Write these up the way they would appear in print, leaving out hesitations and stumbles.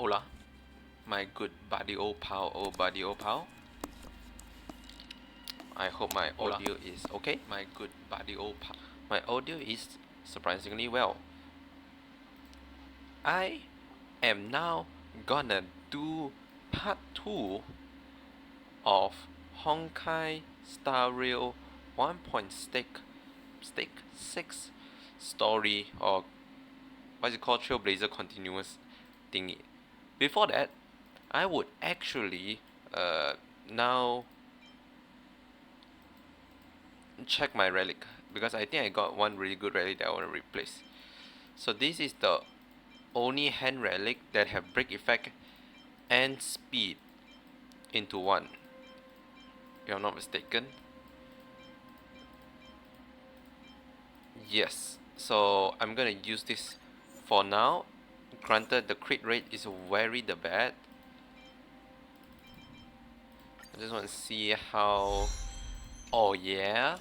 Hola, my good buddy old pal, I hope my audio is okay. My good buddy old pal. My audio is surprisingly well. I am now gonna do part 2 of Honkai Star Rail 1.6 story, or what's it called, Trailblazer continuous thingy. Before that, I would actually now check my relic, because I think I got one really good relic that I want to replace. So this is the only hand relic that have break effect and speed into one, if I'm not mistaken. Yes, so I'm gonna use this for now. Granted, the crit rate is very bad. I just want to see how. Oh yeah.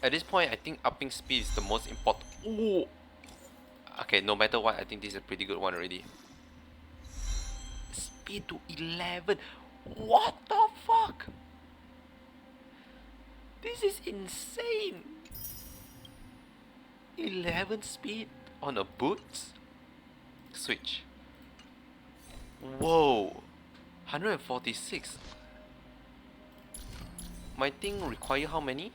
At this point, I think upping speed is the most important. Ooh. Okay, no matter what, I think this is a pretty good one already. Speed to 11. What the fuck? This is insane. 11 speed on a boots? Switch. Whoa. 146. My thing require how many?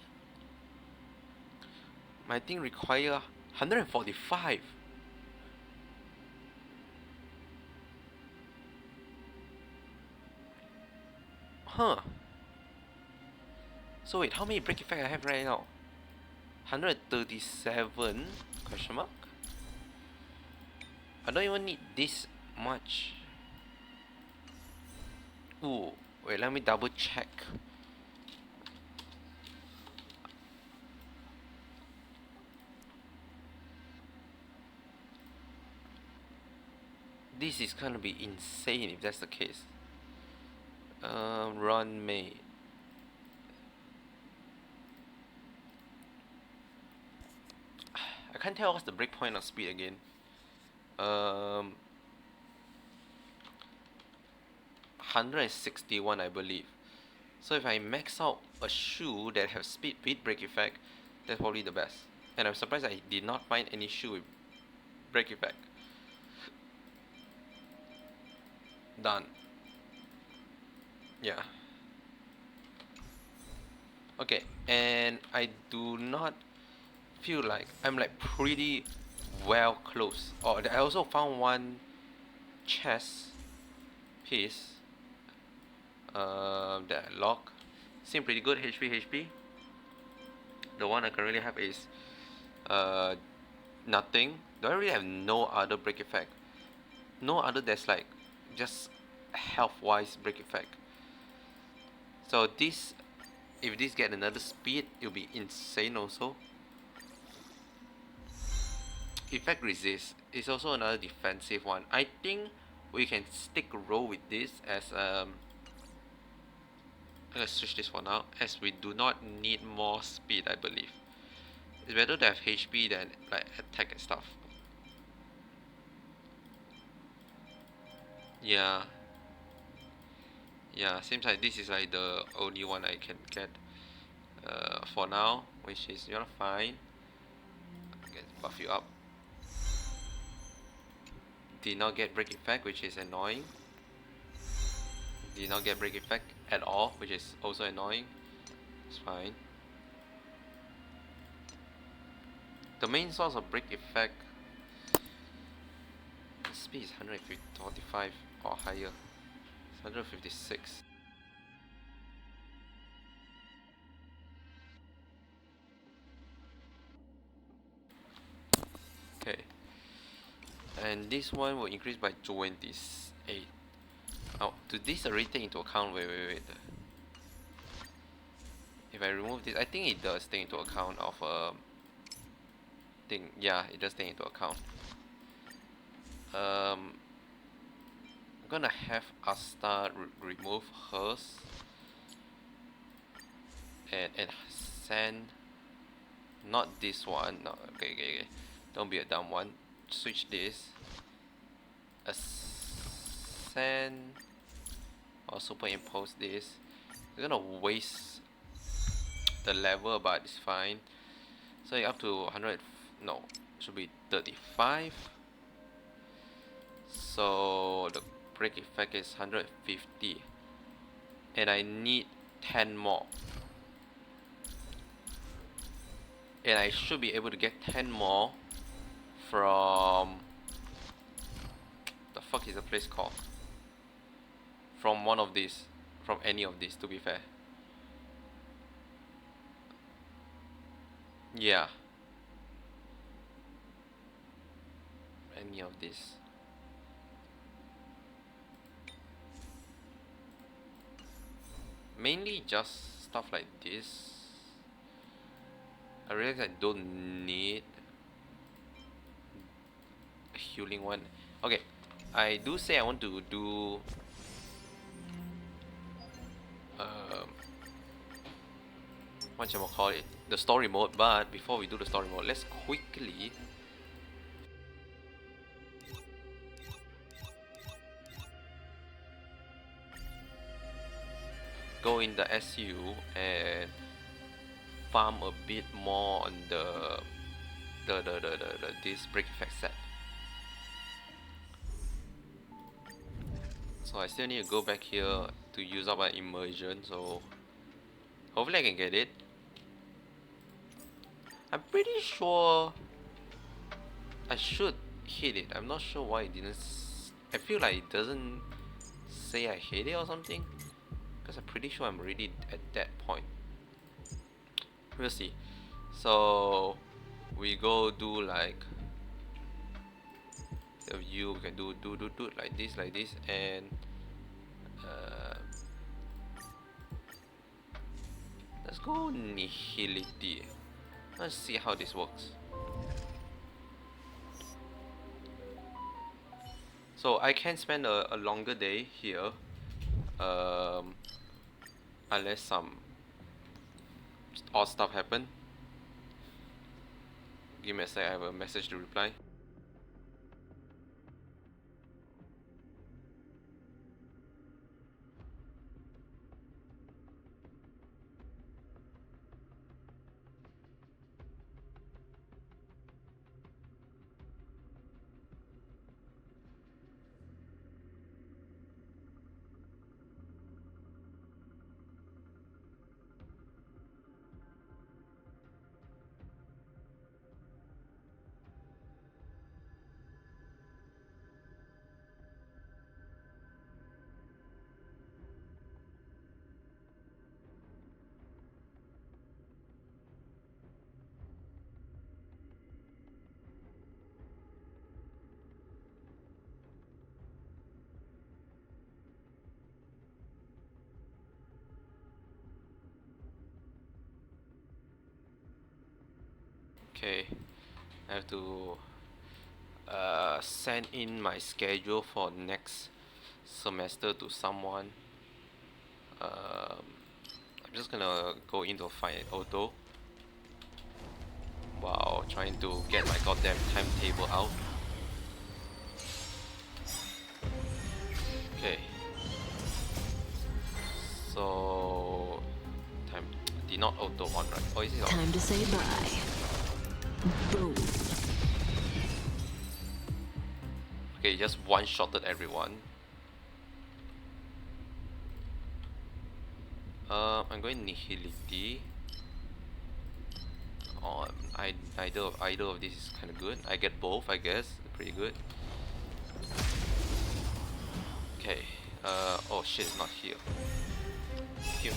My thing require 145. Huh. So wait, how many break effect I have right now? 137 question mark? I don't even need this much. Ooh, wait, let me double check. This is gonna be insane if that's the case. Run May. I can't tell what's the breakpoint of speed again. 161, I believe. So if I max out a shoe that have speed with break effect, that's probably the best. And I'm surprised I did not find any shoe with break effect. Done. Yeah. Okay, and I do not feel like I'm like pretty well close. Oh, I also found one chest piece that I lock. Seem pretty good. HP. The one I currently have is nothing. Do I really have no other break effect? No other that's like just health wise break effect. So this, if this get another speed, it'll be insane also. Effect resist is also another defensive one. I think we can stick roll with this as let's switch this for now, as we do not need more speed, I believe. It's better to have HP than like attack and stuff. Yeah. Yeah, seems like this is like the only one I can get for now, which is, you're fine. Get buff you up. Did not get break effect, which is annoying. Did not get break effect at all, which is also annoying. It's fine. The main source of break effect, the speed is 145 or higher. It's 156. Okay. And this one will increase by 28. Oh, do this already take into account? Wait. If I remove this, I think it does take into account of thing. Yeah, it does take into account. I'm gonna have Asta remove hers and send not this one. No, okay. Don't be a dumb one. Switch this. ascend or superimpose this. It's gonna waste the level, but it's fine. So you're up to 100, no, should be 35. So the break effect is 150, and I need 10 more, and I should be able to get 10 more from the fuck is the place called, from one of these, from any of these, to be fair. Yeah, any of these. Mainly just stuff like this. I realize I don't need a healing one. Okay, I do say I want to do what shall I call it, the story mode. But before we do the story mode, let's quickly go in the SU and farm a bit more on this break effect set. So I still need to go back here to use up my immersion, so hopefully I can get it. I'm pretty sure I should hit it. I'm not sure why it didn't I feel like it doesn't say I hit it or something, because I'm pretty sure I'm already at that point. We'll see. So we go do like the view, we can do like this, and let's go nihility. Let's see how this works. So I can spend a longer day here, unless some odd stuff happen. Give me a sec, I have a message to reply. Okay, I have to send in my schedule for next semester to someone. I'm just gonna go into Find Auto while trying to get my goddamn timetable out. Okay. So time did not auto on, right? Oh, is it on? Time to say bye. Boom. Okay, just one-shotted everyone. I'm going nihility. Oh, either of this is kind of good. I get both, I guess. Pretty good. Okay. Oh shit, it's not here. Here.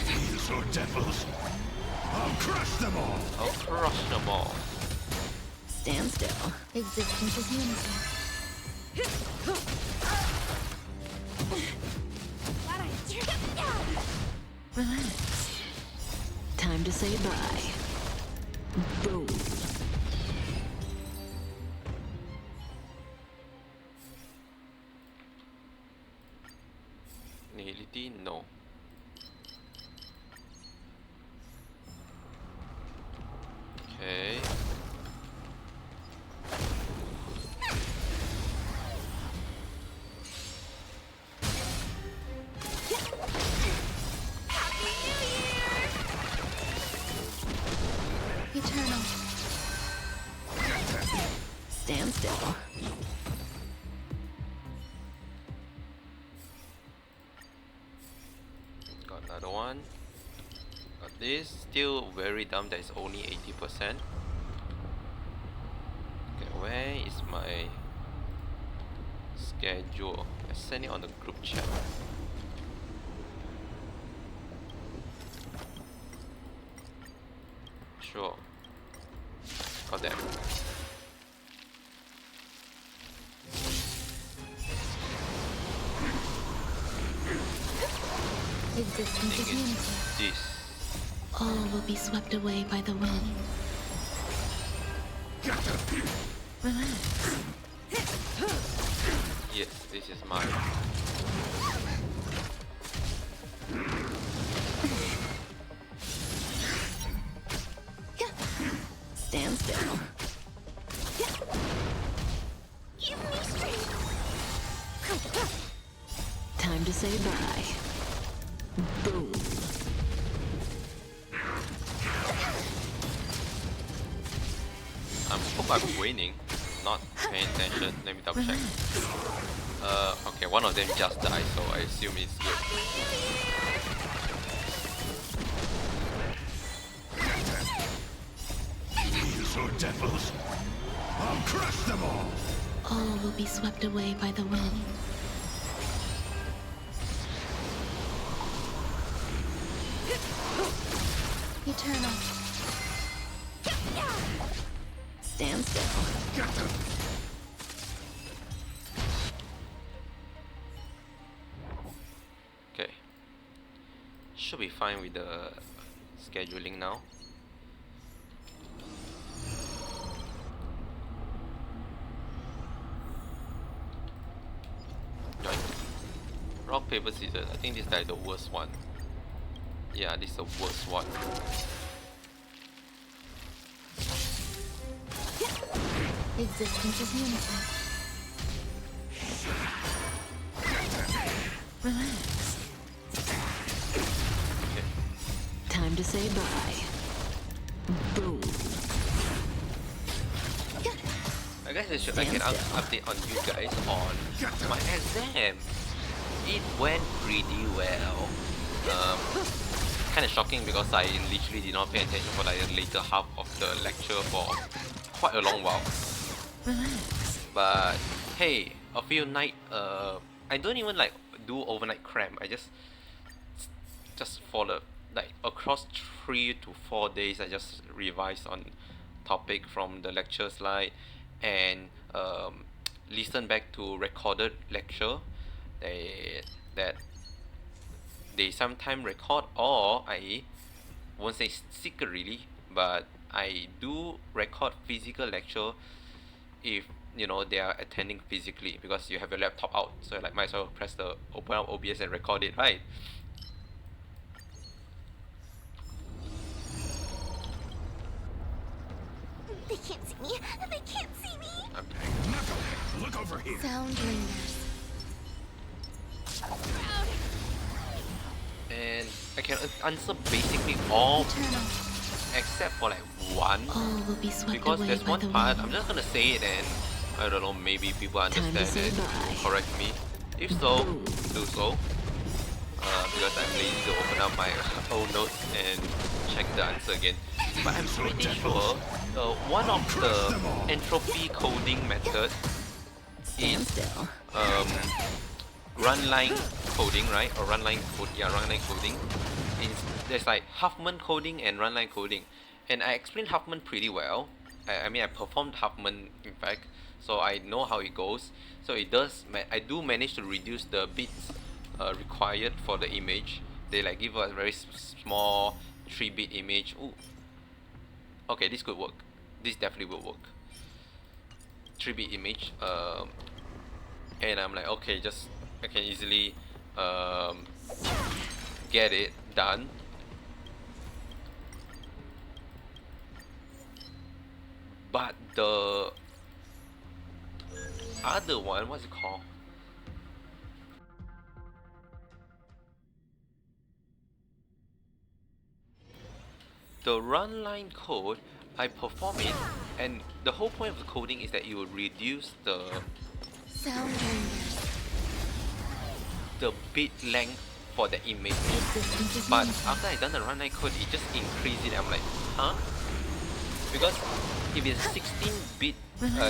These are devils. I'll crush them all. I'll crush them all. Stand still. Existence is unity. Relax. Time to say bye. Boom. Nihility? No. Okay. one. Got this. Still very dumb that it's only 80%. Okay, where is my schedule? I send it on the group chat. Sure. Got that. Existence is unity. This. All will be swept away by the wind. Relax. Yes, this is mine. Stand still. Give me strength. Time to say bye. Boom. I hope I'm winning. Not paying attention. Let me double check. Okay, one of them just died, so I assume it's good. These are devils. I'll crush them all. All will be swept away by the wind. Eternal. Stand still. Get them. Okay. Should be fine with the scheduling now. Right. Rock, paper, scissors. I think this is like the worst one. Yeah, this is the worst one. Existence is unity. Relax. Okay. Time to say bye. Boom. I guess I can update on you guys on my exam. It went pretty well. Kind of shocking because I literally did not pay attention for like the later half of the lecture for quite a long while. Relax. But hey, a few night I don't even like do overnight cram. I just for the like across 3 to 4 days I just revise on topic from the lecture slide and listen back to recorded lecture that they sometimes record, or I won't say secretly, but I do record physical lecture if you know they are attending physically, because you have your laptop out, so like might as well press the open up OBS and record it, right? They can't see me. They can't see me. Okay. Knucklehead, look over here. Sound lingers. And I can answer basically all Eternal. except for like one, All will be swept because away there's by one the part wind. I'm just gonna say it and I don't know, maybe people Time to understand say and bye. correct me. If so, do so. Because I'm lazy to open up my own notes and check the answer again. But I'm pretty sure one of the entropy coding method Stand is still. run line coding, right? Or run line code, yeah, run line coding. There's like Huffman coding and run line coding, and I explained Huffman pretty well. I mean, I performed Huffman in fact, so I know how it goes. So it does. I do manage to reduce the bits required for the image. They like give us a very small 3-bit image. Ooh. Okay, this could work. This definitely will work. 3-bit image. And I'm like, okay, just I can easily get it done. But the other one, what's it called? The run line code, I perform it, and the whole point of the coding is that it will reduce Sound lingers. the bit length for the image. But after I done the run line code, it just increased it. I'm like, huh? Because if it's 16-bit,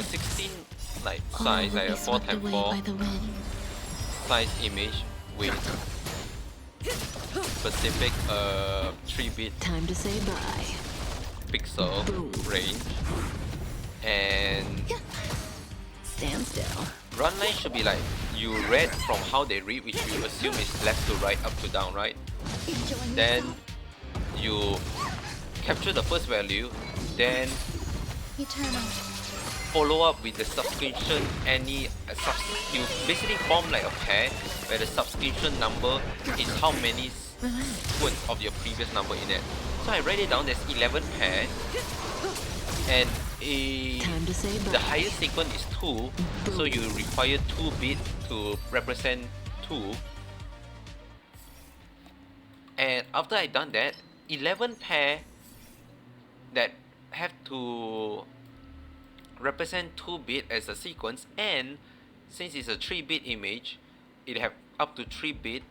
16 like size, like a 4x4 size image with specific 3-bit Time to say bye. pixel range, and Stand still. run line should be like you read from how they read, which you assume is left to right, up to down, right? Enjoying Then yourself? you capture the first value, then Eternal. follow up with the subscription. You basically form like a pair where the subscription number is how many sequence of your previous number in it. So I write it down. There's 11 pair, and Time to say bye. the highest sequence is 2, so you require 2 bit to represent 2. And after I done that, 11 pair that have to represent 2 bit as a sequence, and since it's a 3-bit image, it have up to 3 bit.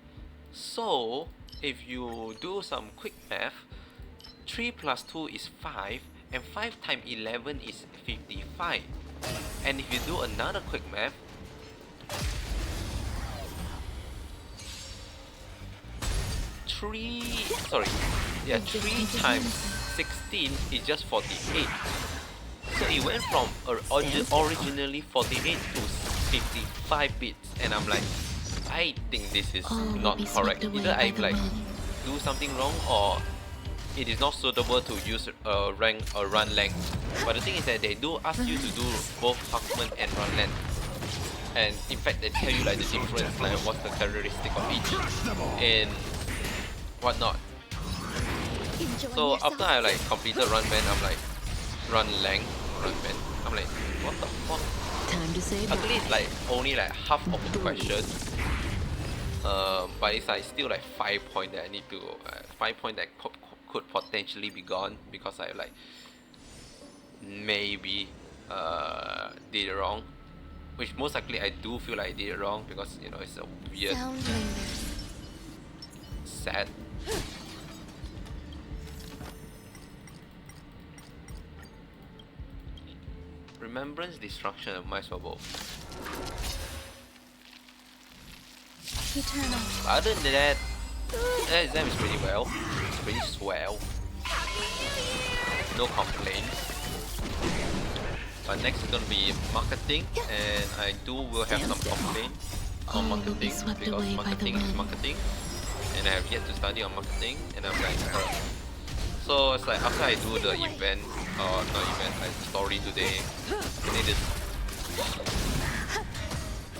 So if you do some quick math, 3 plus 2 is 5, and 5 times 11 is 55. And if you do another quick math, 3 times 16 is just 48. So it went from originally 48 to 55 bits, and I'm like, I think this is All will not be swept correct. away Either by I the like wind. do something wrong, or it is not suitable to use rank or run length. But the thing is that they do ask you to do both Huckman and run length, and in fact they tell you like the difference, like what's the characteristic of each and whatnot. Enjoying So yourself? after I like completed run man, I'm like run length, run man. I'm like, what the fuck? Time to say Luckily it's bye. like only like half of the question. But it's like still like 5 points that I need to 5 points that could potentially be gone because I like maybe did it wrong, which most likely I do feel like I did it wrong because you know it's a weird, Sound lingers. sad. Remembrance, destruction, and might as well both. Eternal. But other than that, that exam is pretty well. It's pretty swell. No complaints. But next is gonna be marketing, and I will have some complaints All on will be marketing swept because away by the marketing is wind. marketing, and I have yet to study on marketing, and I'm like, so it's like after I do the event, or not event, like story today, I need to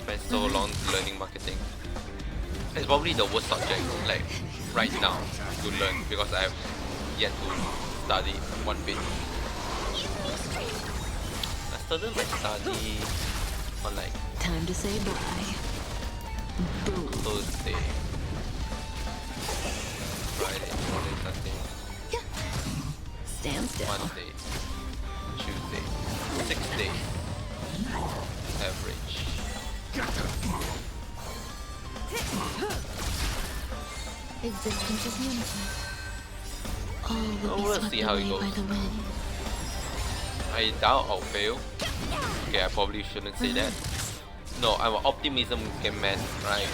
spend so long learning marketing. It's probably the worst subject, like right now, to learn because I have yet to study one bit. I started my study on like Time to say bye. Boom. Thursday, Friday, Saturday, Sunday, Stand still. Monday, Tuesday, 6 days average. Existence is limited. All will be We'll swept see how it away by goes. the wind. I doubt I'll fail. Okay, I probably shouldn't say that. No, I'm an optimism man, right?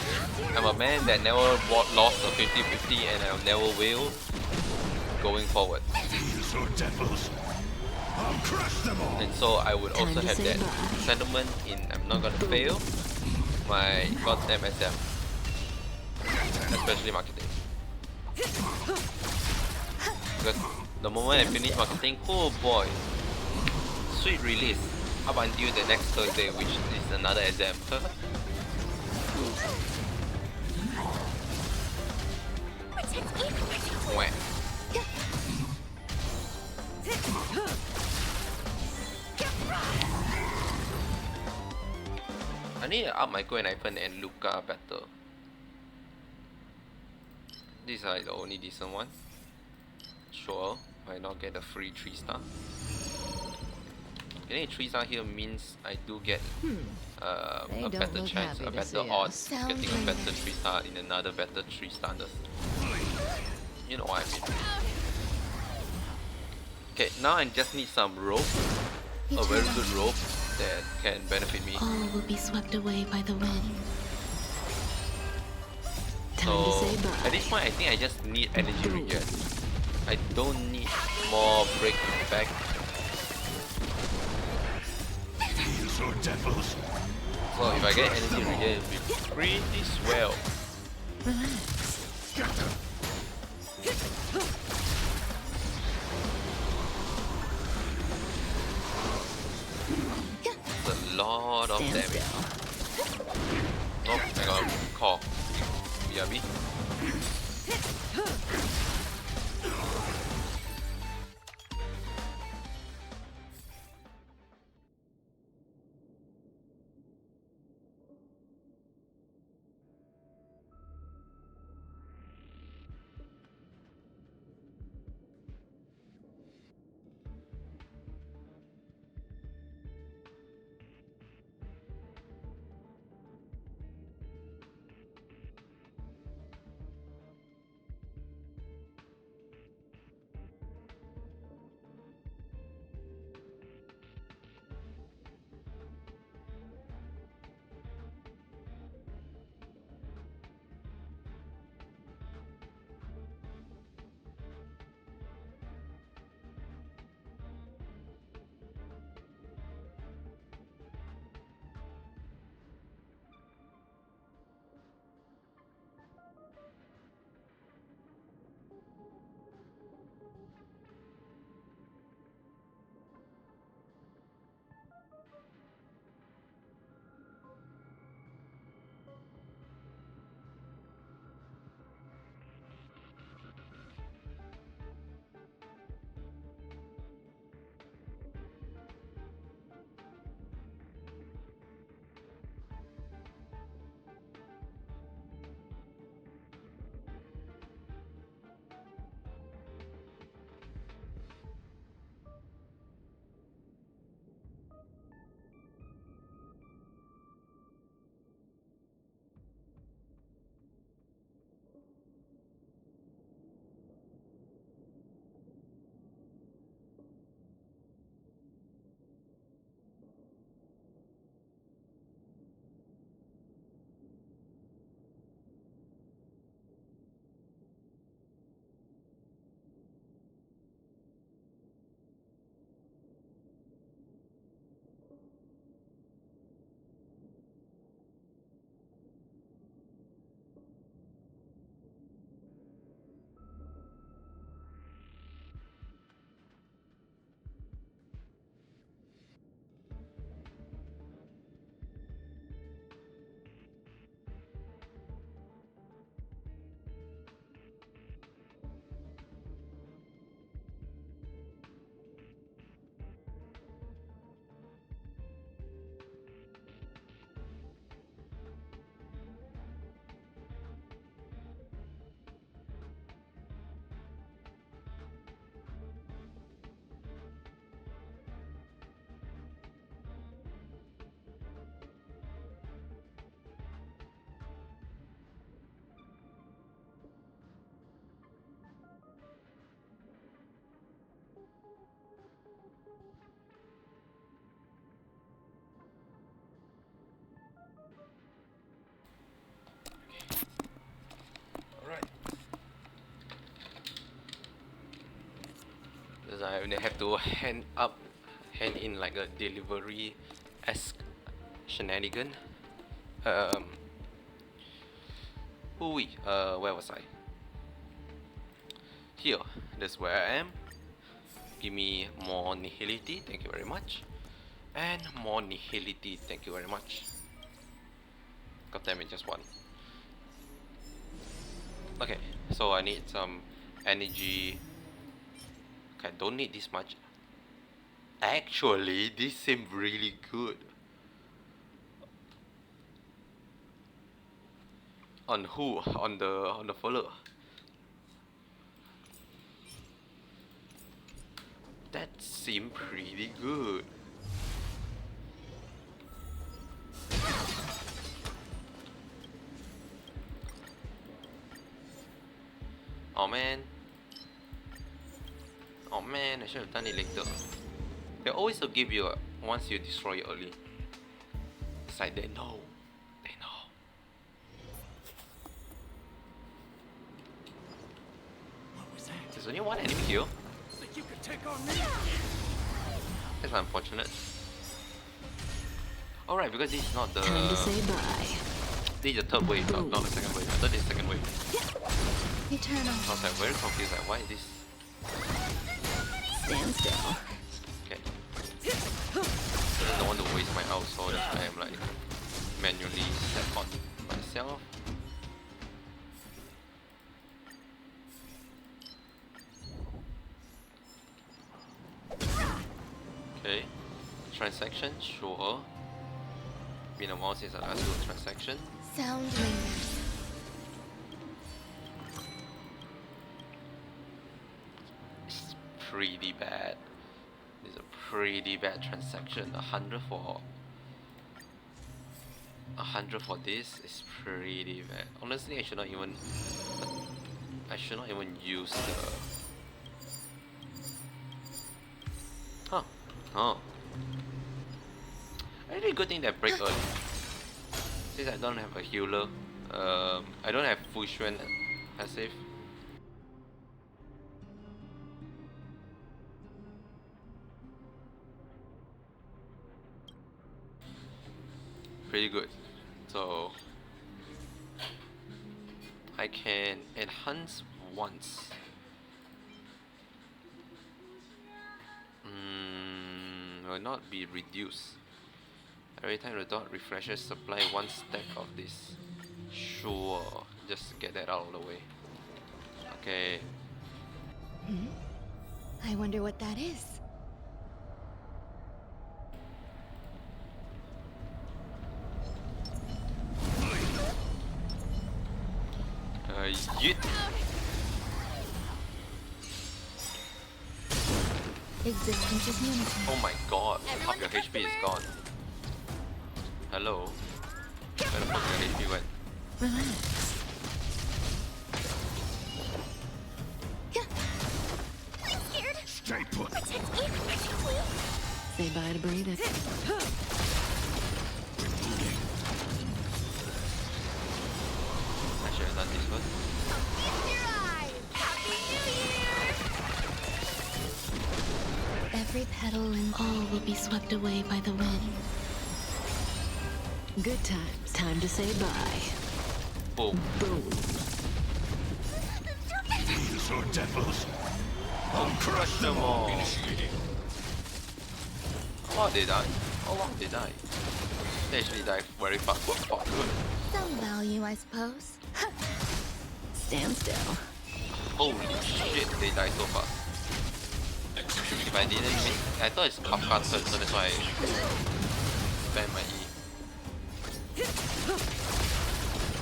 I'm a man that never lost a 50-50 and I never will going forward. Thieves or devils, I'll crush them all. And so I would Time also to have say that bye. sentiment in I'm not gonna fail my goddamn exam. Especially marketing. Because the moment I finish marketing, oh boy, sweet release up until the next Thursday, which is another exam. Protect me. Wah. I need to up my Go and Ivan and Luca better. These are the only decent one. Sure, why not get a free 3-star? Getting a 3-star here means I do get They a don't better look chance, happy a to better see odds us. of getting a Sounds better 3-star in another better 3-stars. You know what I mean. Okay, now I just need some rope, a very good rope that can benefit me. All will be swept away by the wind. Time to So say bye. at this point I think I just need energy regen. I don't need more break effect. Thieves or devils? So if I get energy regen, it'll be pretty swell. Relax. Get them! It's a lot of Stand damage. still. Oh, I got a call. BRB. Alright. Because I have to hand in like a delivery-esque shenanigan. Um, where was I? Here, that's where I am. Give me more nihility, thank you very much. And more nihility, thank you very much. God damn it, just one. Okay, so I need some energy. Okay, I don't need this much. Actually, this seems really good. On who? On the follower. That seemed pretty good. Oh man. Oh man, I should have done it later. They always will give you once you destroy it early. It's like they know. They know. What was that? There's only one enemy here. Think you could take on me? That's unfortunate. Alright, because this is not the... Time to say bye. This is the third wave, not the second wave. I thought this is the second wave. Eternal. I was like very confused, like why is this... Stand still. Okay. I don't want to waste my out, so that's why I'm like manually set on myself. Okay. Transaction, sure. Been a while since I last did a transaction. Sound lingers. It's pretty bad. It's a pretty bad transaction. 100 for 100 for this is pretty bad. Honestly, I should not even use the. Huh? Oh. Really good thing that break early. Since I don't have a healer, I don't have full strength passive. Pretty good. So I can enhance once. Will not be reduced. Every time the dot refreshes, supply one stack of this. Sure, just get that out of the way. Okay. I wonder what that is. Yeet. Existence is unity. Oh my god, half your HP is gone. Hello? Where the fuck your HP went? Relax. I'm scared. Stay put. Protect Ethan, please. Say bye to breathing. I should have done this first. In your eyes. Happy New Year. Every petal and all will be swept away by the wind. Good times. Time to say bye. Boom. Boom. These are devils. I'll crush them all. Initiating. How long they die? How long they die? They actually die very fast. Fuck, good. Some value, I suppose. Stand still. Holy shit, they die so fast. If I didn't miss, I thought it's Kafka turn, so that's why I spam my E.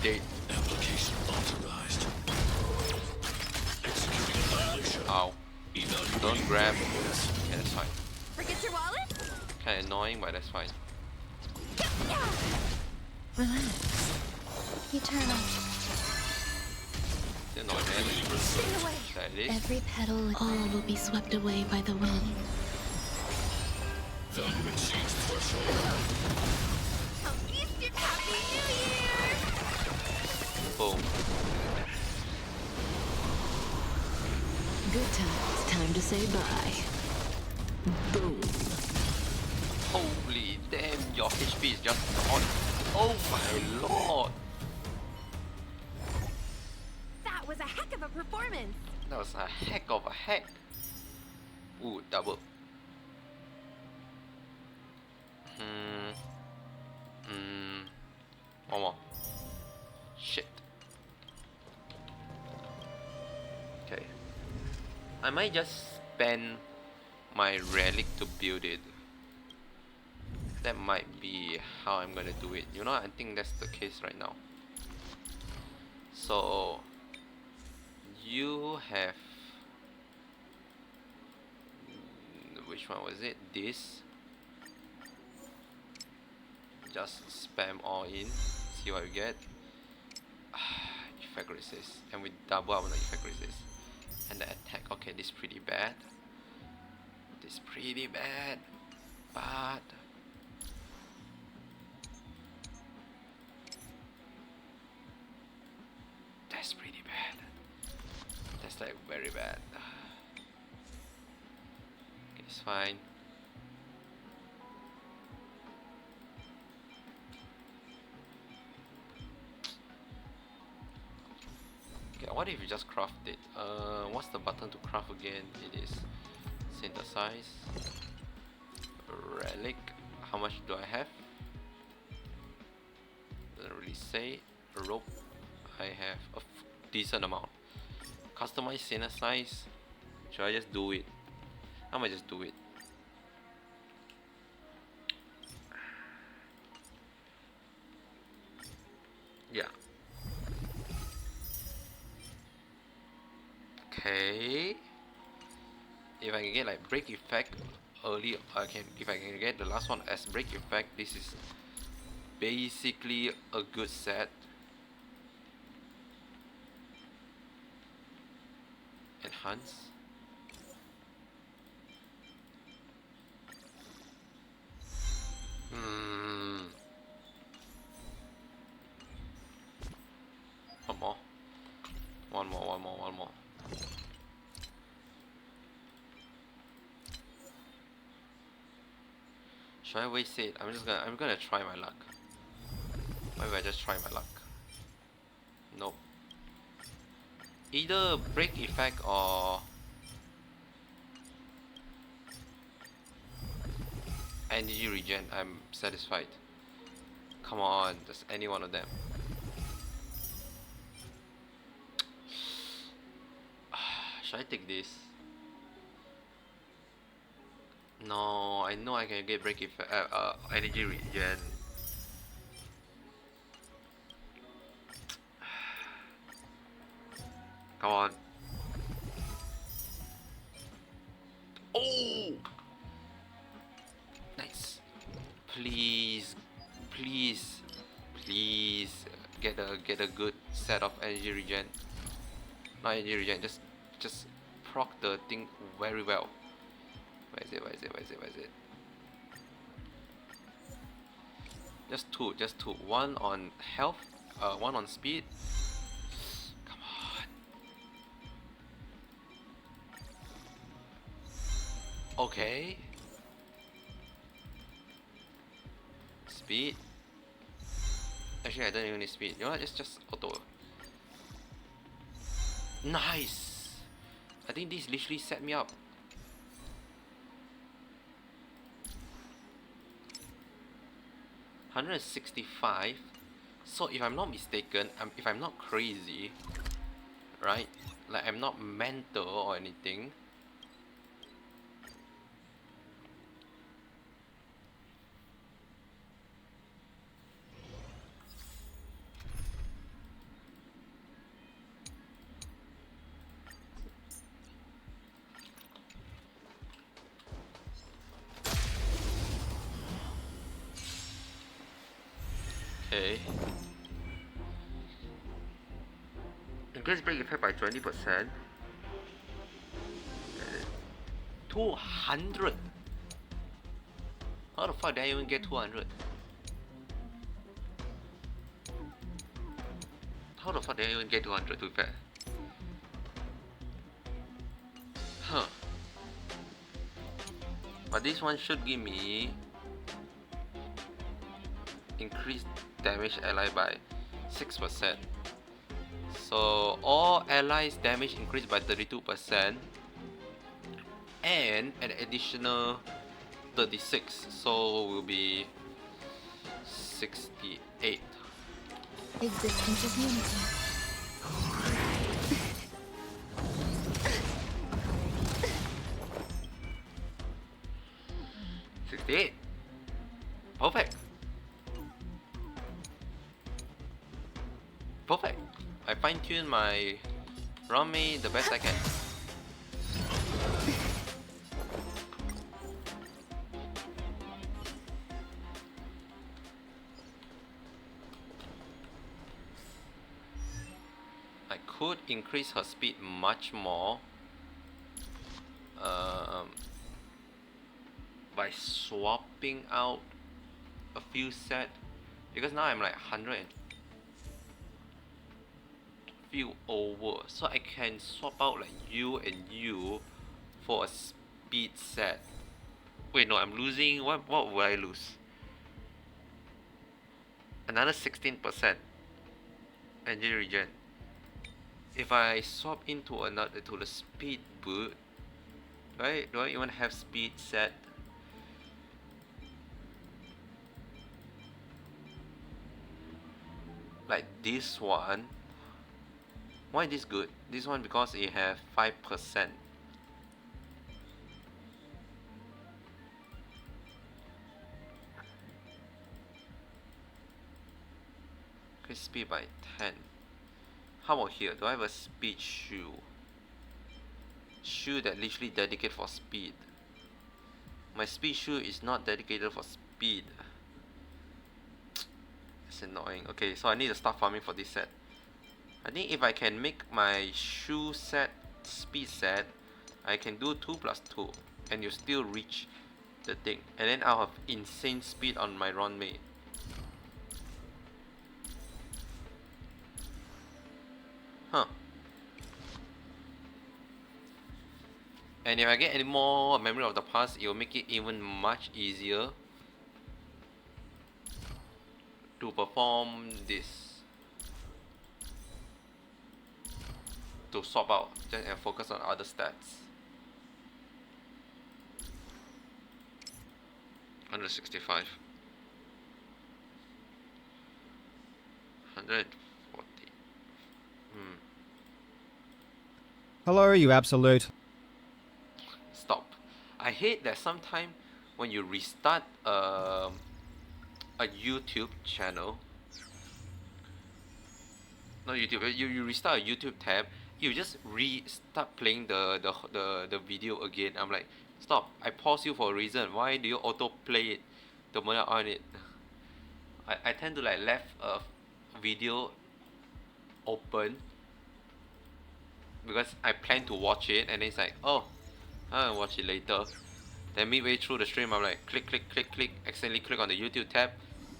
Dead. Application authorized. Executing annihilation. Ow. Evaluating Don't grab. progress. Yeah, that's fine. Forget your wallet? Kinda annoying, but that's fine. Relax. Eternal. Still annoying, man. Stay away. That it is. Every petal and all will be swept away by the wind. Value exceeds threshold. Come feast it. Happy New Year. Boom. Good times. Time to say bye. Boom. Holy damn, your HP is just on. Oh my lord. That was a heck of a performance. That was a heck of a hack. Ooh, double. One more. Shit. Okay. I might just spend my relic to build it. That might be how I'm gonna do it. You know, I think that's the case right now. So you have which one was it? This. Just spam all in. See what you get. If I resist, and we double up on the effect resist. And the attack, okay, this is pretty bad. This is pretty bad, but that's pretty bad. That's like very bad. Okay, it's fine. Okay, what if you just craft it? What's the button to craft again? It is synthesize, relic. How much do I have? Doesn't really say. Rope, I have a decent amount. Customize, synthesize. Should I just do it? I might just do it. Yeah. Okay. If I can get like break effect early, if I can get the last one as break effect, this is basically a good set. Enhance. One more. One more. Should I waste it? I'm gonna try my luck. Maybe I just try my luck. Nope. Either break effect or energy regen. I'm satisfied. Come on, just any one of them. Should I take this? No, I know I can get break effect, energy regen. Come on. Oh! Nice. Please, please, please get a good set of energy regen. Not energy regen, just proc the thing very well. Where is it? Just two. One on health, one on speed. Come on. Okay. Speed. Actually, I don't even need speed. You know what? Just auto. Nice. I think this literally set me up. $165. So if I'm not mistaken, if I'm not crazy, right? Like I'm not mental or anything. Okay. Increase break effect by 20%. 200. How the fuck did I even get 200? How the fuck did I even get 200 to be fair? Huh. But this one should give me increased damage ally by 6%. So all allies damage increased by 32% and an additional 36, so will be 68. Existence is unity. 68. Perfect. Perfect. I fine-tuned my Rame the best I can. could increase her speed much more um, by swapping out a few set, because now I'm like 100 and few over, so I can swap out like you and you for a speed set. Wait, no, I'm losing. What will I lose? Another 16% energy regen. If I swap into another to the speed boot, right? Do I even have speed set? Like this one. Why this good? This one because it have 5%. Okay, speed by 10. How about here? Do I have a speed shoe? Shoe that literally dedicated for speed. My speed shoe is not dedicated for speed. It's annoying. Okay, so I need to start farming for this set. I think if I can make my shoe set speed set, I can do 2 plus 2 and you still reach the thing. And then I'll have insane speed on my run mate. Huh. And if I get any more memory of the past, it will make it even much easier to perform this. To swap out just and focus on other stats. 165. 140. Hello, you absolute. Stop. I hate that sometimes when you restart a YouTube channel, not YouTube, you restart a YouTube tab, you just restart playing the video again. I'm like, stop. I pause you for a reason. Why do you auto play it the moment I on it? I tend to like left a video open because I plan to watch it, and then it's like, oh, I'll watch it later. Then midway through the stream, I'm like, click, click, click, click, accidentally click on the YouTube tab,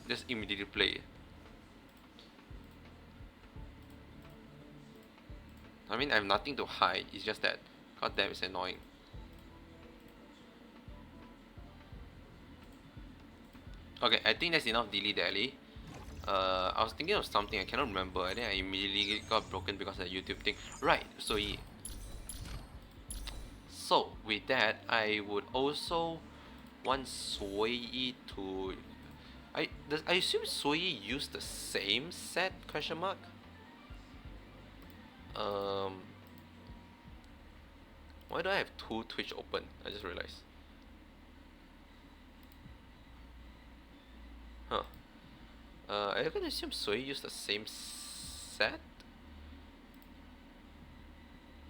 just immediately play it. I mean, I have nothing to hide, it's just that, goddamn, it's annoying. Okay, I think that's enough dilly-dally. I was thinking of something, I cannot remember, and then I immediately got broken because of the YouTube thing. Right, so yeah. So, with that, I would also want Sui to... I assume Sui use the same set, question mark? Why do I have two Twitch open? I just realized. Huh. I can assume Sui use the same set?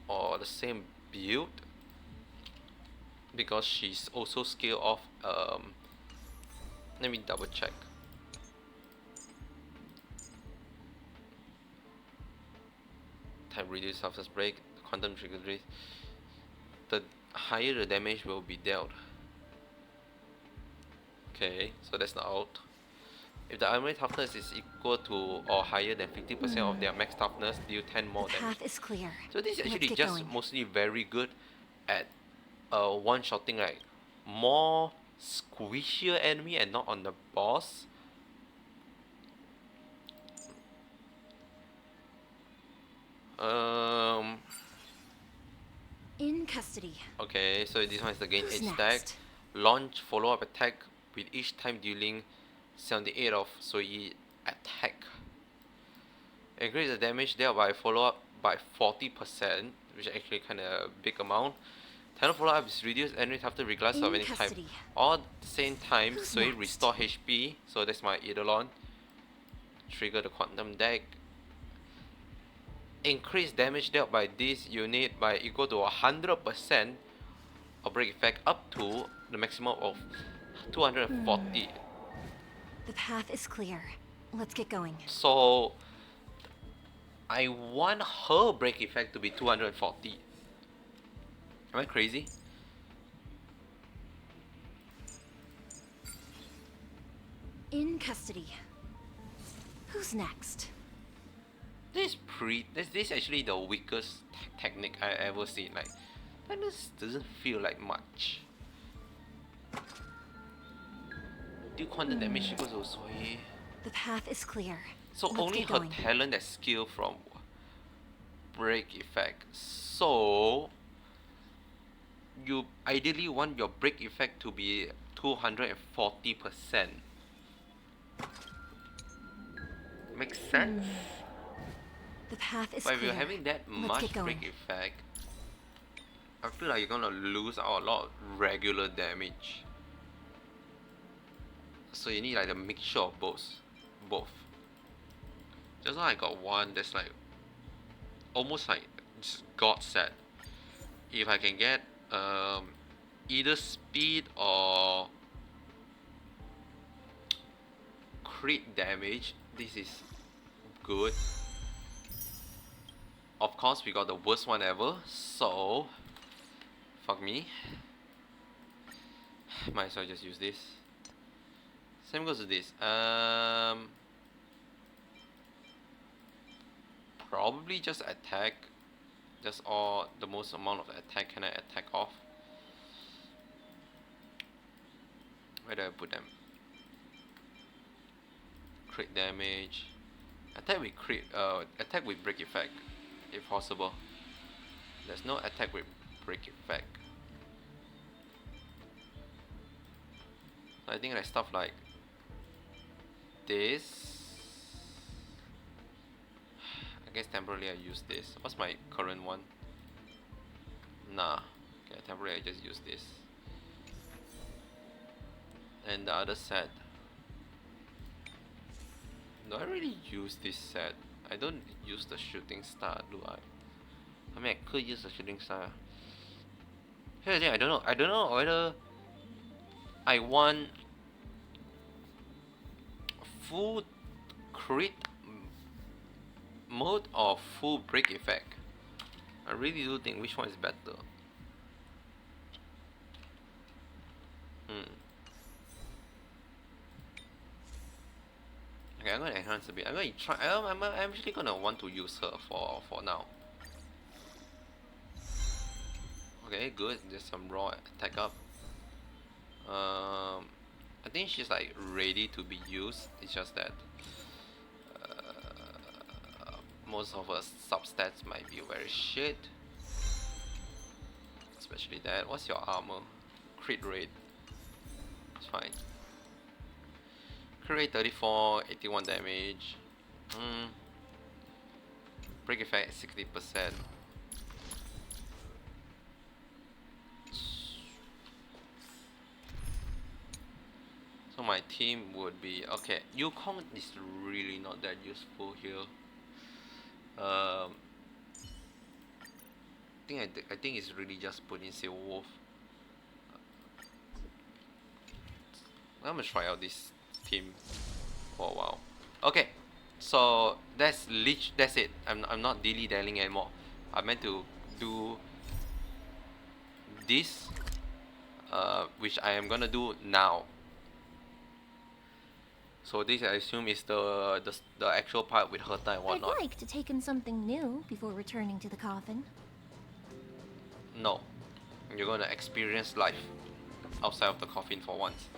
Or the same build? Because she's also skill off, let me double check. Type reduce surface break, quantum trigger rate. The higher the damage will be dealt. Okay, so that's not out. If the armor toughness is equal to or higher than 50% of their max toughness, deal 10 more damage. The path is clear. So this is Let's actually get just going. mostly very good at one-shotting like more squishier enemy and not on the boss. In custody. Okay, so this one is the gain Who's 8 stack. next? Launch follow-up attack with each time dealing 78 of Sui attack. Increase the damage dealt by follow-up by 40%, which is actually kind of a big amount. Time of follow-up is reduced enemy after regardless of In any time. custody. All at the same time, Who's Sui next? restore HP, so that's my Eidolon. Trigger the quantum deck. Increase damage dealt by this unit by equal to 100% of break effect up to the maximum of 240. The path is clear. Let's get going. So I want her break effect to be 240. Am I crazy? In custody. Who's next? This actually the weakest technique I ever seen. Like, that just doesn't feel like much. Do quantum damage equals to 所以 The path is clear. So Let's only get her going. talent that skill from break effect. So you ideally want your break effect to be 240%. Makes sense. The path is But if clear. you're having that Let's much get going. break effect, I feel like you're gonna lose out a lot of regular damage. So you need like a mixture of both. Just now I got one that's like almost like just God set. If I can get either speed or crit damage, this is good. Of course, we got the worst one ever, so fuck me. Might as well just use this. Same goes to this. Probably just attack. Just all the most amount of attack can I attack off. Where do I put them? Crit damage. Attack with attack with break effect, if possible. There's no attack with break effect. I think like stuff like this. I guess temporarily I use this. What's my current one? Nah. Okay, temporarily I just use this. And the other set. Do I really use this set? I don't use the shooting star, do I? I mean, I could use the shooting star. Here's the thing, I don't know. I don't know whether I want full crit mode or full break effect. I really do think which one is better. Okay, I'm gonna enhance a bit. I'm gonna try. I'm actually gonna want to use her for now. Okay, good. There's some raw attack up. I think she's like ready to be used. It's just that most of her substats might be very shit. Especially that. What's your armor? Crit rate. It's fine. Crit rate 34, 81 damage. Break effect 60%. So my team would be okay. Yukong is really not that useful here. I think it's really just put in Silver Wolf. I'm gonna try out this team for a while. Okay, so that's it. I'm not dilly dallying anymore. I meant to do this, which I am gonna do now. So this I assume is the actual part with Herta and I'd whatnot. like to take in something new before returning to the coffin. No, you're gonna experience life outside of the coffin for once.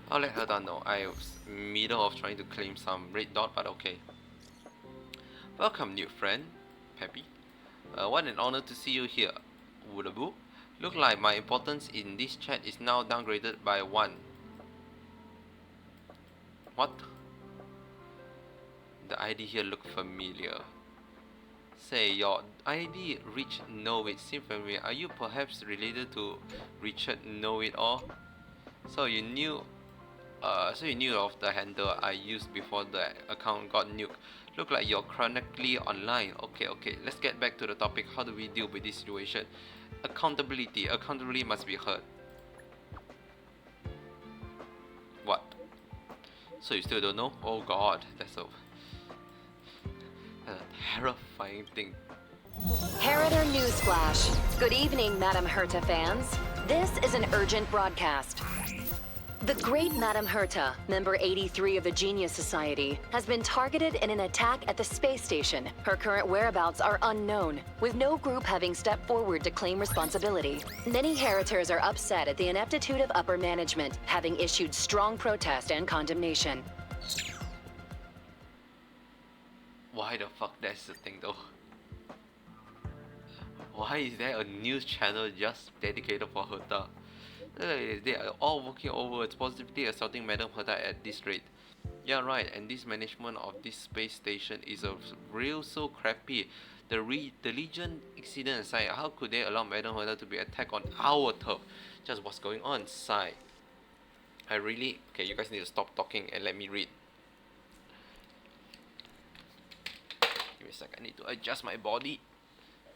I'll let Herta know. I was middle of trying to claim some red dot, but okay. Welcome, new friend, Peppy. What an honor to see you here, Woodaboo. Look like my importance in this chat is now downgraded by 1. What? The ID here look familiar. Say, your ID Rich Know-It seem familiar. Are you perhaps related to Richard Know-It-All? So you knew of the handle I used before the account got nuked. Look like you're chronically online. Okay, let's get back to the topic. How do we deal with this situation? Accountability must be heard. What? So you still don't know? Oh god, that's so... terrifying thing. Heriter Newsflash. Good evening, Madame Herta fans. This is an urgent broadcast. The great Madame Herta, member 83 of the Genius Society, has been targeted in an attack at the space station. Her current whereabouts are unknown, with no group having stepped forward to claim responsibility. Many Heritors are upset at the ineptitude of upper management, having issued strong protest and condemnation. Why the fuck that's the thing though? Why is there a news channel just dedicated for Herta? They are all working over it's positively assaulting Madame Herta at this rate. Yeah, right, and this management of this space station is a real so crappy. The Legion incident aside, how could they allow Madame Herta to be attacked on our turf? Just what's going on, sigh. Okay, you guys need to stop talking and let me read. Give me a sec, I need to adjust my body.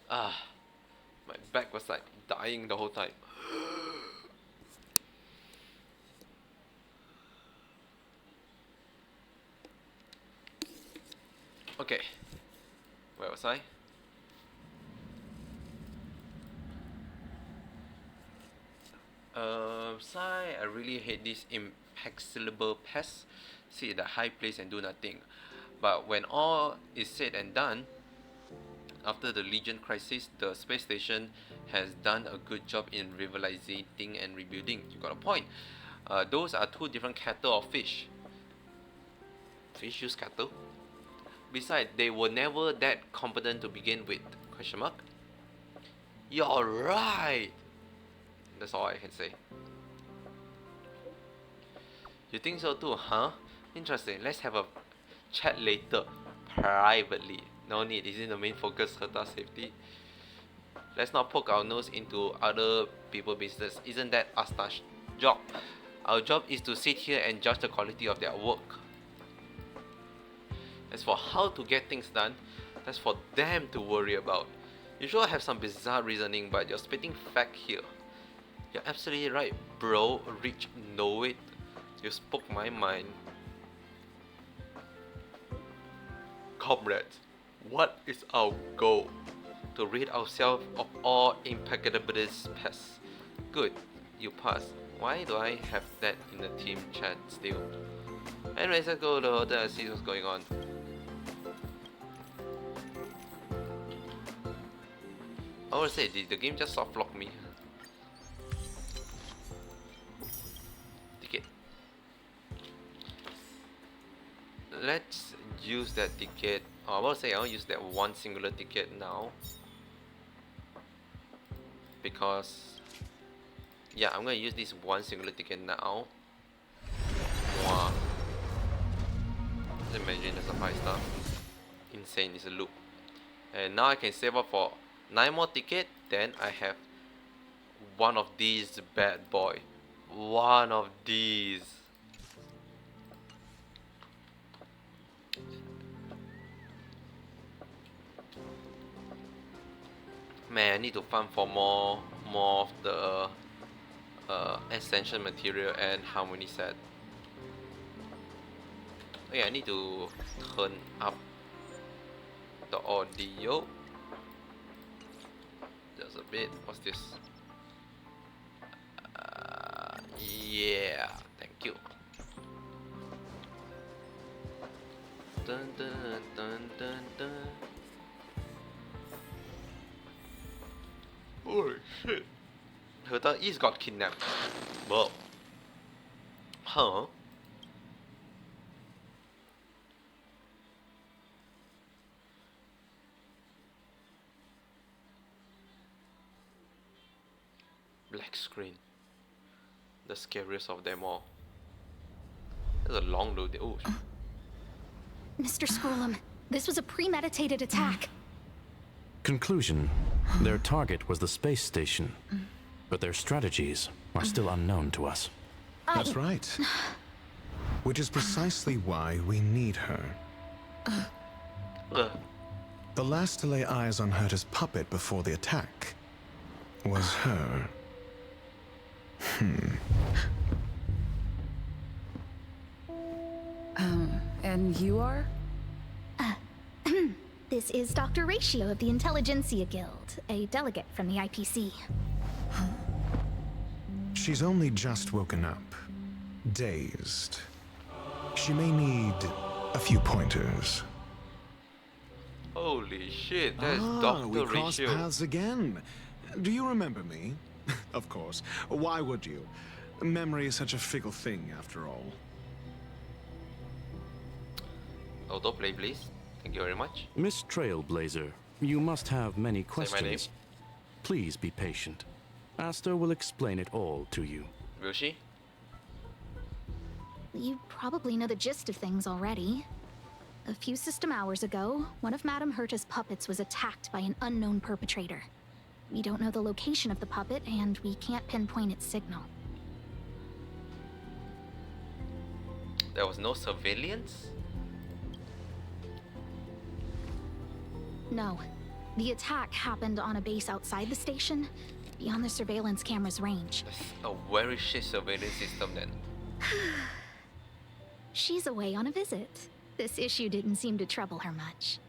My back was like dying the whole time. Okay, where was I? I really hate this impaxillable pest. Sit at a high place and do nothing. But when all is said and done, after the Legion crisis, the space station has done a good job in revitalizing and rebuilding. You got a point. Those are two different cattle of fish. Fish use cattle? Besides, they were never that competent to begin with. Question mark? You're right! That's all I can say. You think so too, huh? Interesting. Let's have a chat later. Privately. No need. Isn't the main focus Herta safety? Let's not poke our nose into other people's business. Isn't that Asta's job? Our job is to sit here and judge the quality of their work. As for how to get things done, that's for them to worry about. You sure have some bizarre reasoning, but you're spitting fact here. You're absolutely right, bro. Rich, know it. You spoke my mind. Comrades, what is our goal? To rid ourselves of all impeccabilities pests. Good, you passed. Why do I have that in the team chat still? Anyways, let's go to the hotel and see what's going on. I would say, did the game just soft lock me? Ticket. Let's use that ticket. I will say I'll use that one singular ticket now. Because yeah, I'm gonna use this one singular ticket now. Wow. Just imagine there's a 5-star. Insane, it's a loop. And now I can save up for 9 more tickets, then I have one of these bad boy. One of these. Man, I need to farm for more of the ascension material and harmony set. Okay, I need to turn up the audio just a bit. What's this? Yeah, thank you. Dun dun dun dun dun. Holy shit. Herta is got kidnapped. Whoa. Huh? Black screen. The scariest of them all. There's a long load. Oh. Mr. Scrollum, this was a premeditated attack. Conclusion: their target was the space station, but their strategies are still unknown to us. That's right. Which is precisely why we need her. The last to lay eyes on Herta's puppet before the attack was her. And you are? This is Dr. Ratio of the Intelligentsia Guild, a delegate from the IPC. She's only just woken up, dazed. She may need a few pointers. Holy shit, that's We Dr. crossed Ratio. paths again. Do you remember me? Of course. Why would you? Memory is such a fickle thing, after all. Autoplay, please. Thank you very much. Miss Trailblazer, you must have many Say my name. questions. Please be patient. Aster will explain it all to you. Will she? You probably know the gist of things already. A few system hours ago, one of Madame Herta's puppets was attacked by an unknown perpetrator. We don't know the location of the puppet, and we can't pinpoint its signal. There was no surveillance? No. The attack happened on a base outside the station, beyond the surveillance camera's range. That's a very shit surveillance system then. She's away on a visit. This issue didn't seem to trouble her much.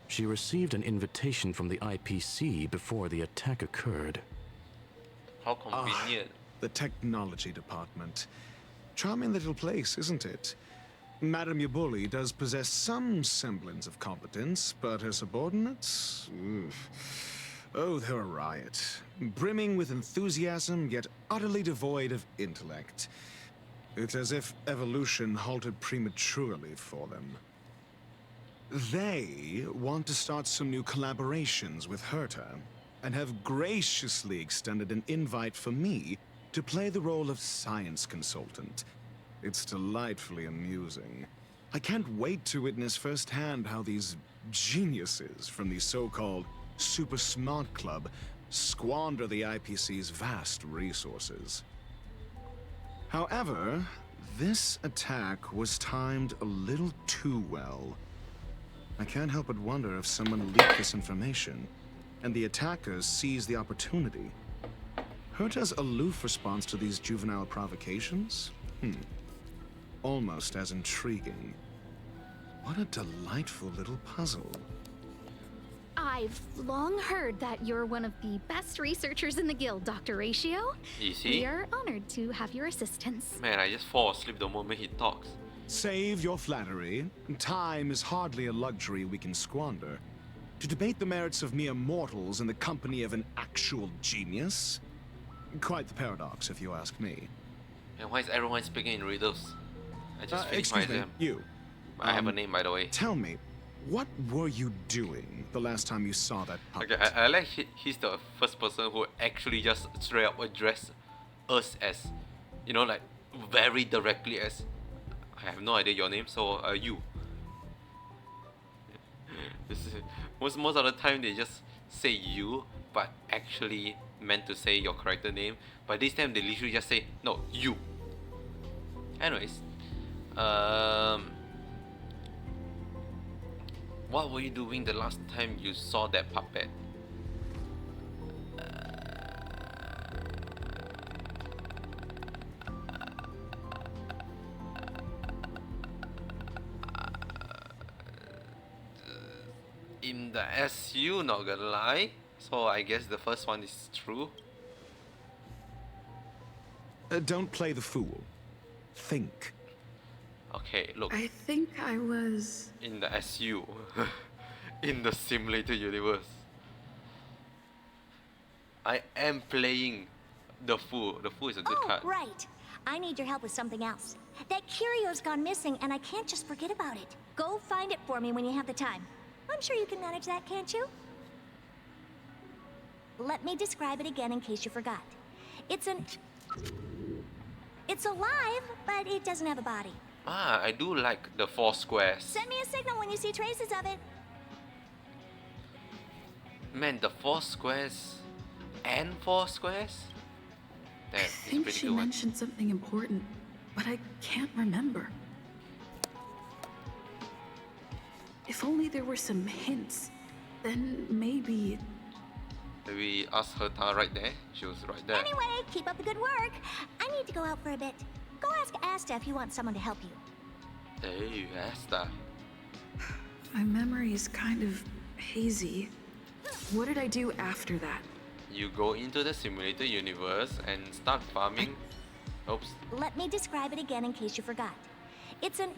She received an invitation from the IPC before the attack occurred. How convenient. The technology department. Charming little place, isn't it? Madame Yabuli does possess some semblance of competence, but her subordinates? Oof. Oh, they're a riot. Brimming with enthusiasm, yet utterly devoid of intellect. It's as if evolution halted prematurely for them. They want to start some new collaborations with Herta, and have graciously extended an invite for me to play the role of science consultant. It's delightfully amusing. I can't wait to witness firsthand how these geniuses from the so-called Super Smart Club squander the IPC's vast resources. However, this attack was timed a little too well. I can't help but wonder if someone leaked this information, and the attackers seized the opportunity. Herta's aloof response to these juvenile provocations? Almost as intriguing. What a delightful little puzzle. I've long heard that you're one of the best researchers in the guild, Dr. Ratio. Is We he? are honored to have your assistance. Man, I just fall asleep the moment he talks. Save your flattery. Time is hardly a luxury we can squander. To debate the merits of mere mortals in the company of an actual genius? Quite the paradox, if you ask me. And why is everyone speaking in riddles? I just finished my Excuse me, exam. you. I have a name, by the way. Tell me, what were you doing the last time you saw that puppet? Okay, I like he's the first person who actually just straight up addressed us as, you know, like very directly as, I have no idea your name, so you. This is, most of the time they just say you, but actually meant to say your character name. But this time they literally just say, no, you. Anyways, what were you doing the last time you saw that puppet? In the SU, not gonna lie. So I guess the first one is true. Don't play the fool. Think. Okay, look, I think I was... in the SU, in the simulator universe, I am playing the fool. The fool is a good card. Right. I need your help with something else. That curio's gone missing, and I can't just forget about it. Go find it for me when you have the time. I'm sure you can manage that, can't you? Let me describe it again in case you forgot. It's alive, but it doesn't have a body. Ah, I do like the 4 squares. Send me a signal when you see traces of it. Man, the 4 squares and 4 squares? I That is think pretty she good one. mentioned something important, but I can't remember. If only there were some hints, then maybe... Maybe ask her right there. She was right there. Anyway, keep up the good work. I need to go out for a bit. Go ask Asta if you want someone to help you. Hey, Asta. My memory is kind of hazy. What did I do after that? You go into the simulator universe and start farming. Oops. Let me describe it again in case you forgot. It's an...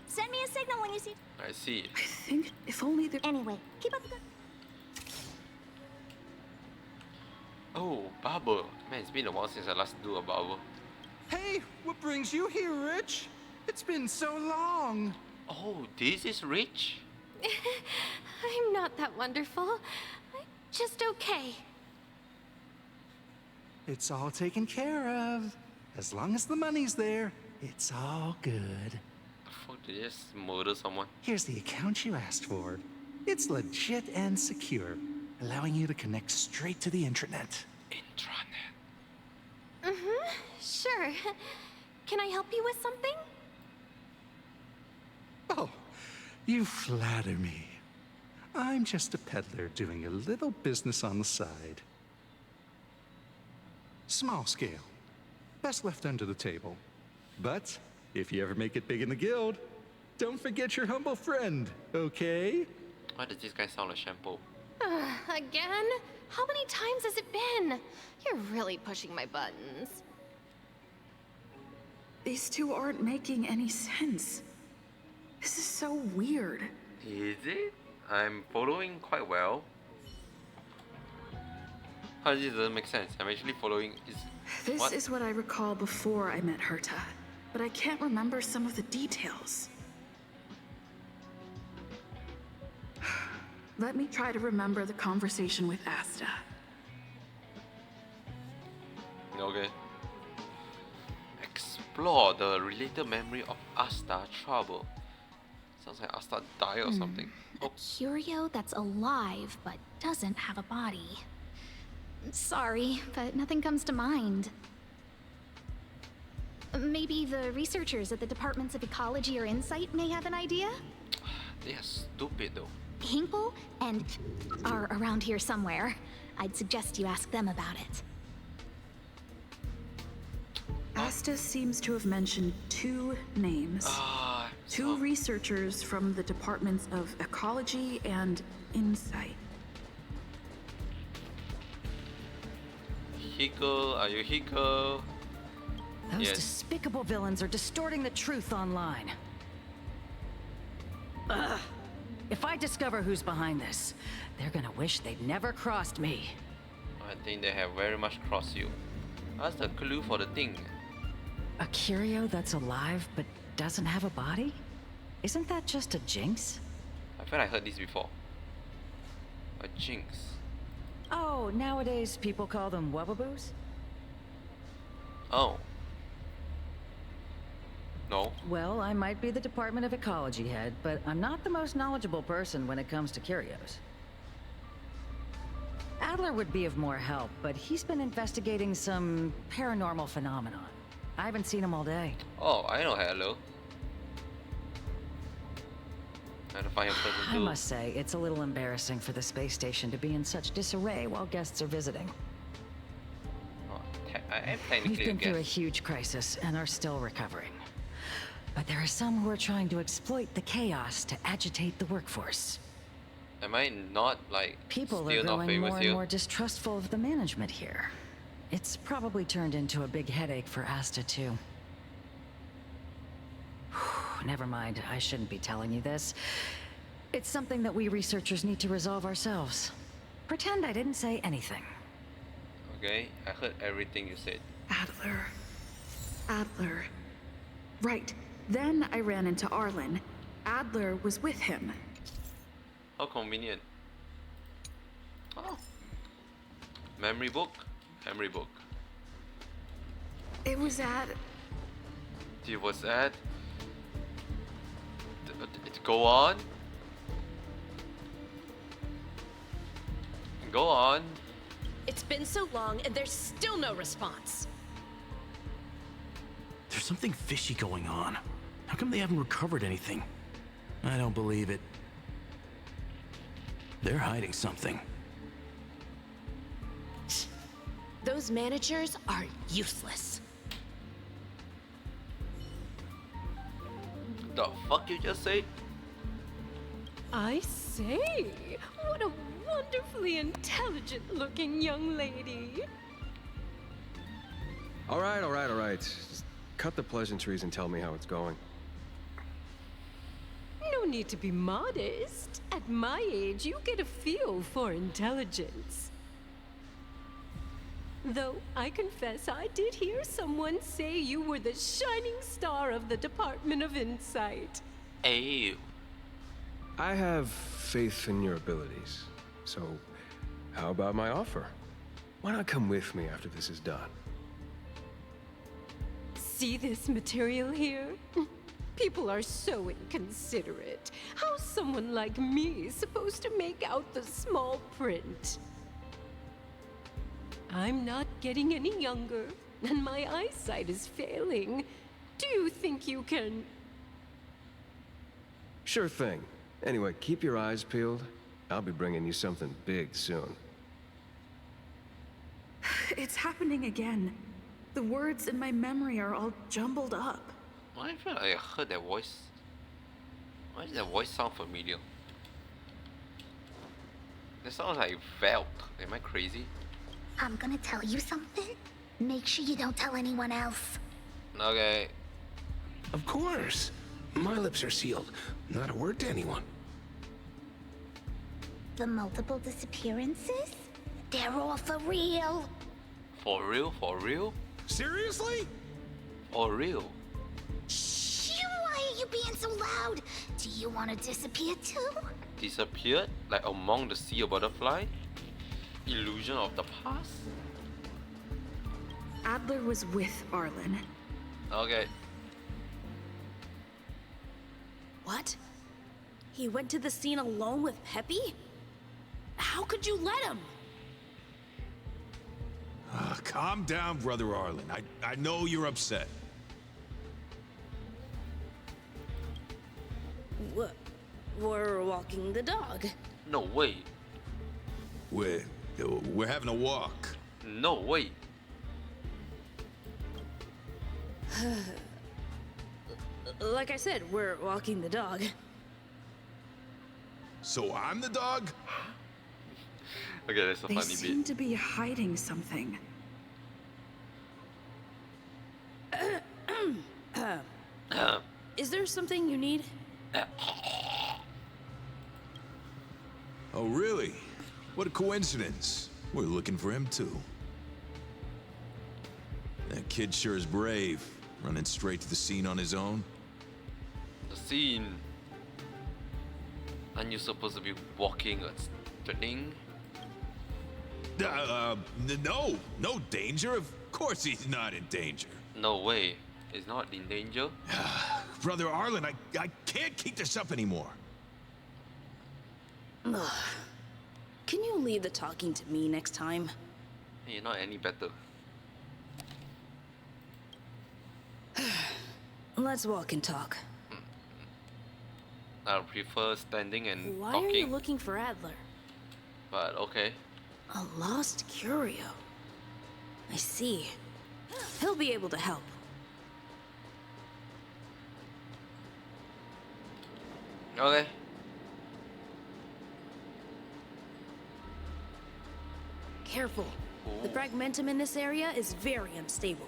Send me a signal when you see... I see. I think if only there... Anyway, keep up the good... Oh, barber. Man, it's been a while since I last do a barber. Hey, what brings you here, Rich? It's been so long. Oh, this is Rich? I'm not that wonderful. I'm just okay. It's all taken care of. As long as the money's there, it's all good. The fuck, did you just murder someone? Here's the account you asked for. It's legit and secure, allowing you to connect straight to the intranet. Intranet. Mm-hmm. Sure. Can I help you with something? Oh, you flatter me. I'm just a peddler doing a little business on the side. Small scale. Best left under the table. But if you ever make it big in the guild, don't forget your humble friend, okay? Why does this guy sound like shampoo? Again? How many times has it been? You're really pushing my buttons. These two aren't making any sense. This is so weird. Is it? I'm following quite well. How does it doesn't make sense? I'm actually following. This is what I recall before I met Herta, but I can't remember some of the details. Let me try to remember the conversation with Asta. Okay. Explore the related memory of Asta trouble. Sounds like Asta died or something. A curio that's alive but doesn't have a body. Sorry, but nothing comes to mind. Maybe the researchers at the Departments of Ecology or Insight may have an idea? They are stupid though. Hinkle and are around here somewhere. I'd suggest you ask them about it. Asta seems to have mentioned two names. Two researchers from the Departments of Ecology and Insight. Hiko, are you Hiko? Those Yes. despicable villains are distorting the truth online. Ugh. If I discover who's behind this, they're gonna wish they'd never crossed me. I think they have very much crossed you. That's the clue for the thing. A curio that's alive but doesn't have a body? Isn't that just a jinx? I feel I heard this before. A jinx. Oh, nowadays people call them wubbaboos? Oh. No. Well, I might be the Department of Ecology head, but I'm not the most knowledgeable person when it comes to curios. Adler would be of more help, but he's been investigating some paranormal phenomenon. I haven't seen him all day. Oh, I know hello. How to find a person I too. must say, it's a little embarrassing for the space station to be in such disarray while guests are visiting. Oh, I am We've technically a been through a guest. huge crisis and are still recovering. But there are some who are trying to exploit the chaos to agitate the workforce. Am I not like People still are not growing famous more and here? more distrustful of the management here. It's probably turned into a big headache for Asta too. Never mind, I shouldn't be telling you this. It's something that we researchers need to resolve ourselves. Pretend I didn't say anything. Okay, I heard everything you said. Adler. Adler. Right. Then I ran into Arlen. Adler was with him. How convenient. Oh. Memory book? Memory book. It was at... It was at... Go on. Go on. It's been so long and there's still no response. There's something fishy going on. How come they haven't recovered anything? I don't believe it. They're hiding something. Those managers are useless. The fuck you just said? I say, what a wonderfully intelligent-looking young lady. All right. Just cut the pleasantries and tell me how it's going. No need to be modest. At my age, you get a feel for intelligence. Though I confess I did hear someone say you were the shining star of the Department of Insight. Ew. I have faith in your abilities. So, how about my offer? Why not come with me after this is done? See this material here? People are so inconsiderate. How's someone like me supposed to make out the small print? I'm not getting any younger, and my eyesight is failing. Do you think you can... Sure thing. Anyway, keep your eyes peeled. I'll be bringing you something big soon. It's happening again. The words in my memory are all jumbled up. I feel like I heard that voice. Why does that voice sound familiar? That sounds like Velt. Am I crazy? I'm gonna tell you something. Make sure you don't tell anyone else. Okay. Of course. My lips are sealed. Not a word to anyone. The multiple disappearances? They're all for real. For real? For real? Seriously? For real? Shh, why are you being so loud? Do you want to disappear too? Disappeared? Like among the sea of butterfly? Illusion of the past? Adler was with Arlen. Okay. What? He went to the scene alone with Peppy? How could you let him? Calm down, Brother Arlen. I know you're upset. We're walking the dog. No way. We're having a walk. No way. Like I said, we're walking the dog. So I'm the dog? Okay, that's a They funny seem bit. to be hiding something. Is there something you need? Oh, really? What a coincidence. We're looking for him, too. That kid sure is brave, running straight to the scene on his own. The scene. Aren't you supposed to be walking the thing? No danger. Of course he's not in danger. No way. It's not in danger. Brother Arlen, I can't keep this up anymore. Can you leave the talking to me next time? You're not any better. Let's walk and talk. I prefer standing and Why talking. are you looking for Adler? But okay. A lost curio. I see. He'll be able to help. Okay. Careful. The fragmentum in this area is very unstable.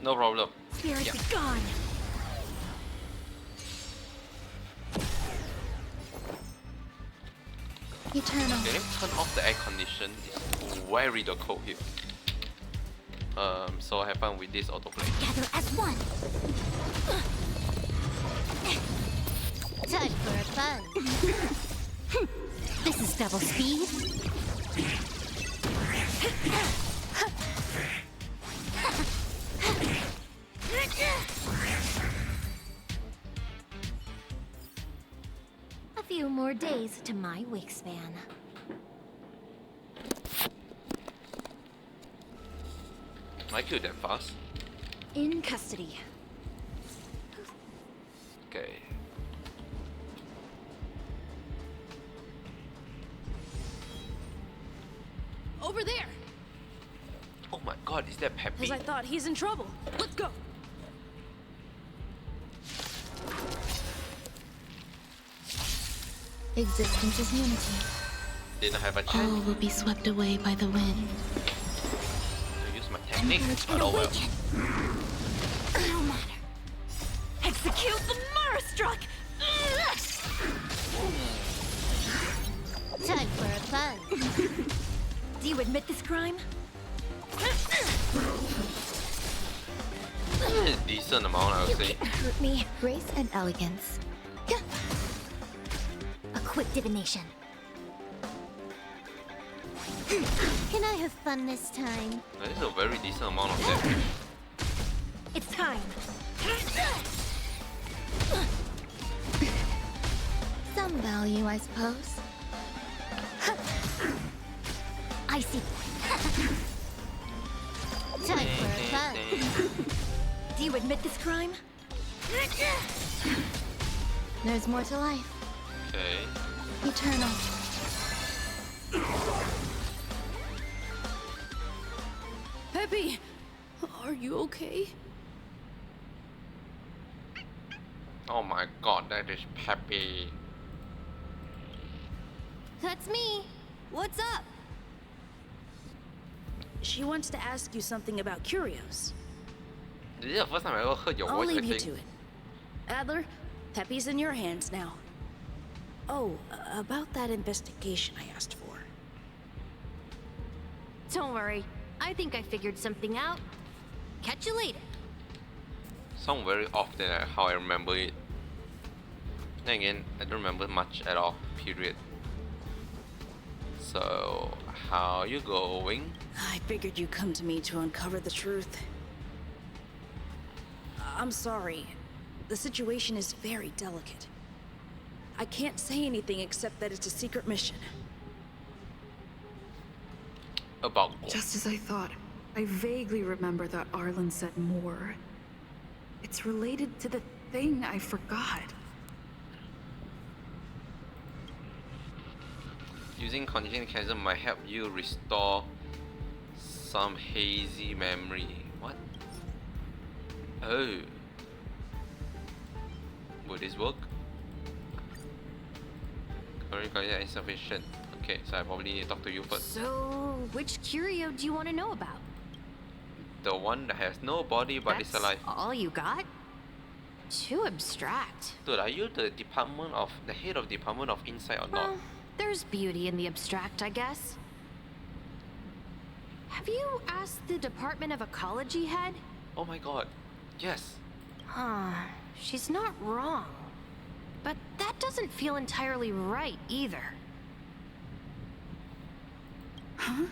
No problem. Spirit be gone. Eternal. Can you turn off the air condition? It's very cold here. So have fun with this autoplay. Gather as one. Time for fun. This is double speed. A few more days to my wingspan. I killed that fast. In custody. Okay. Over there! Oh my god, is that Peppy? As I thought, he's in trouble. Let's go! Existence is unity. Didn't have a All chance will be swept away by the wind. to use my technique, but oh well. No matter. Execute the Murderstruck! Time for a fun. Do you admit this crime? Decent amount, I would say. Hurt me. Grace and elegance. A quick divination. Can I have fun this time? That is a very decent amount of damage. It's time. Some value, I suppose. I see. Time for a fun. Do you admit this crime? There's more to life. Okay. Eternal. Peppy, are you okay? Oh my god, that is Peppy. That's me. What's up? She wants to ask you something about curios. This is the first time I ever heard your I'll voice, I leave you think. to it. Adler, Peppy's in your hands now. Oh, about that investigation I asked for. Don't worry. I think I figured something out. Catch you later. Sound very off than how I remember it. Then again, I don't remember much at all, period. So, how you going? I figured you'd come to me to uncover the truth. I'm sorry. The situation is very delicate. I can't say anything except that it's a secret mission. About Just as I thought. I vaguely remember that Arlen said more. It's related to the thing I forgot. using conditioning mechanism might help you restore some hazy memory. What? Oh. Would this work? Current condition is insufficient. Okay, so I probably need to talk to you first. So, which curio do you want to know about? The one that has no body but is alive. All you got? Too abstract. Dude, are you the head of department of insight or not? Well, there's beauty in the abstract, I guess. Have you asked the Department of Ecology head? Oh my god. Yes. Huh. She's not wrong. But that doesn't feel entirely right either. Huh?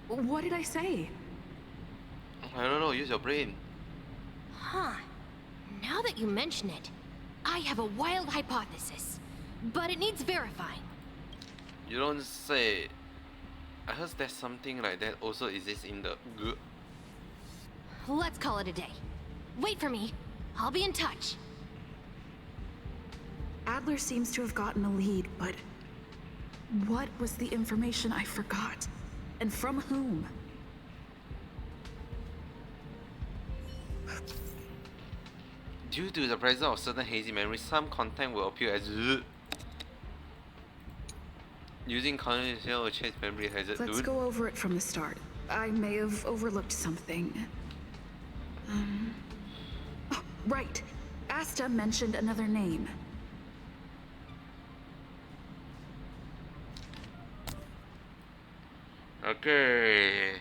What did I say? I don't know, use your brain. Huh. Now that you mention it, I have a wild hypothesis. But it needs verifying. You don't say. I heard there's something like that also exists in the Let's call it a day. Wait for me. I'll be in touch. Adler seems to have gotten a lead, but what was the information I forgot? And from whom? Due to the presence of certain hazy memories, some content will appear as using condition will change memory hazard. Let's go over it from the start. I may have overlooked something. Oh, right. Asta mentioned another name. Okay.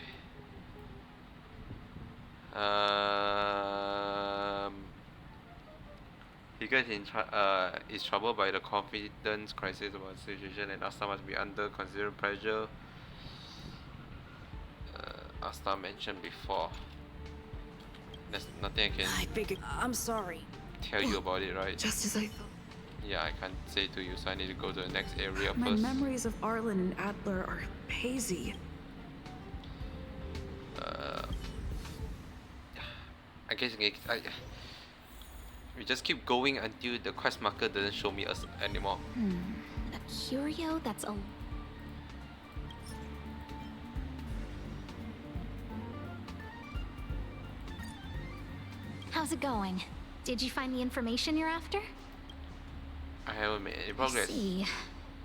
He gets is troubled by the confidence crisis about the situation, and Asta must be under considerable pressure. Asta mentioned before. There's nothing I can I'm sorry. tell you about it, right? Just as I thought. Yeah, I can't say to you, so I need to go to the next area My first. memories of Arlen and Adler are hazy. I guess we just keep going until the quest marker doesn't show me us anymore. A curio that's a... How's it going? Did you find the information you're after? I haven't made any I progress. see.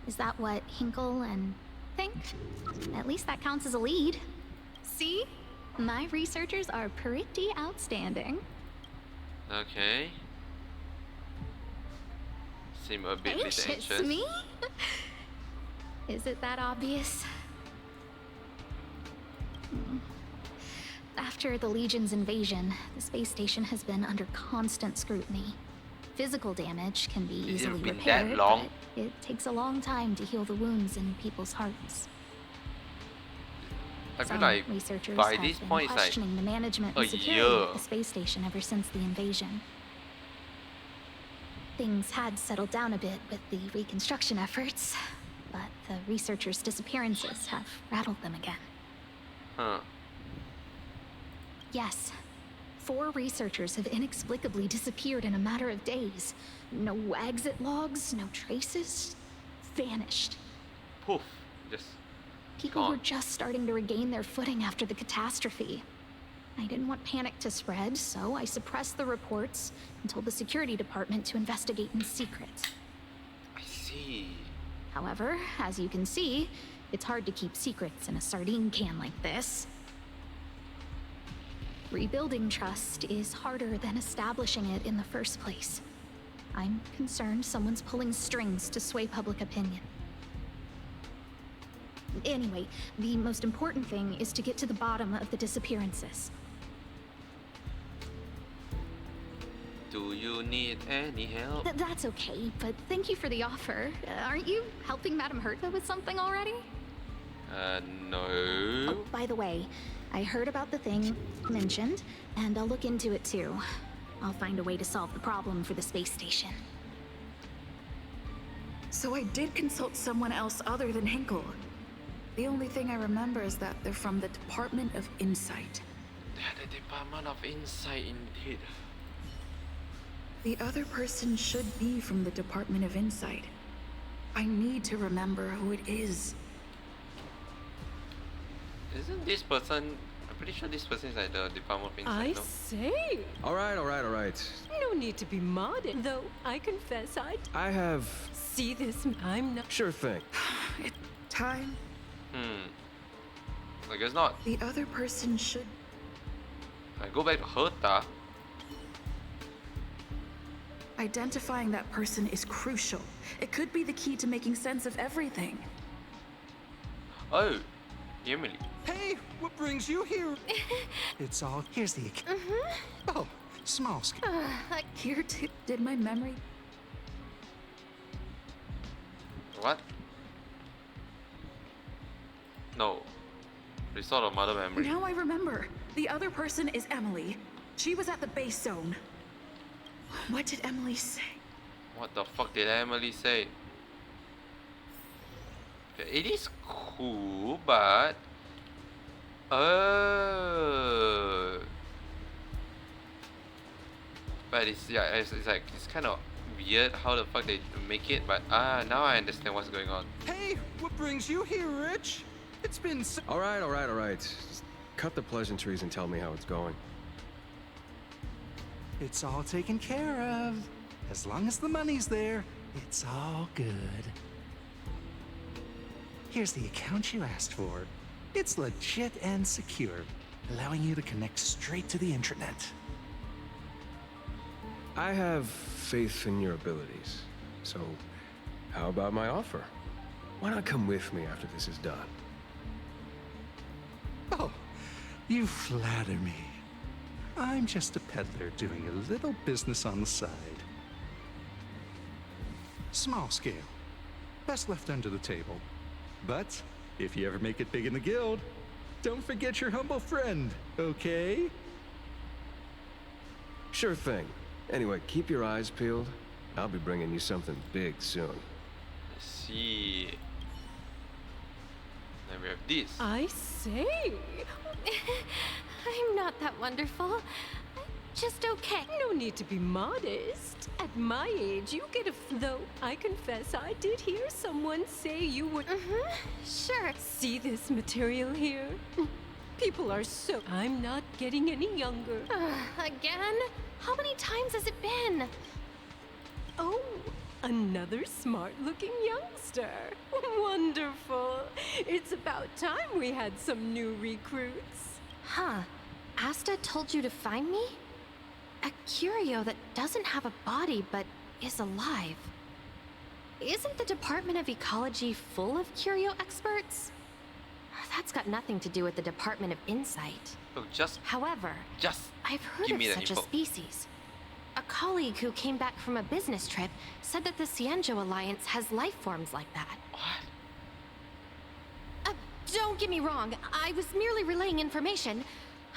Is that what Hinkle and think? At least that counts as a lead. See? My researchers are pretty outstanding. Okay. Seem a bit Anxious, me? Is it that obvious? After the Legion's invasion, the space station has been under constant scrutiny. Physical damage can be easily been repaired, that long? but it takes a long time to heal the wounds in people's hearts. I feel Some like researchers by have this been point it's like questioning the management a and security year. of the space station ever since the invasion. Things had settled down a bit with the reconstruction efforts, but the researchers' disappearances have rattled them again. Huh. Yes. 4 researchers have inexplicably disappeared in a matter of days. No exit logs, no traces. Vanished. Poof. Just People gone. were just starting to regain their footing after the catastrophe. I didn't want panic to spread, so I suppressed the reports and told the security department to investigate in secret. I see. However, as you can see, it's hard to keep secrets in a sardine can like this. Rebuilding trust is harder than establishing it in the first place. I'm concerned someone's pulling strings to sway public opinion. Anyway, the most important thing is to get to the bottom of the disappearances. Do you need any help? That's okay, but thank you for the offer. Aren't you helping Madame Herta with something already? No. Oh, by the way, I heard about the thing mentioned, and I'll look into it too. I'll find a way to solve the problem for the space station. So I did consult someone else other than Hinkle. The only thing I remember is that they're from the Department of Insight. Yeah, the Department of Insight indeed. The other person should be from the Department of Insight. I need to remember who it is. Isn't this person... I'm pretty sure this person is at the Department of Insight, I no? say. All right. No need to be modest, though I confess I have... see this. I'm not. Sure thing. Time. I guess not. The other person should... I go back to Herta. Identifying that person is crucial. It could be the key to making sense of everything. Oh, Emily. Hey, what brings you here? It's all... Here's the... Oh, small scale. Here too. Did my memory... What? No. Restore of mother memory. Now I remember. The other person is Emily. She was at the base zone. What did Emily say? What the fuck did Emily say? Okay, it is cool, but... But it's, yeah, it's like, it's kind of weird how the fuck they make it, but now I understand what's going on. Hey, what brings you here, Rich? It's been so... All right. Just cut the pleasantries and tell me how it's going. It's all taken care of. As long as the money's there, it's all good. Here's the account you asked for. It's legit and secure, allowing you to connect straight to the intranet. I have faith in your abilities. So, how about my offer? Why not come with me after this is done? Oh, you flatter me. I'm just a peddler doing a little business on the side. Small scale. Best left under the table. But if you ever make it big in the guild, don't forget your humble friend, okay? Sure thing. Anyway, keep your eyes peeled. I'll be bringing you something big soon. I see. Then we have this. I say. I'm not that wonderful. I'm just okay. No need to be modest. At my age, you get though I confess I did hear someone say you would. Sure. See this material here? People are so... I'm not getting any younger. Again? How many times has it been? Oh, Another smart-looking youngster. Wonderful. It's about time we had some new recruits. Huh. Asta told you to find me? A curio that doesn't have a body but is alive. Isn't the Department of Ecology full of curio experts? That's got nothing to do with the Department of Insight. Oh, just I've heard give of me the such info. a species. A colleague who came back from a business trip said that the Cienjo Alliance has life forms like that. What? Don't get me wrong. I was merely relaying information.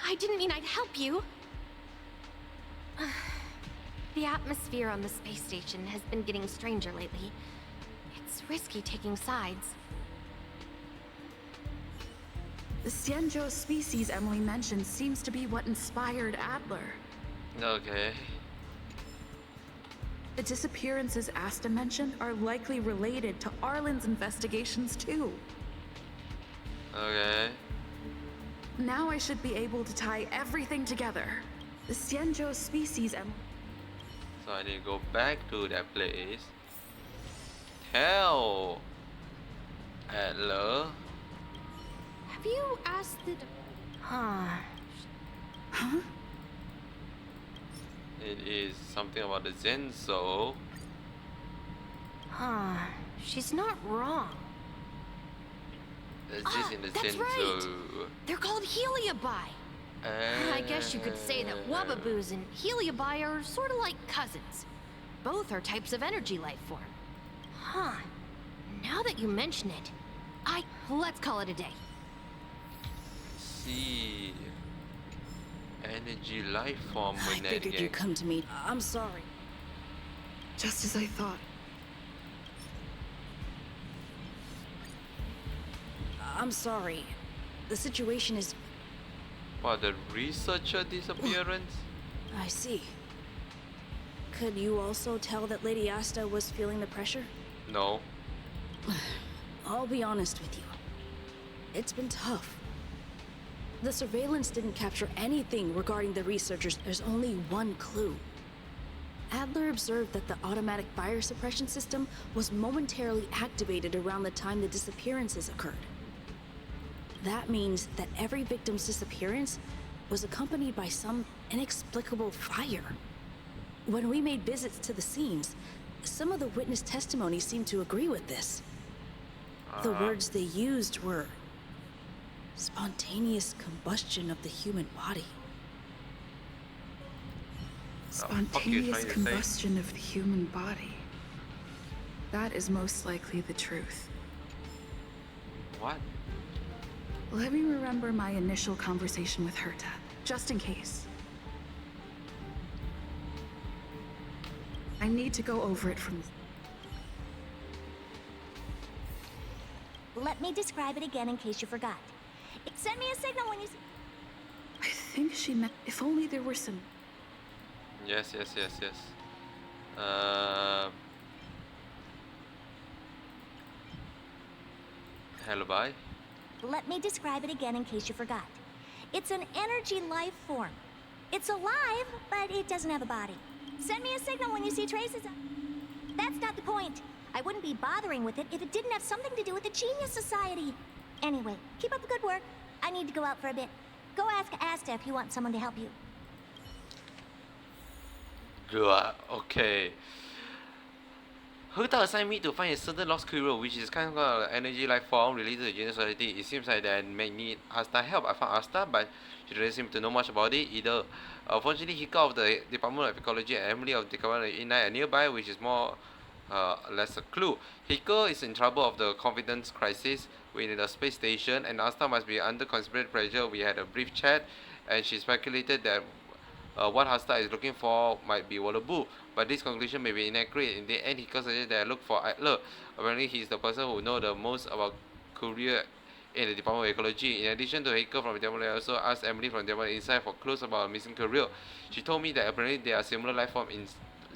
I didn't mean I'd help you. The atmosphere on the space station has been getting stranger lately. It's risky taking sides. The Cienjo species Emily mentioned seems to be what inspired Adler. Okay. The disappearances Asta mentioned are likely related to Arlen's investigations too. Okay. Now I should be able to tie everything together. The Cienjo species So I need to go back to that place. Tell Adler. Have you asked the... Huh. It is something about the Zenzo. Huh. She's not wrong. There's this in the That's Zenzo. right. They're called heliobi. I guess you could say that Wababoos and heliobi are sort of like cousins. Both are types of energy life form. Huh. Now that you mention it, let's call it a day. See. Energy life form I when that figured game. you'd come to me. I'm sorry. Just as I thought. I'm sorry. The situation is... What, the researcher disappearance? I see. Could you also tell that Lady Asta was feeling the pressure? No. I'll be honest with you. It's been tough. The surveillance didn't capture anything regarding the researchers. There's only one clue. Adler observed that the automatic fire suppression system was momentarily activated around the time the disappearances occurred. That means that every victim's disappearance was accompanied by some inexplicable fire. When we made visits to the scenes, some of the witness testimony seemed to agree with this. The words they used were spontaneous combustion of the human body. Spontaneous combustion of the human body. That is most likely the truth. What? Let me remember my initial conversation with Herta, just in case. I need to go over it from... Let me describe it again in case you forgot. Send me a signal when you... I think she meant if only there were some... Yes. Hello, bye. Let me describe it again in case you forgot. It's an energy life form. It's alive, but it doesn't have a body. Send me a signal when you see traces of... That's not the point. I wouldn't be bothering with it if it didn't have something to do with the Genius Society. Anyway, keep up the good work. I need to go out for a bit. Go ask Asta if you want someone to help you. Good. Okay. Herta assigned me to find a certain lost curio, which is kind of an energy life form related to the Genius Society. It seems like they may need Asta help. I found Asta, but she doesn't seem to know much about it either. Fortunately, Hika of the Department of Ecology and Emily of the Department of Inai are nearby, which is more less a clue. Hika is in trouble of the confidence crisis within the space station, and Asta must be under considerate pressure. We had a brief chat, and she speculated that what Asta is looking for might be Wallabu, but this conclusion may be inaccurate. In the end, Hika suggested that I look for Adler. Apparently, he is the person who knows the most about Korea in the Department of Ecology. In addition to Hika from the Department, I also asked Emily from the Department Inside for clues about a missing career. She told me that apparently there are similar life forms in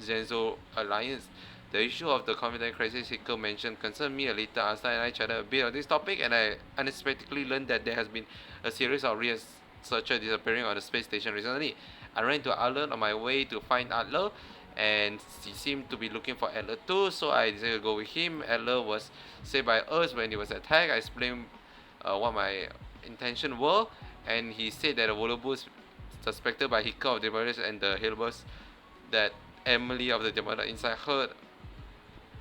Zenzo Alliance. The issue of the confidence crisis Hika mentioned concerned me a little. Asta and I chatted a bit on this topic, and I unexpectedly learned that there has been a series of researchers disappearing on the space station recently. I ran to Adler on my way to find Adler, and he seemed to be looking for Adler too, so I decided to go with him. Adler was saved by us when he was attacked. I explained what my intention were, and he said that the Volobus suspected by Hika of Demoris and the Hilbers that Emily of the Demona inside heard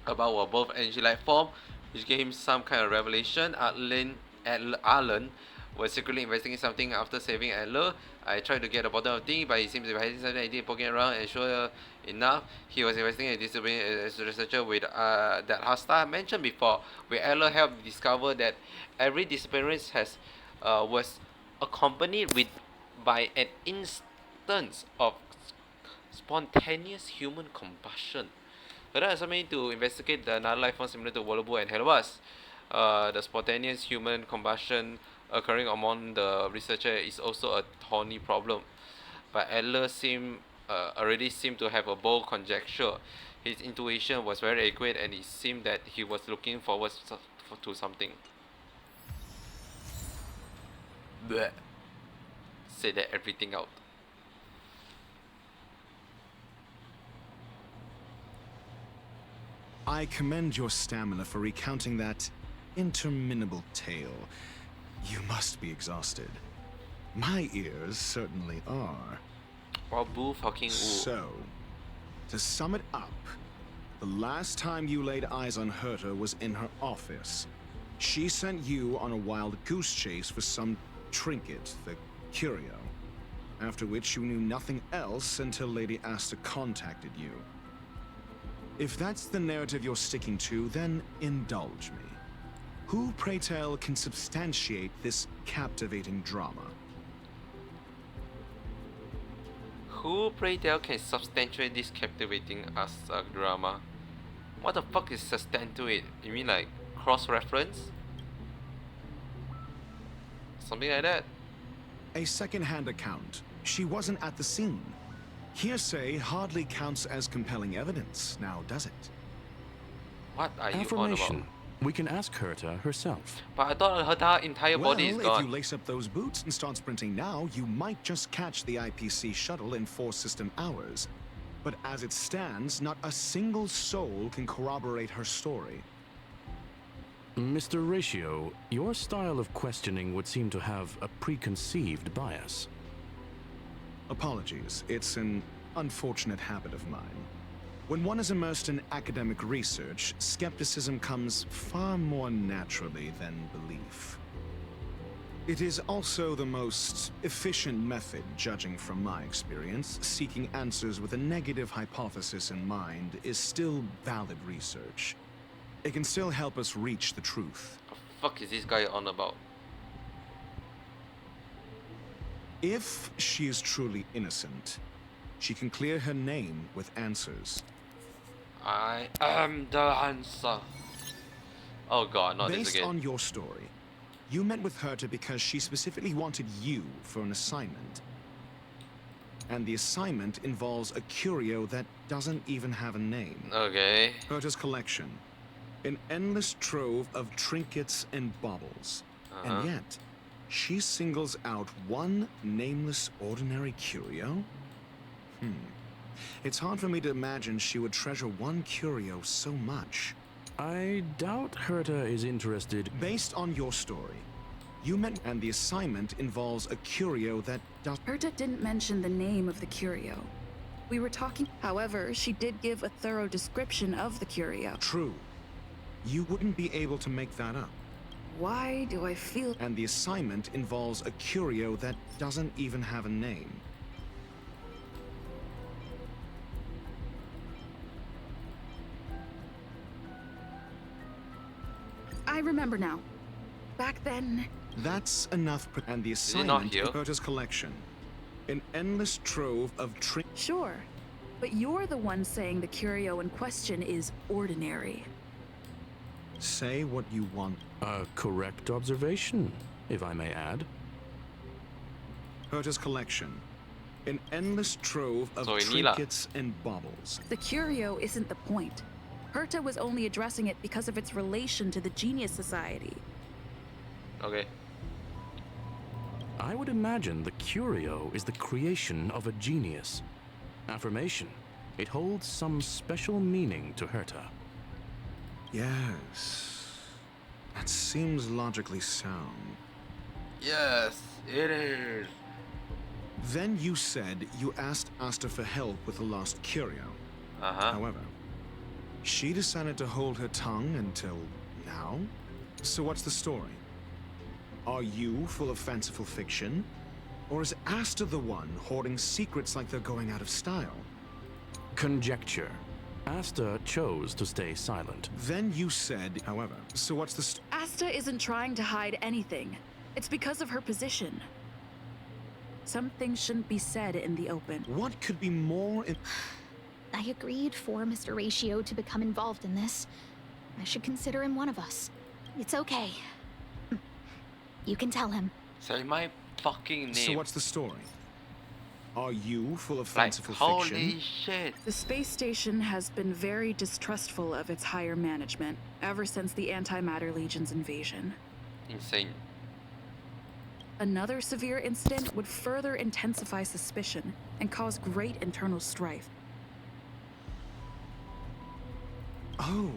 about were both energy life form, which gave him some kind of revelation. Arlen was secretly investigating something after saving Adler. I tried to get the bottom of things, but he seems to be hiding something. I did poking around, and sure enough, he was investigating a discipline as a researcher with that Hasta mentioned before, where Adler helped discover that every disappearance has was accompanied with by an instance of spontaneous human combustion. Further asked me to investigate the another life form similar to Wallabu and Helwas. The spontaneous human combustion occurring among the researcher is also a thorny problem. But Adler already seemed to have a bold conjecture. His intuition was very accurate, and it seemed that he was looking forward to something. Blech. Say that everything out. I commend your stamina for recounting that interminable tale. You must be exhausted. My ears certainly are. Well, boo fucking ooh. So, to sum it up, the last time you laid eyes on Herta was in her office. She sent you on a wild goose chase for some trinket, the curio. After which you knew nothing else until Lady Asta contacted you. If that's the narrative you're sticking to, then indulge me. Who, pray tell, can substantiate this captivating drama? Who, pray tell, can substantiate this captivating drama? What the fuck is substantiate? You mean like cross-reference? Something like that? A second-hand account. She wasn't at the scene. Hearsay hardly counts as compelling evidence, now does it? What are you on Affirmation. about? We can ask Herta herself. But I thought her entire body is Well, gone. if you lace up those boots and start sprinting now, you might just catch the IPC shuttle in 4 system hours. But as it stands, not a single soul can corroborate her story. Mr. Ratio, your style of questioning would seem to have a preconceived bias. Apologies, it's an unfortunate habit of mine. When one is immersed in academic research, skepticism comes far more naturally than belief. It is also the most efficient method, judging from my experience. Seeking answers with a negative hypothesis in mind is still valid research. It can still help us reach the truth. What the fuck is this guy on about? If she is truly innocent, she can clear her name with answers. I am the answer. Oh god, not this Based again. on your story, you met with Herta because she specifically wanted you for an assignment. And the assignment involves a curio that doesn't even have a name. Okay. Herta's collection. An endless trove of trinkets and baubles. And yet, she singles out one nameless ordinary curio? It's hard for me to imagine she would treasure one curio so much. I doubt Herta is interested. Based on your story, you met and the assignment involves a curio that does... Herta didn't mention the name of the curio. We were talking... However, she did give a thorough description of the curio. True. You wouldn't be able to make that up. Why do I feel... And the assignment involves a curio that doesn't even have a name. I remember now. Back then... That's enough. And the assignment, Herta's collection. An endless trove of Sure, but you're the one saying the curio in question is ordinary. Say what you want. A correct observation, if I may add. Herta's collection. An endless trove of trinkets and baubles. The curio isn't the point. Herta was only addressing it because of its relation to the Genius Society. Okay. I would imagine the curio is the creation of a genius. Affirmation. It holds some special meaning to Herta. Yes. That seems logically sound. Yes, it is. Then you said you asked Asta for help with the lost curio. However, she decided to hold her tongue until now? So what's the story? Are you full of fanciful fiction? Or is Asta the one hoarding secrets like they're going out of style? Conjecture. Asta chose to stay silent. Then you said, however, so what's the Asta isn't trying to hide anything. It's because of her position. Some things shouldn't be said in the open. What could be more I agreed for Mr. Ratio to become involved in this. I should consider him one of us. It's okay. You can tell him. Say my fucking name. So what's the story? Are you full of Like, fanciful holy fiction? shit. The space station has been very distrustful of its higher management ever since the Antimatter Legion's invasion. Insane. Another severe incident would further intensify suspicion and cause great internal strife. Oh.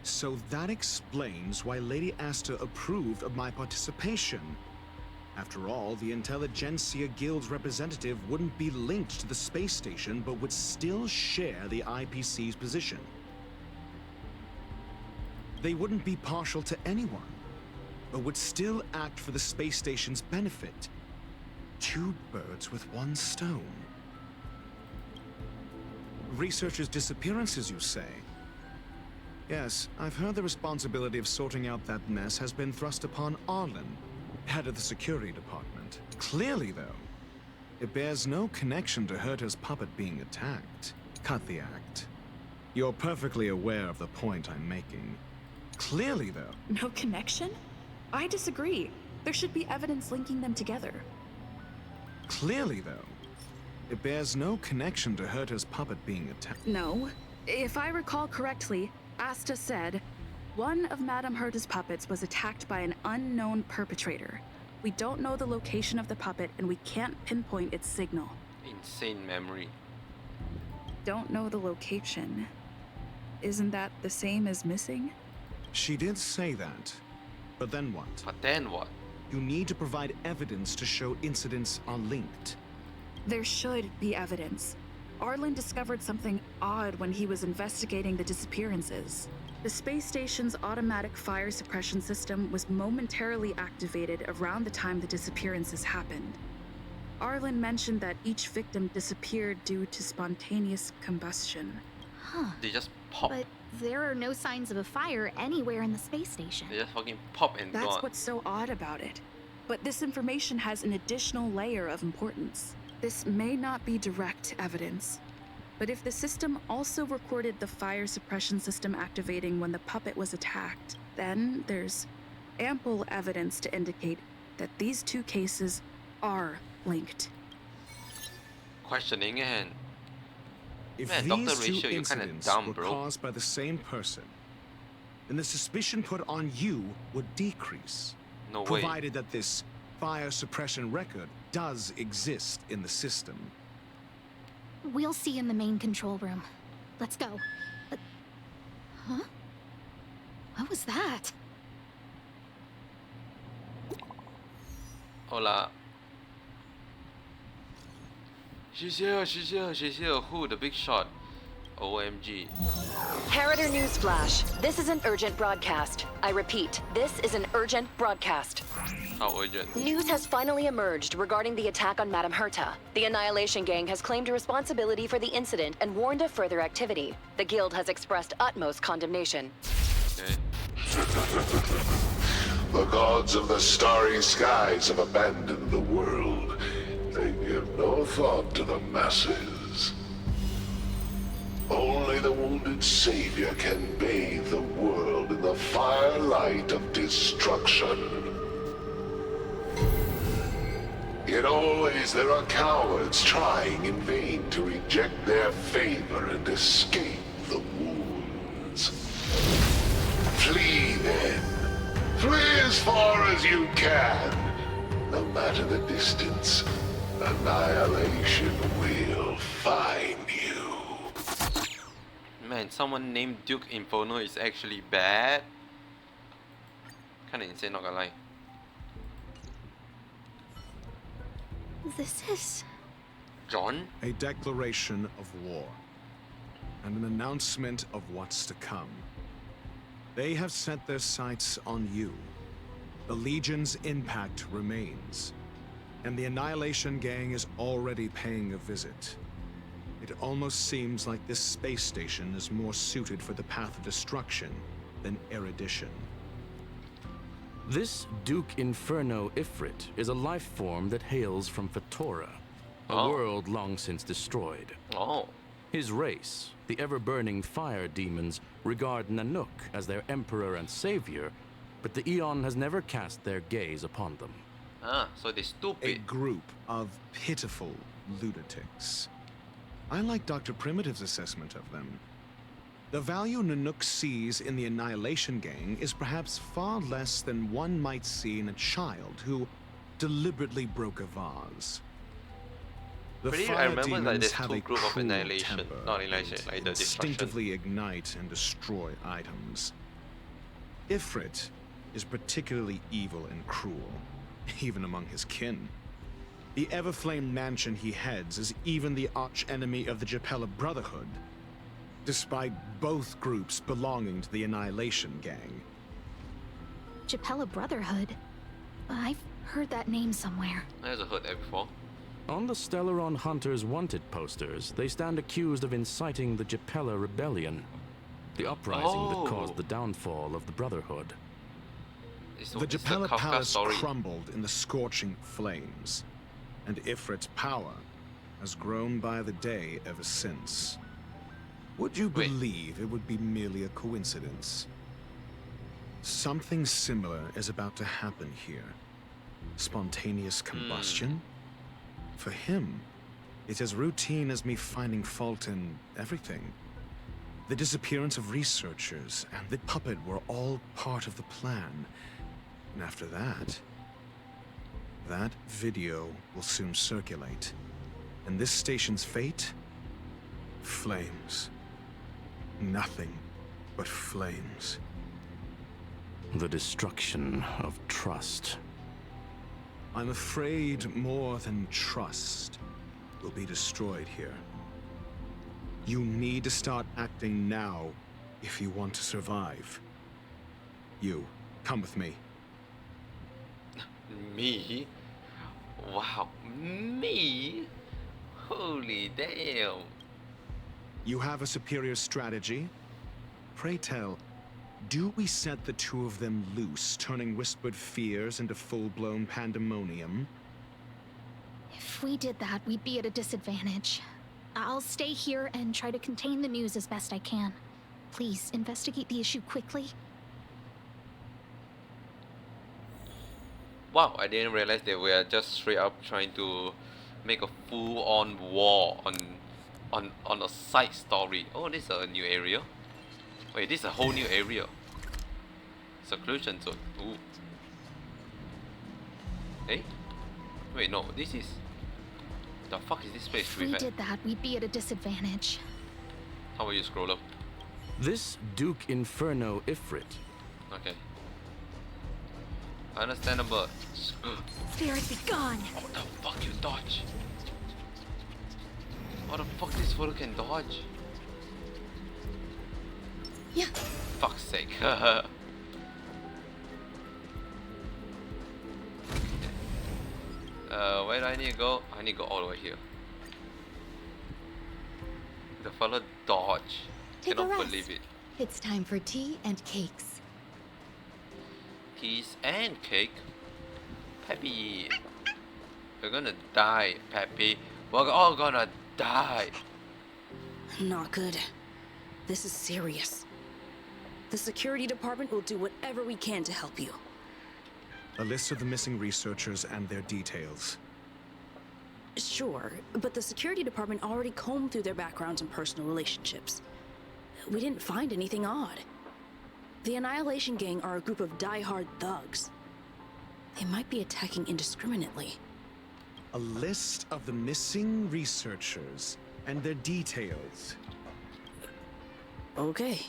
So that explains why Lady Asta approved of my participation. After all, the Intelligentsia Guild's representative wouldn't be linked to the space station, but would still share the IPC's position. They wouldn't be partial to anyone, but would still act for the space station's benefit. Two birds with one stone. Researchers' disappearances, you say? Yes, I've heard the responsibility of sorting out that mess has been thrust upon Arlen, head of the security department. Clearly, though, it bears no connection to Herta's puppet being attacked. Cut the act. You're perfectly aware of the point I'm making. Clearly, though. No connection? I disagree. There should be evidence linking them together. Clearly, though, it bears no connection to Herta's puppet being attacked. No. If I recall correctly, Asta said, one of Madame Herta's puppets was attacked by an unknown perpetrator. We don't know the location of the puppet, and we can't pinpoint its signal. Insane memory. Don't know the location. Isn't that the same as missing? She did say that. But then what? But then what? You need to provide evidence to show incidents are linked. There should be evidence. Arlen discovered something odd when he was investigating the disappearances. The space station's automatic fire suppression system was momentarily activated around the time the disappearances happened. Arlen mentioned that each victim disappeared due to spontaneous combustion. Huh. They just pop. But there are no signs of a fire anywhere in the space station. They just fucking pop and That's gone. what's so odd about it. But this information has an additional layer of importance. This may not be direct evidence, but if the system also recorded the fire suppression system activating when the puppet was attacked, then there's ample evidence to indicate that these two cases are linked. Questioning and If man, these Dr. two Ratio, you're kinda incidents dumb, were bro. caused by the same person, then the suspicion put on you would decrease. No way. Provided that this fire suppression record does exist in the system. We'll see in the main control room. Let's go. Huh? What was that? Hola. She's here, she's here, she's here. Who? The big shot. OMG. Harrider Newsflash. This is an urgent broadcast. I repeat, this is an urgent broadcast. How urgent? News has finally emerged regarding the attack on Madame Herta. The Annihilation Gang has claimed responsibility for the incident and warned of further activity. The Guild has expressed utmost condemnation. Okay. The gods of the starry skies have abandoned the world. They give no thought to the masses. Only the wounded savior can bathe the world in the firelight of destruction. Yet always there are cowards trying in vain to reject their favor and escape the wounds. Flee then. Flee as far as you can. No matter the distance, annihilation will find you. Man, someone named Duke Inferno is actually bad. Kinda insane, not gonna lie. This is... John? A declaration of war. And an announcement of what's to come. They have set their sights on you. The Legion's impact remains. And the Annihilation Gang is already paying a visit. It almost seems like this space station is more suited for the path of destruction than erudition. This Duke Inferno Ifrit is a life form that hails from Fatora, a world long since destroyed. His race, the ever-burning fire demons, regard Nanook as their emperor and savior, but the Eon has never cast their gaze upon them. Ah, so they're stupid. A group of pitiful lunatics. I like Dr. Primitive's assessment of them. The value Nanook sees in the Annihilation Gang is perhaps far less than one might see in a child who deliberately broke a vase. The I remember demons like there's have two a group of cruel annihilation, temper not annihilation, and like the destruction. instinctively ignite and destroy items. Ifrit is particularly evil and cruel, even among his kin. The Everflame mansion he heads is even the arch-enemy of the Japella Brotherhood, despite both groups belonging to the Annihilation Gang. Japella Brotherhood? I've heard that name somewhere. I have heard that before. On the Stellaron Hunters wanted posters, they stand accused of inciting the Japella Rebellion, the uprising that caused the downfall of the Brotherhood. The Japella Palace crumbled in the scorching flames, and Ifrit's power has grown by the day ever since. Would you believe it would be merely a coincidence? Something similar is about to happen here. Spontaneous combustion? For him, it's as routine as me finding fault in everything. The disappearance of researchers and the puppet were all part of the plan. And after that, that video will soon circulate. And this station's fate? Flames. Nothing but flames. The destruction of trust. I'm afraid more than trust will be destroyed here. You need to start acting now if you want to survive. You, come with me. Me? Wow, me? Holy damn. You have a superior strategy? Pray tell, do we set the two of them loose, turning whispered fears into full-blown pandemonium? If we did that, we'd be at a disadvantage. I'll stay here and try to contain the news as best I can. Please, investigate the issue quickly. Wow, I didn't realize that we are just straight up trying to make a full-on war on a side story. Oh, this is a new area. Wait, this is a whole new area. Seclusion zone. Ooh. Hey? Wait, no, this is... The fuck is this place? If we did that, we'd be at a disadvantage. How will you scroll up? This Duke Inferno Ifrit. Okay. Understandable. Spirit be gone! What the fuck, you dodge? What the fuck this photo can dodge? Yeah. Fuck's sake. Where do I need to go? I need to go all the way here. The fellow dodge. Take a Cannot rest. believe it. It's time for tea and cakes. Peas and cake. Peppy. We're gonna die, Peppy. We're all gonna die. Not good. This is serious. The security department will do whatever we can to help you. A list of the missing researchers and their details. Sure, but the security department already combed through their backgrounds and personal relationships. We didn't find anything odd. The Annihilation Gang are a group of die-hard thugs. They might be attacking indiscriminately. A list of the missing researchers and their details. Okay.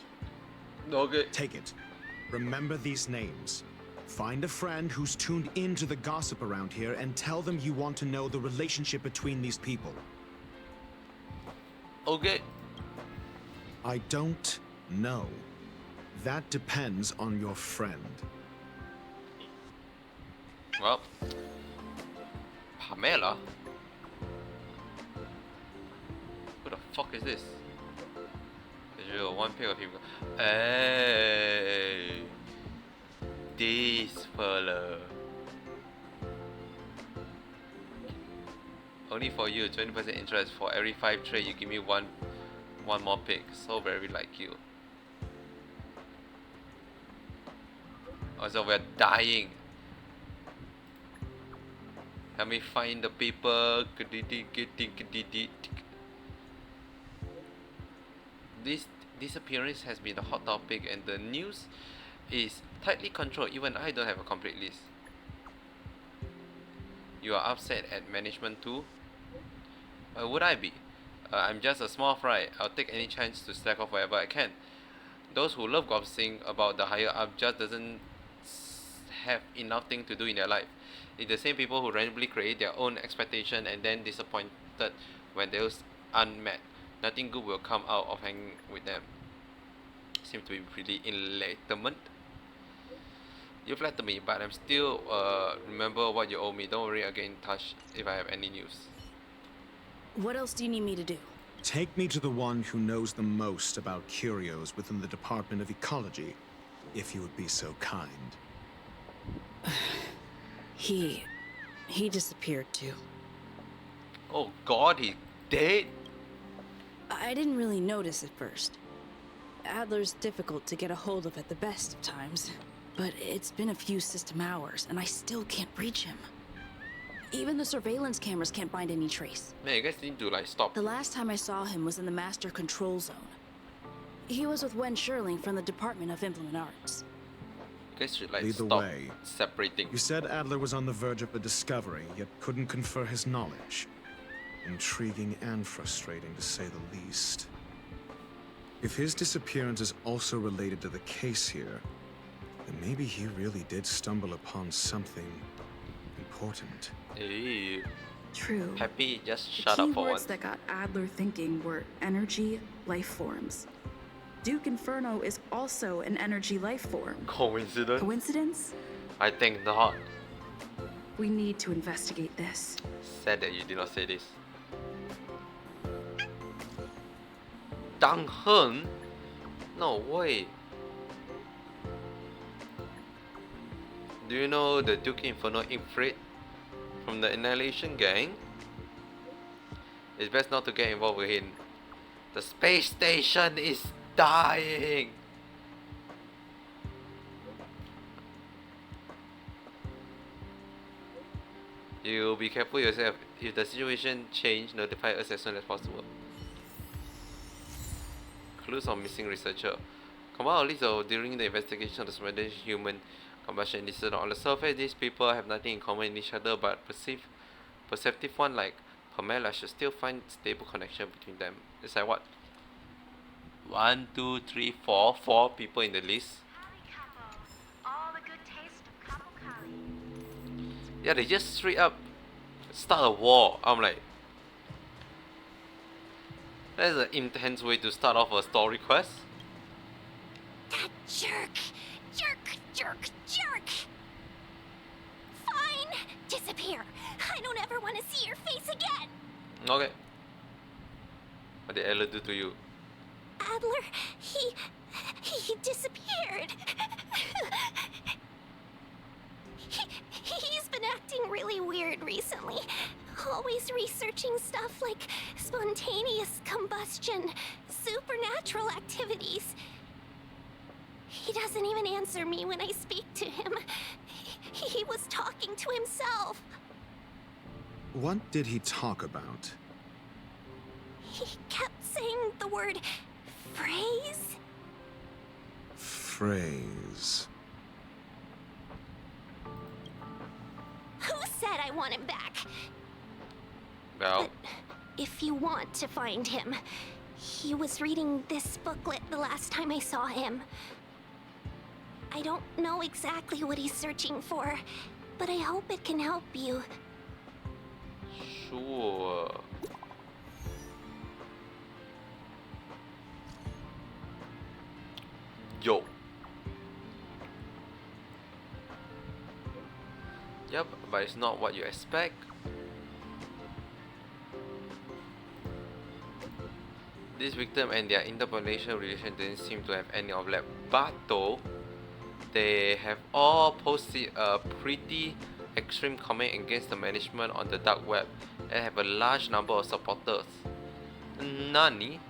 Okay. Take it. Remember these names. Find a friend who's tuned into the gossip around here and tell them you want to know the relationship between these people. Okay. I don't know. That depends on your friend. Well, Pamela? Who the fuck is this? There's one pic of him. Hey, this fella. Only for you, 20% interest for every 5 trade. You give me one more pick. So very like you. Also, we're dying. Let me find the paper. This disappearance has been a hot topic, and the news is tightly controlled. Even I don't have a complete list. You are upset at management too? Why would I be? I'm just a small fry. I'll take any chance to slack off wherever I can. Those who love gossiping about the higher up just doesn't have enough thing to do in their life. It's the same people who randomly create their own expectation and then disappointed when those unmet. Nothing good will come out of hanging with them. Seems to be pretty enlightenment. You flatter me, but I'm still remember what you owe me. Don't worry, I'll get in touch if I have any news. What else do you need me to do? Take me to the one who knows the most about curios within the Department of Ecology, if you would be so kind. He disappeared too. Oh God, he dead? I didn't really notice at first. Adler's difficult to get a hold of at the best of times, but it's been a few system hours and I still can't reach him. Even the surveillance cameras can't find any trace. Man, you guys need to like stop. The last time I saw him was in the Master Control Zone. He was with Wen Sherling from the Department of Implement Arts. You guys should like Either stop way, separating. You said Adler was on the verge of a discovery, yet couldn't confer his knowledge. Intriguing and frustrating, to say the least. If his disappearance is also related to the case here, then maybe he really did stumble upon something important. Hey. True. Happy, just The shut up for keywords once. that got Adler thinking were energy, life forms. Duke Inferno is also an energy life form. Coincidence? Coincidence? I think not. We need to investigate this. Sad that you did not say this. Dang Hun? No way. Do you know the Duke Inferno Ifrit from the Annihilation Gang? It's best not to get involved with him. The space station is dying. You be careful yourself. If the situation change, notify us as soon as possible. Clues on missing researcher. Come out at least during the investigation of the Swedish human combustion incident. On the surface, these people have nothing in common in each other, but perceptive one like Pamela should still find stable connection between them. It's like what? 1, 2, 3, 4. 4 people in the list. Yeah, they just straight up start a war. I'm like, that's an intense way to start off a story quest. That jerk! Jerk! Fine! Disappear! I don't ever want to see your face again! Okay. What did Ella do to you? Adler, he disappeared. He's been acting really weird recently. Always researching stuff like spontaneous combustion, supernatural activities. He doesn't even answer me when I speak to him. He was talking to himself. What did he talk about? He kept saying the word phrase. Phrase. Who said I want him back? Well, But if you want to find him, He was reading this booklet the last time I saw him. I don't know exactly what he's searching for, but I hope it can help you. Sure. Yo. Yep, but it's not what you expect. This victim and their interpolation relation didn't seem to have any overlap, but though they have all posted a pretty extreme comment against the management on the dark web and have a large number of supporters. Nani?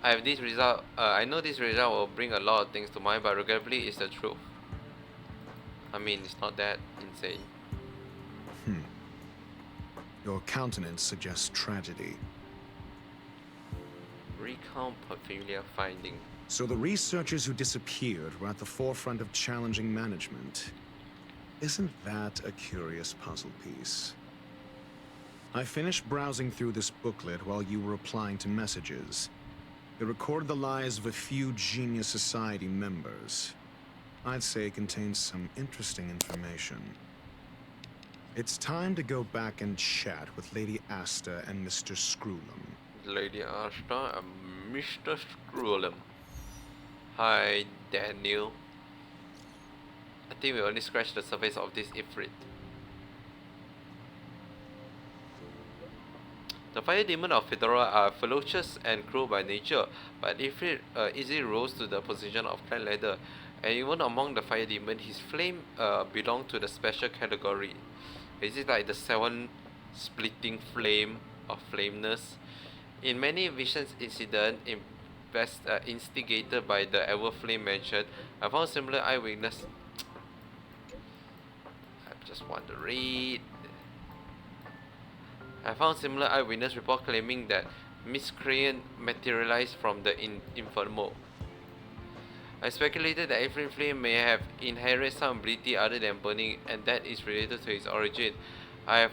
I have this result. I know this result will bring a lot of things to mind, but regrettably, it's the truth. I mean, it's not that insane. Your countenance suggests tragedy. Recount familiar finding. So the researchers who disappeared were at the forefront of challenging management. Isn't that a curious puzzle piece? I finished browsing through this booklet while you were replying to messages. It recorded the lives of a few Genius Society members. I'd say it contains some interesting information. It's time to go back and chat with Lady Asta and Mr. Screwlum. Lady Asta and Mr. Screwlum. Hi, Daniel. I think we only scratched the surface of this Ifrit. The fire demon of Fedora are ferocious and cruel by nature, but Ifrit easily rose to the position of clan leader, and even among the fire demon, his flame belonged to the special category. Is it like the 7 splitting flame of flameness? In many visions incident instigated by the Everflame mentioned, I found similar eyewitness. I just want to read. I found similar eyewitness report claiming that miscreant materialized from the Inferno. I speculated that every flame may have inherited some ability other than burning, and that is related to its origin. I have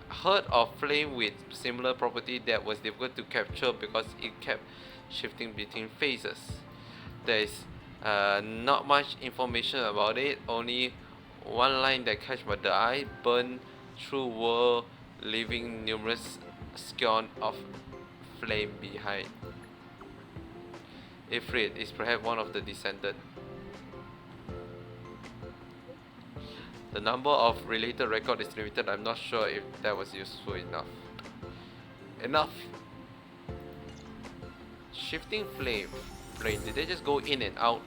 heard of flame with similar property that was difficult to capture because it kept shifting between phases. There is not much information about it, only one line that catch my eye: burn through world, leaving numerous scion of flame behind. Ifrit is perhaps one of the descendants. The number of related records is limited. I'm not sure if that was useful enough. Shifting flame. Did they just go in and out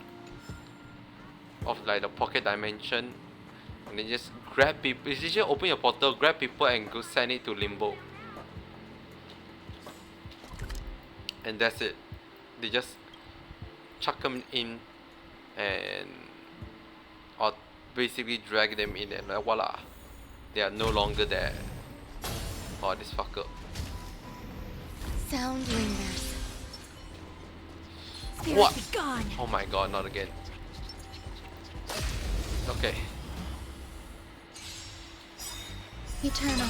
of like the pocket dimension? And then just grab people? Is it just open your portal, grab people and go send it to Limbo? And that's it. They just chuck them in and or basically drag them in and voila, they are no longer there. Oh, this fucker. Sound lingers. What? Spirit be gone. Oh my god, not again. Okay. Eternal.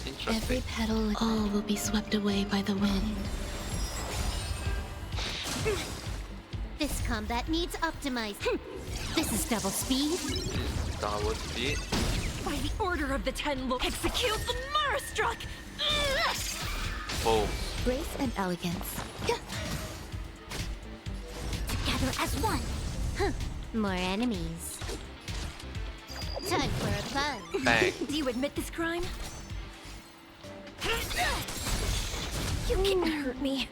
Interesting. Every petal, all will be swept away by the wind. This combat needs optimized. This is double speed. Double speed. By the order of the 10 look, execute the Marastruck! Boom. Grace and elegance. Together as one. More enemies. Time for a fun. Bang. Do you admit this crime? You can't hurt me.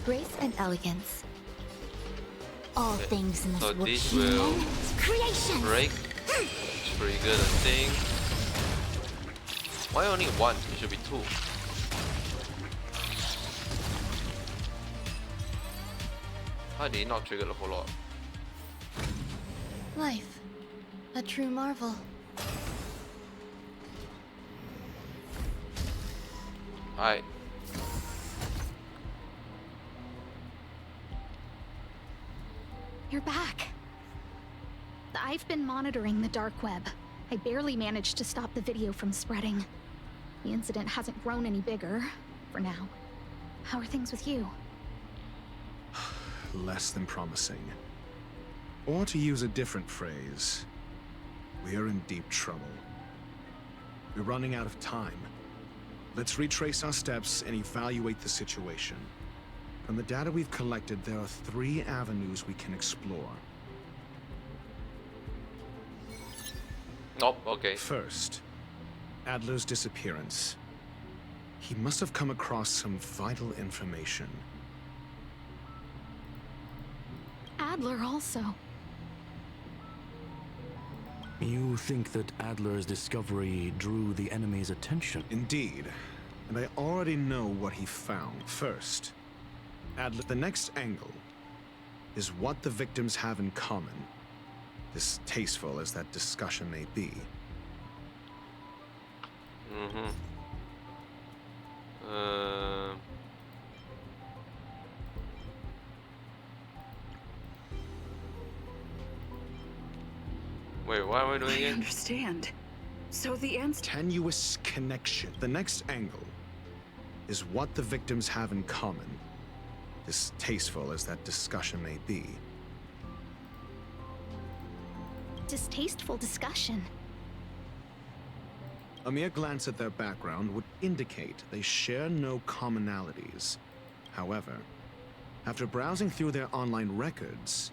Grace and elegance. All things in this So world. this will Creation. break, trigger the thing. Why only one? It should be 2. How did it not trigger the whole lot? Life. A true marvel. Alright. You're back. I I've been monitoring the dark web. I barely managed to stop the video from spreading. The incident hasn't grown any bigger, for now. How are things with you? Less than promising. Or to use a different phrase, we're in deep trouble. We're running out of time. Let's retrace our steps and evaluate the situation. From the data we've collected, there are 3 avenues we can explore. Oh, okay. First, Adler's disappearance. He must have come across some vital information. Adler also. You think that Adler's discovery drew the enemy's attention? Indeed. And I already know what he found. First, Adler. The next angle is what the victims have in common, distasteful as that discussion may be. Wait, what am I doing again? I understand. So the answer... Tenuous connection. The next angle is what the victims have in common, distasteful as that discussion may be. Distasteful discussion. A mere glance at their background would indicate they share no commonalities. However, after browsing through their online records,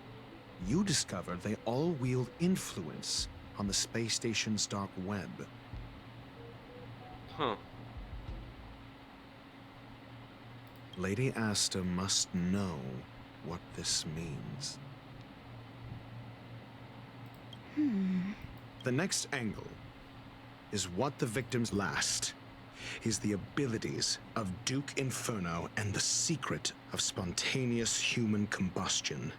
you discover they all wield influence on the space station's dark web. Huh. Lady Asta must know what this means. The next angle is what the victims last is the abilities of Duke Inferno and the secret of spontaneous human combustion.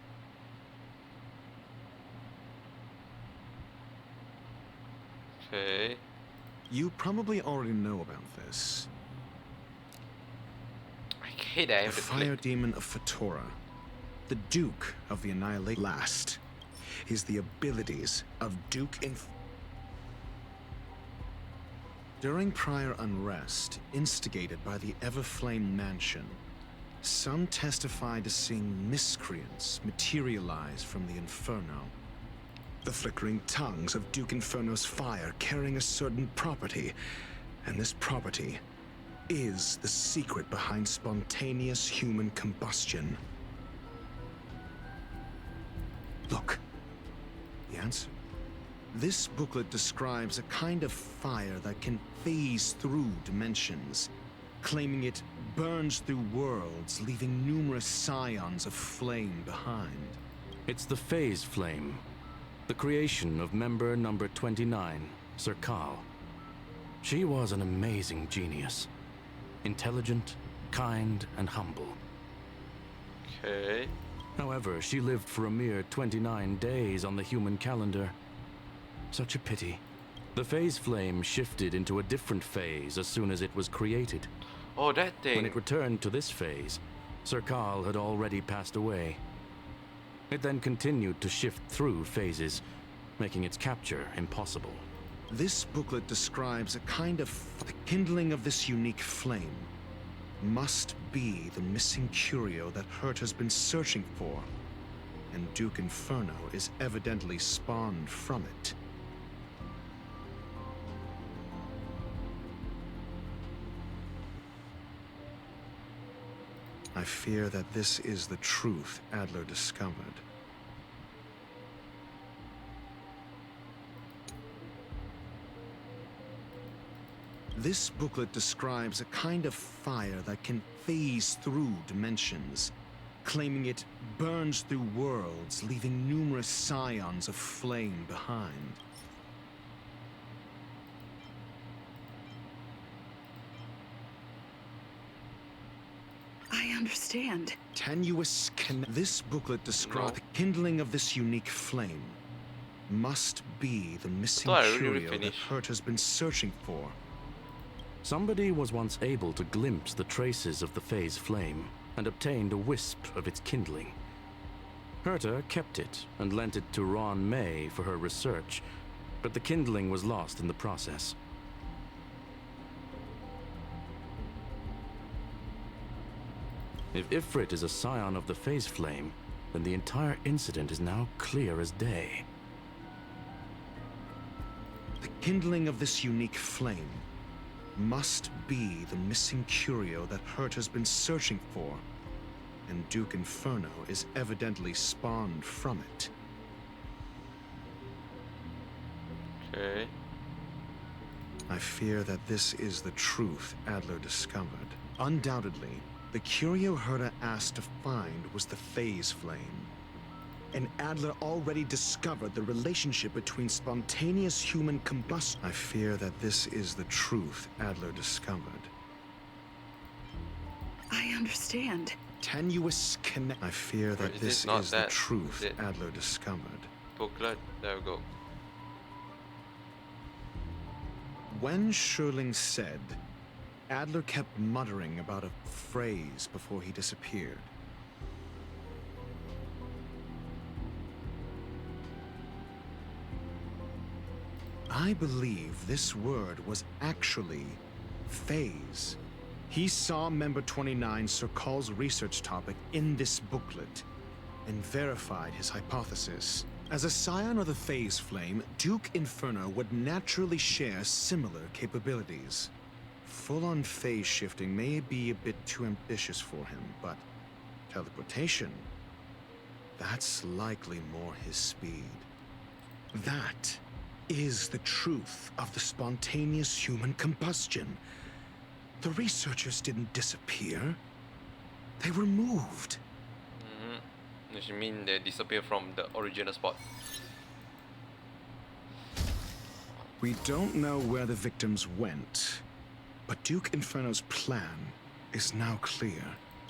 Okay. You probably already know about this. I hate that I The have to fire click. demon of Fatora, the Duke of the Annihilate last, is the abilities of Duke Inferno. During prior unrest, instigated by the Everflame Mansion, some testified to seeing miscreants materialize from the Inferno. The flickering tongues of Duke Inferno's fire carrying a certain property, and this property is the secret behind spontaneous human combustion. Look, the answer. This booklet describes a kind of fire that can phase through dimensions, claiming it burns through worlds, leaving numerous scions of flame behind. It's the phase flame, the creation of member number 29, Serkal. She was an amazing genius. Intelligent, kind, and humble. Okay. However, she lived for a mere 29 days on the human calendar. Such a pity. The phase flame shifted into a different phase as soon as it was created. Oh, that thing. When it returned to this phase, Serkal had already passed away. It then continued to shift through phases, making its capture impossible. This booklet describes a kind of the kindling of this unique flame must be the missing curio that Hurt has been searching for, and Duke Inferno is evidently spawned from it. I fear that this is the truth Adler discovered. This booklet describes a kind of fire that can phase through dimensions, claiming it burns through worlds, leaving numerous scions of flame behind. I understand. Tenuous This booklet describes the kindling of this unique flame must be the missing curio that Hurt has been searching for. Somebody was once able to glimpse the traces of the phase flame and obtained a wisp of its kindling. Herta kept it and lent it to Ron May for her research, but the kindling was lost in the process. If Ifrit is a scion of the Phase Flame, then the entire incident is now clear as day. The kindling of this unique flame must be the missing curio that Herta's been searching for, and Duke Inferno is evidently spawned from it. Okay. I fear that this is the truth Adler discovered. Undoubtedly, the curio Herta asked to find was the Phase Flame. And Adler already discovered the relationship between spontaneous human combustion. I fear that this is the truth Adler discovered. I understand. Tenuous connect. I fear that this is the truth Adler discovered. Booklet, there we go. When Sherling said, Adler kept muttering about a phrase before he disappeared. I believe this word was actually phase. He saw Member 29 Sir Call's research topic in this booklet and verified his hypothesis. As a scion of the Phase Flame, Duke Inferno would naturally share similar capabilities. Full-on phase shifting may be a bit too ambitious for him, but teleportation, that's likely more his speed. That is the truth of the spontaneous human combustion. The researchers didn't disappear. They were moved. Which means they disappear from the original spot. We don't know where the victims went, but Duke Inferno's plan is now clear,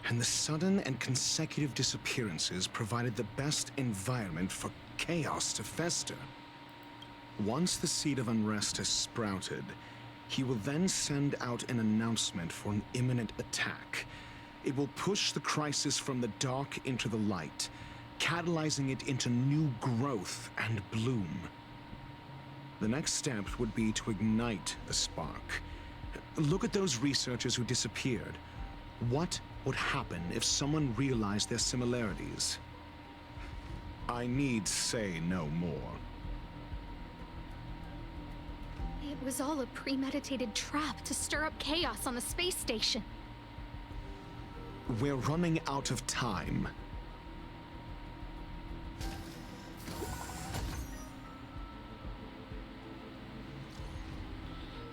and the sudden and consecutive disappearances provided the best environment for chaos to fester. Once the seed of unrest has sprouted, he will then send out an announcement for an imminent attack. It will push the crisis from the dark into the light, catalyzing it into new growth and bloom. The next step would be to ignite the spark. Look at those researchers who disappeared. What would happen if someone realized their similarities? I need say no more. It was all a premeditated trap to stir up chaos on the space station. We're running out of time.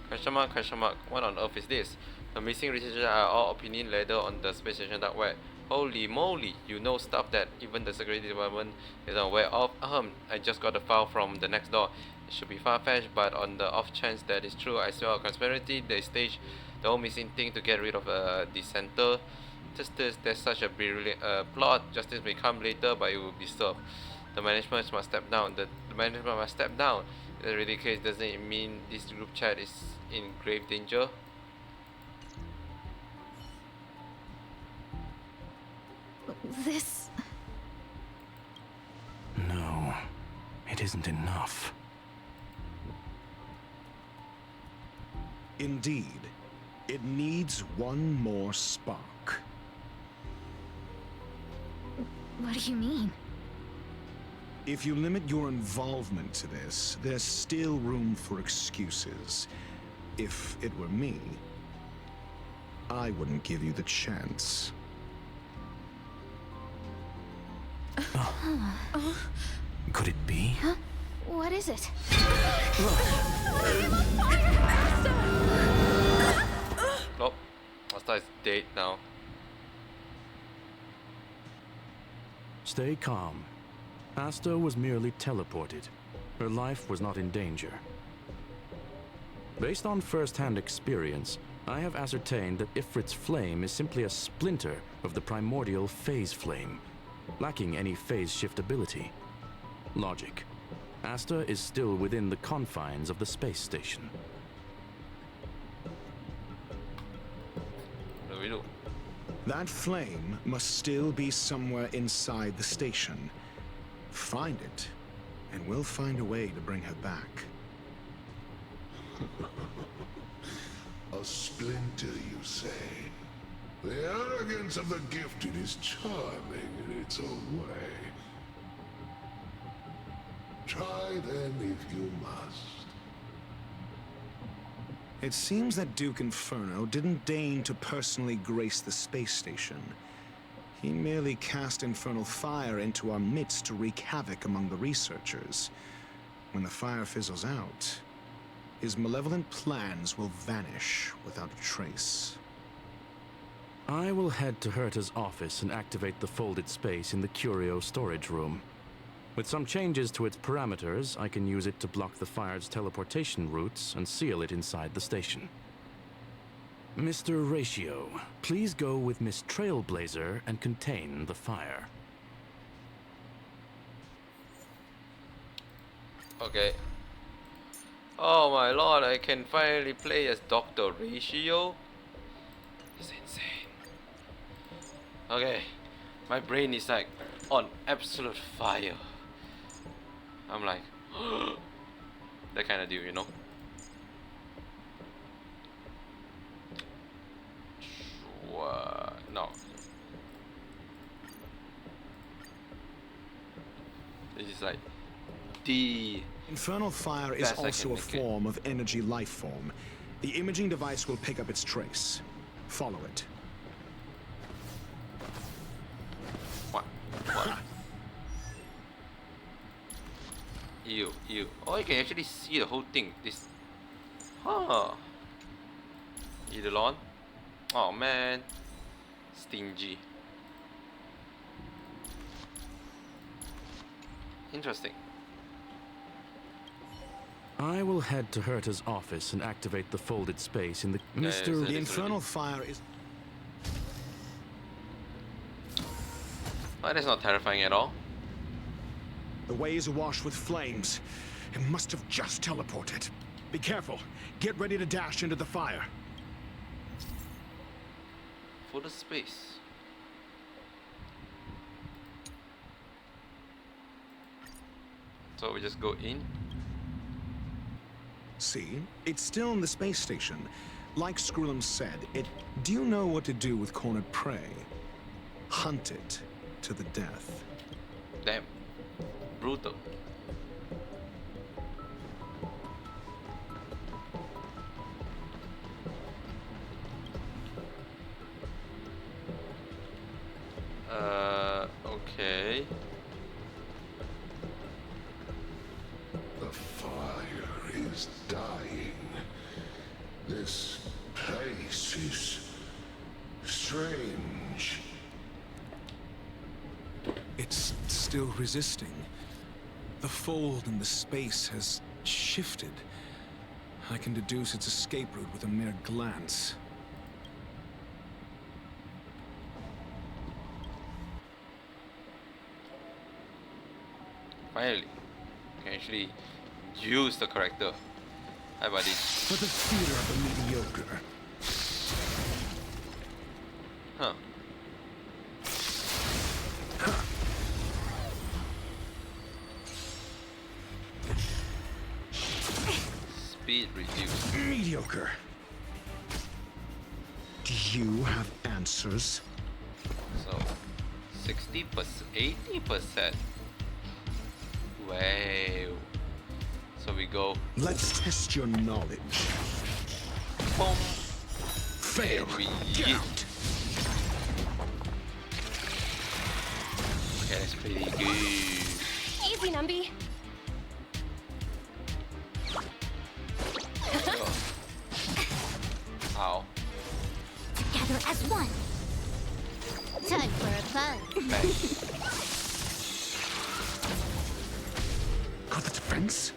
Question mark, what on earth is this? The missing researchers are all opinion leader on the space station dark web. Holy moly, you know stuff that even the security department is unaware of. I just got a file from the next door. It should be far-fetched, but on the off chance that is true, I saw a conspiracy. They staged the whole missing thing to get rid of the center. There's such a brilliant plot. Justice may come later, but it will be served. The management must step down. The management must step down. If that's really the case, doesn't it mean this group chat is in grave danger? This... No, it isn't enough. Indeed, it needs one more spark. What do you mean? If you limit your involvement to this, there's still room for excuses. If it were me, I wouldn't give you the chance. Could it be? Huh? What is it? Nope. Asta is dead now. Stay calm. Asta was merely teleported. Her life was not in danger. Based on first-hand experience, I have ascertained that Ifrit's flame is simply a splinter of the primordial phase flame, lacking any phase shift ability. Logic. Asta is still within the confines of the space station. What do we do? That flame must still be somewhere inside the station. Find it, and we'll find a way to bring her back. A splinter, you say? The arrogance of the gifted is charming in its own way. Try then if you must. It seems that Duke Inferno didn't deign to personally grace the space station. He merely cast infernal fire into our midst to wreak havoc among the researchers. When the fire fizzles out, his malevolent plans will vanish without a trace. I will head to Herta's office and activate the folded space in the curio storage room. With some changes to its parameters, I can use it to block the fire's teleportation routes and seal it inside the station. Mr. Ratio, please go with Miss Trailblazer and contain the fire. Okay. Oh my lord, I can finally play as Dr. Ratio. It's insane. Okay. My brain is like on absolute fire. I'm like that kind of deal, you know. No. This is like the infernal fire is also a form of energy life form. The imaging device will pick up its trace. Follow it. What? Ew. Oh, you can actually see the whole thing. This. Huh. Eidolon. Oh man. Stingy. Interesting. I will head to Herta's office and activate the folded space in the... The infernal fire is... Oh, that's not terrifying at all. The way is awash with flames. It must have just teleported. Be careful. Get ready to dash into the fire. For the space. So we just go in. See? It's still in the space station. Like Skrullum said, do you know what to do with cornered prey? Hunt it to the death. Damn. Brutal. Okay. The fire is dying. This place is strange. It's still resisting. The fold in the space has shifted. I can deduce its escape route with a mere glance. Finally, I can actually use the character. Hi, buddy. For the theater of the mediocre. Huh. Speed reduced. Mediocre. Do you have answers? So, 60%, 80%. Wow. So we go. Let's test your knowledge. Boom. Fail. Get out. Okay, that's pretty good. Easy, Numby. Ow. Together as one. Time for a fun. Got the defense?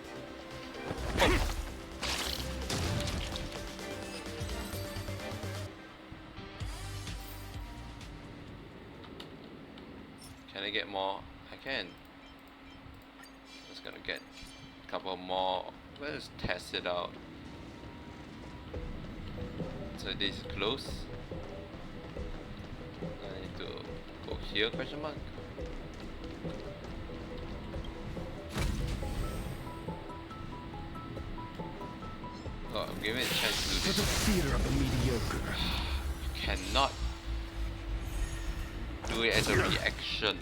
Can I get more? I can. Just gonna get a couple more. Let's test it out. So this is close. I need to go here, question mark. God, I'm giving it a chance to do For this. the theater of the mediocre. You cannot do it as a reaction.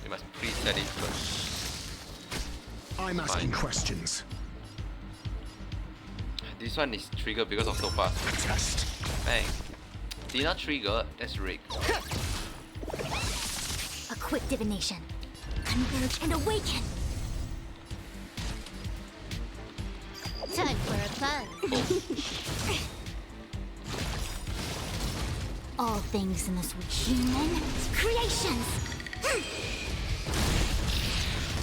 You must preset it first. I'm asking questions. This one is triggered because of so fast. Test. Bang. Did not trigger, that's rigged. A quick divination. Converge and awaken. Time for a fun. All things in this were human creations.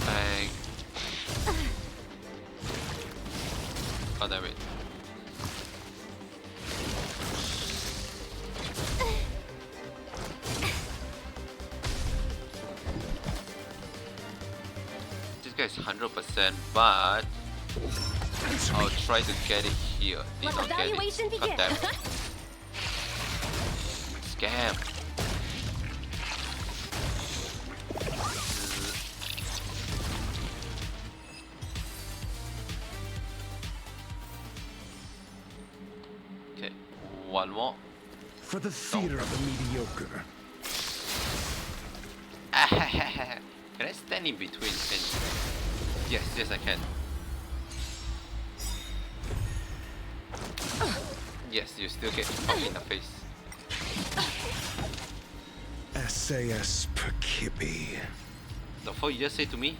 Bang. God damn it. This guy is 100%, but I'll try to get it here. Did not get evaluation it. God damn it. Scam. Okay, one more. For the theater of the mediocre. Can I stand in between? Yes, yes I can. Yes, you still get fucked in the face. SAS Perkibi. The fuck you just say to me?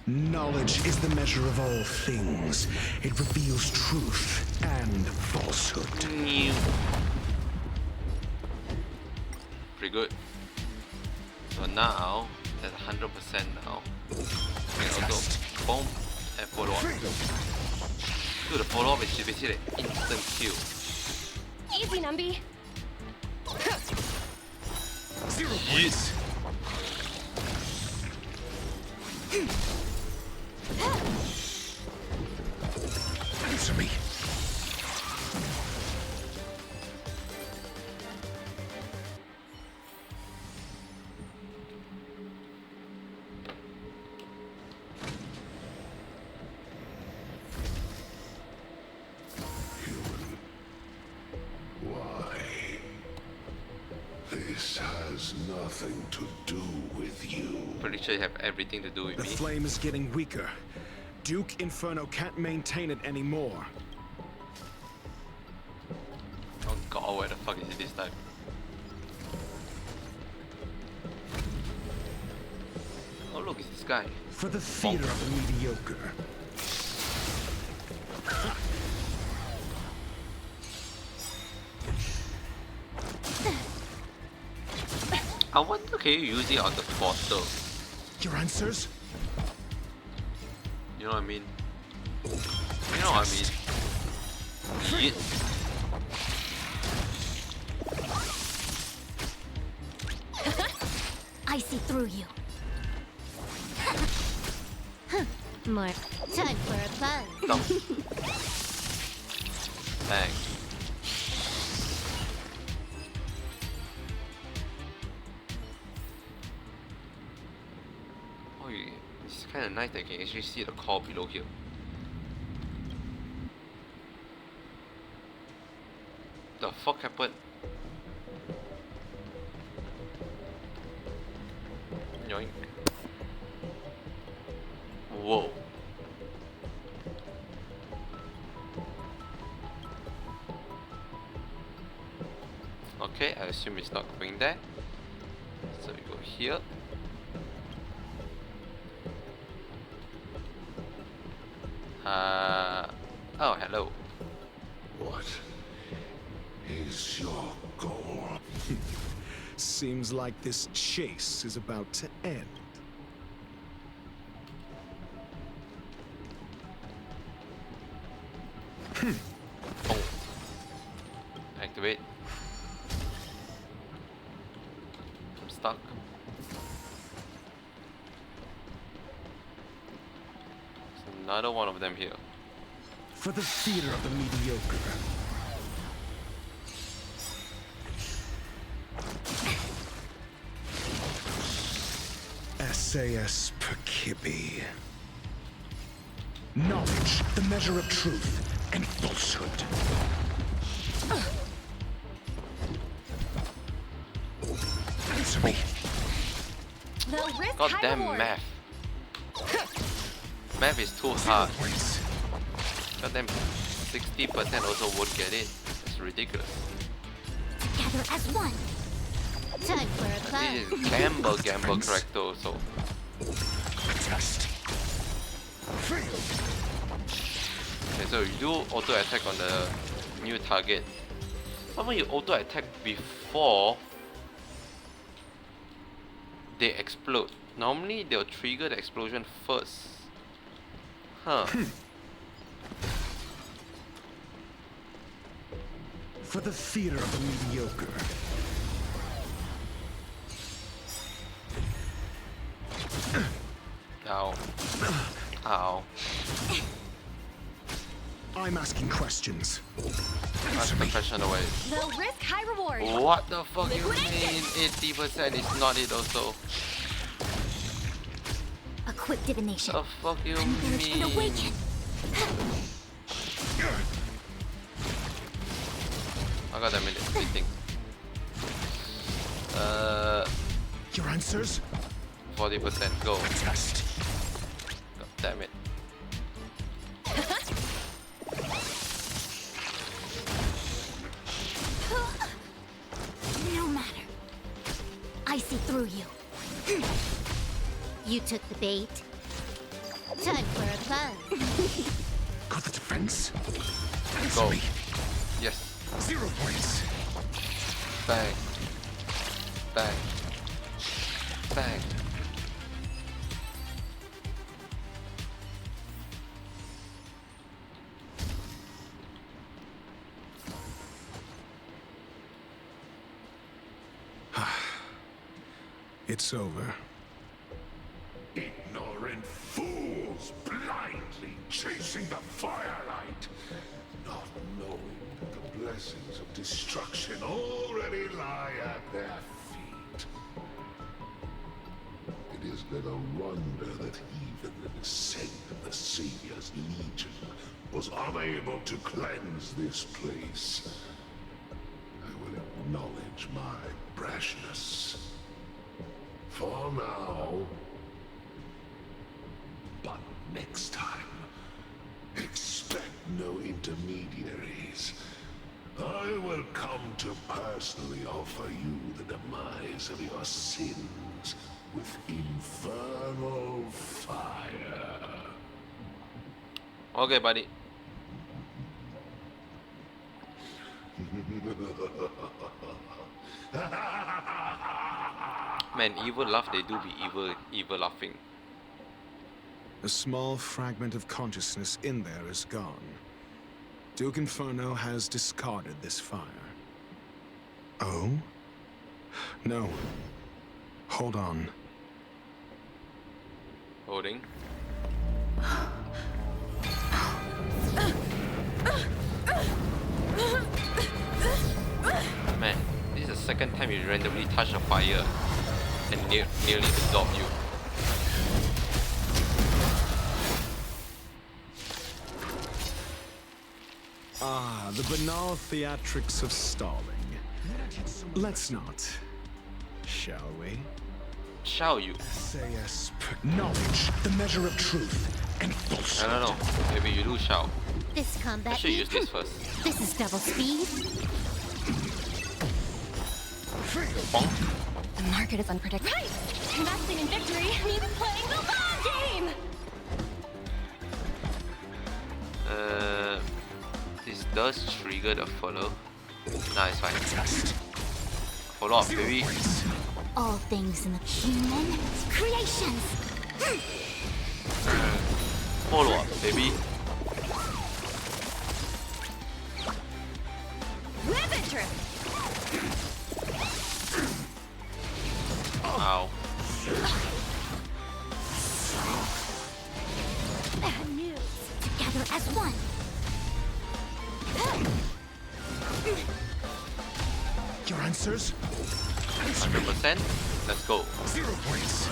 Knowledge is the measure of all things. It reveals truth and falsehood. Pretty good. So now, that's 100% now. We can also boom and follow up. Dude, the follow up is basically an instant kill. Easy, Numby. Zero Yes. Answer me. Why? This has nothing to do with you. Pretty sure you have everything to do with The me. flame is getting weaker. Duke Inferno can't maintain it anymore. Oh god, where the fuck is it this time? Oh look, it's this guy. For the theater of the mediocre. I wonder can you use it on the portal? Your answers? You know what I mean? You know what I mean? Yeet. I see through you. My time for a fun. Dump. Bang. Oh, yeah. It's kind of nice that you can actually see the core below here. The fuck happened? Yoink. Whoa. Okay, I assume it's not going there. So we go here. Oh, hello. What is your goal? Seems like this chase is about to end. Oh. Activate. I'm stuck. There's another one of them here. For the theater of the mediocre. SAS Perkibi. Knowledge, the measure of truth and falsehood. Answer me. God damn math. Math is too hard. God damn 60% also won't get it. It's ridiculous. Together as one. Time for a climb. This is gamble character also. Test. Okay, so you do auto attack on the new target. Sometimes you auto attack before they explode. Normally they'll trigger the explosion first. Huh. For the theater of the mediocre. Ow. Ow. I'm asking questions. Ask the question away. Low risk, high reward. What the fuck you mean? 80% is not it also. A quick divination. The fuck you mean? Awaken. I got a minute. Waiting. Your answers? 40%. Go. Test. God damn it. No matter. I see through you. You took the bait. Time for a fun. Got the defense? Go. Yes. 0 points. Bang. Bang. Bang. It's over. Ignorant fools blindly chasing the firelight, not knowing that the blessings of destruction already lie at their feet. It is little wonder that even the descent of the Savior's Legion was unable to cleanse this place. I will acknowledge my brashness. For now. But next time, expect no intermediaries. I will come to personally offer you the demise of your sins with infernal fire. Okay, buddy. Man, evil laugh, they do be evil laughing. A small fragment of consciousness in there is gone. Duke Inferno has discarded this fire. Oh? No. Hold on. Holding. Man, this is the second time you randomly touch a fire and nearly absorb you. Ah, the banal theatrics of stalling. Let's not. Shall we? Shall you? SAS knowledge, the measure of truth and falsehood. I don't know. Maybe you do shall. This I combat. should use this first. This is double speed. Bonk. The market is unpredictable. Right! Investing in victory means playing the long game! This does trigger the follow. Nah, it's fine. Follow up, baby. All things in the human creations! Follow up, baby. Riveter! Ow. Bad news. Together as one. Your answers? 100%. Let's go. 0 points.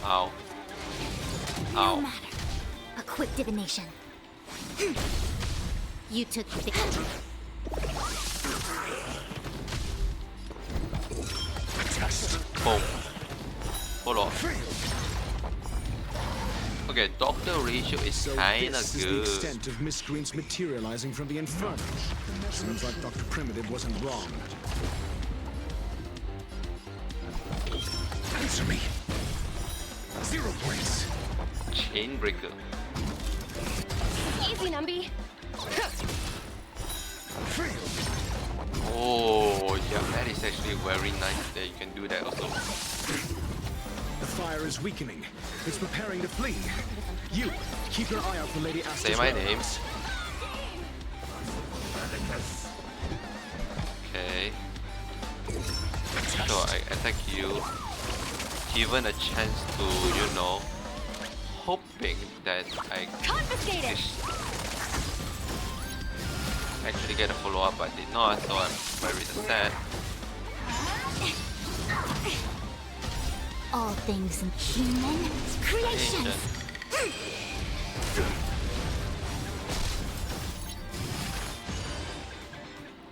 Ow. No Ow. matter. A quick divination. You took the Boom. Hold on. Okay, doctor ratio is So kinda this is the good. extent of miscreants materializing from the Inferno. Seems like Dr. Primitive wasn't wrong. Answer me. 0 points. Chainbreaker. Easy, Numby. Oh, yeah, that is actually very nice that you can do that also. The fire is weakening. It's preparing to flee. You, keep your eye out for Lady Asta's Say my name. whereabouts. Okay. So I attack you. Given a chance to, you know, hoping that I actually get a follow-up, but did not, so I'm very sad. all things human creations.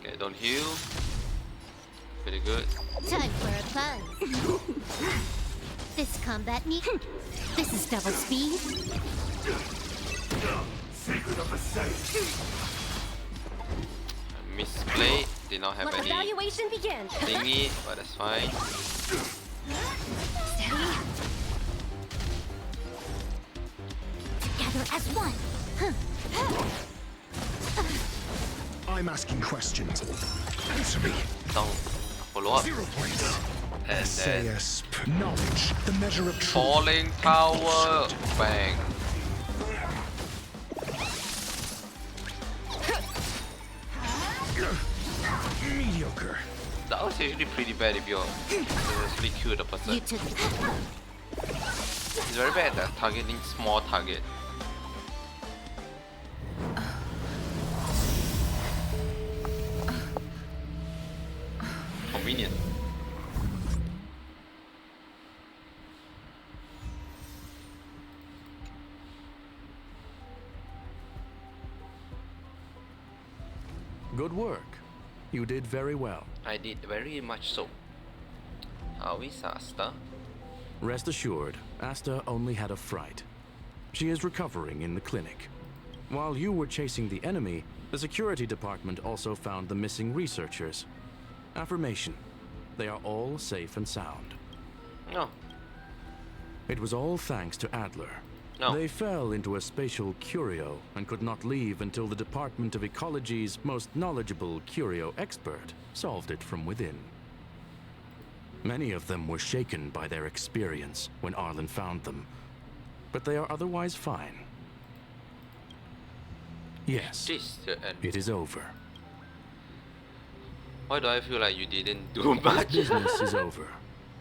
Okay, don't heal. Pretty good. Time for a pause. This combat need. This is double speed. Secret of the safe. Misplay. Did not have Let any evaluation begin. thingy, but that's fine. Steady. Together as one. I'm asking questions. Answer me. Don't follow up. 0 points. And then Essayist. Knowledge, the measure of truth. falling tower. Bang. Mediocre. That was actually pretty bad if you actually kill the person. You took It's very bad at targeting small target. Convenient. Good work. You did very well. I did very much so. How is Asta? Rest assured, Asta only had a fright. She is recovering in the clinic. While you were chasing the enemy, the security department also found the missing researchers. Affirmation. They are all safe and sound. No. It was all thanks to Adler. No. They fell into a spatial curio and could not leave until the Department of Ecology's most knowledgeable curio expert solved it from within. Many of them were shaken by their experience when Arlen found them, but they are otherwise fine. Yes, This the end. it is over. Why do I feel like you didn't do much? Business is over,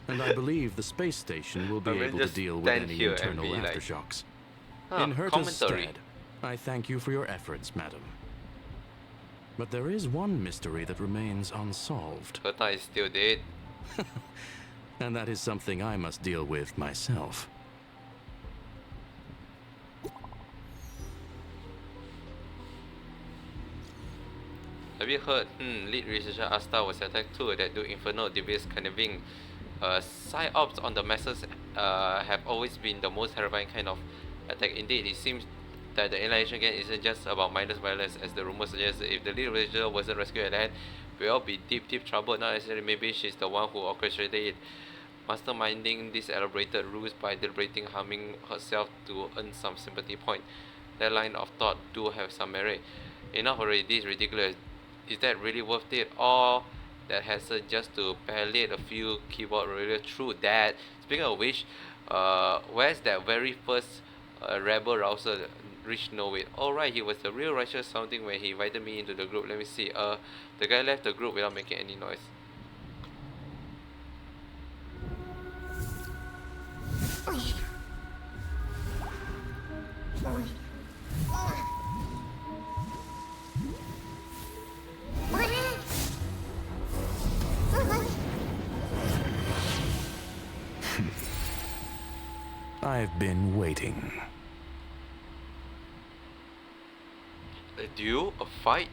and I believe the space station will be I will able to just deal with stand any here and internal be like, aftershocks. "Ah, In Herta's commentary." stead, I thank you for your efforts, madam. But there is one mystery that remains unsolved, Herta is still dead. and that is something I must deal with myself. Have you heard? Lead researcher Asta was attacked too. That do infernal devious conniving. Psyops on the masses have always been the most terrifying kind of attack. Indeed, it seems that the alienation again isn't just about mindless violence, as the rumor suggests. If the lead researcher wasn't rescued at hand, we'll all be deep trouble. Not necessarily. Maybe she's the one who orchestrated it, masterminding these elaborated rules by deliberating harming herself to earn some sympathy point. That line of thought do have some merit. Enough already. This is ridiculous. Is that really worth it? Or that hassle just to palliate a few keyboard warriors? True that. Speaking of which, where's that very first rebel rouser reached nowhere? Alright, he was the real righteous sounding when he invited me into the group. Let me see. The guy left the group without making any noise. I've been waiting. A duel? A fight?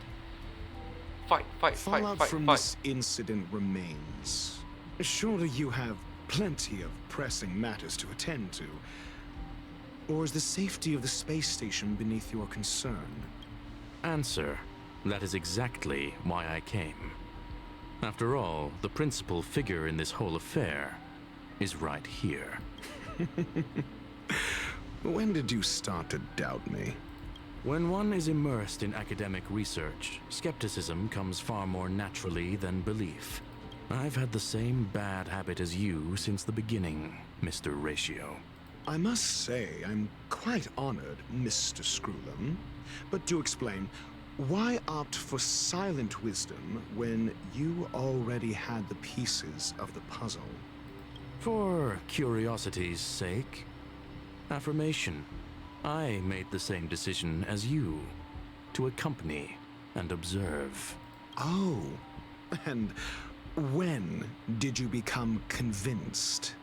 Fallout from this incident remains. Surely you have plenty of pressing matters to attend to. Or is the safety of the space station beneath your concern? Answer. That is exactly why I came. After all, the principal figure in this whole affair is right here. When did you start to doubt me? When one is immersed in academic research, skepticism comes far more naturally than belief. I've had the same bad habit as you since the beginning, Mr. Ratio. I must say, I'm quite honored, Mr. Screwlum. But to explain, why opt for silent wisdom when you already had the pieces of the puzzle? For curiosity's sake. Affirmation. I made the same decision as you, to accompany and observe. Oh, and when did you become convinced?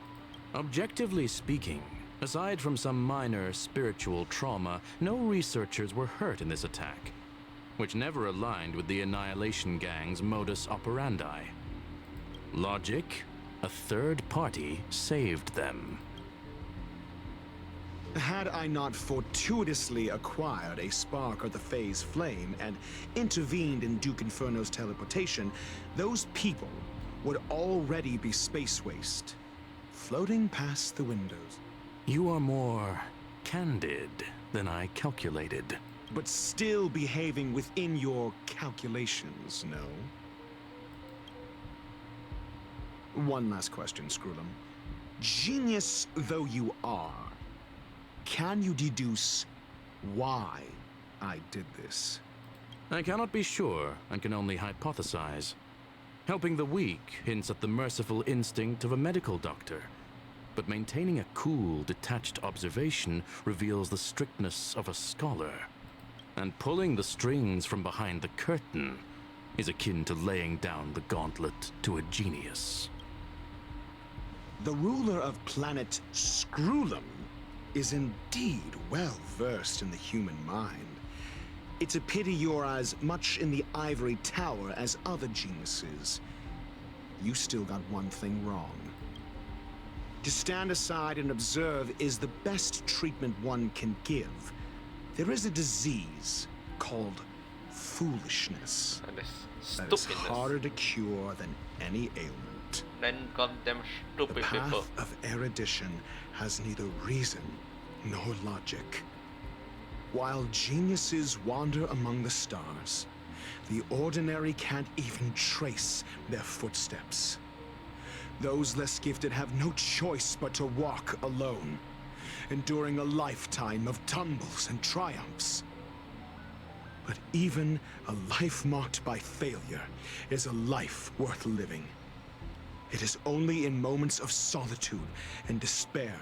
Objectively speaking, aside from some minor spiritual trauma, no researchers were hurt in this attack, which never aligned with the Annihilation Gang's modus operandi. Logic, a third party saved them. Had I not fortuitously acquired a spark of the Phase Flame and intervened in Duke Inferno's teleportation, those people would already be space waste, floating past the windows. You are more candid than I calculated. But still behaving within your calculations, no? One last question, Screwlum. Genius though you are, can you deduce why I did this? I cannot be sure and can only hypothesize. Helping the weak hints at the merciful instinct of a medical doctor, but maintaining a cool, detached observation reveals the strictness of a scholar. And pulling the strings from behind the curtain is akin to laying down the gauntlet to a genius. The ruler of planet Screwlum is indeed well versed in the human mind. It's a pity you're as much in the ivory tower as other geniuses. You still got one thing wrong. To stand aside and observe is the best treatment one can give. There is a disease called foolishness that is harder to cure than any ailment. Then goddamn stupid the path people. of erudition has neither reason nor logic. While geniuses wander among the stars, the ordinary can't even trace their footsteps. Those less gifted have no choice but to walk alone, enduring a lifetime of tumbles and triumphs. But even a life marked by failure is a life worth living. It is only in moments of solitude and despair,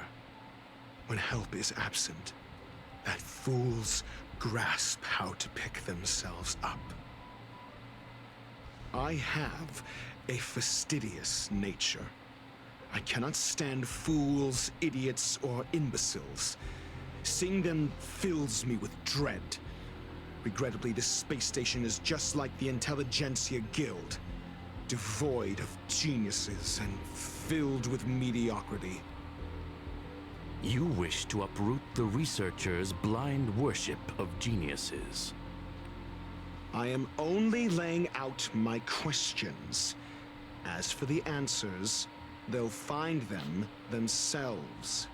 when help is absent, that fools grasp how to pick themselves up. I have a fastidious nature. I cannot stand fools, idiots, or imbeciles. Seeing them fills me with dread. Regrettably, this space station is just like the Intelligentsia Guild, devoid of geniuses and filled with mediocrity. You wish to uproot the researchers' blind worship of geniuses. I am only laying out my questions. As for the answers, they'll find them themselves.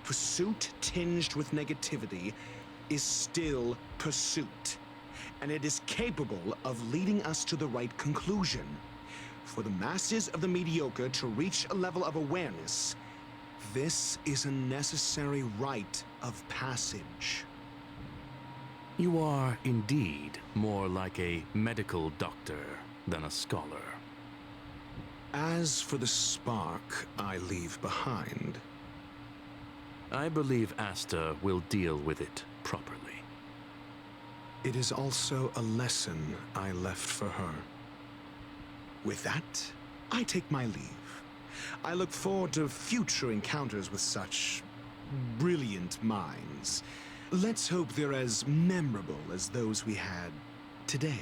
Pursuit tinged with negativity is still pursuit, and it is capable of leading us to the right conclusion. For the masses of the mediocre to reach a level of awareness, this is a necessary rite of passage. You are indeed more like a medical doctor than a scholar. As for the spark I leave behind, I believe Asta will deal with it properly. it is also a lesson I left for her. With that, I take my leave. I look forward to future encounters with such brilliant minds. Let's hope they're as memorable as those we had today.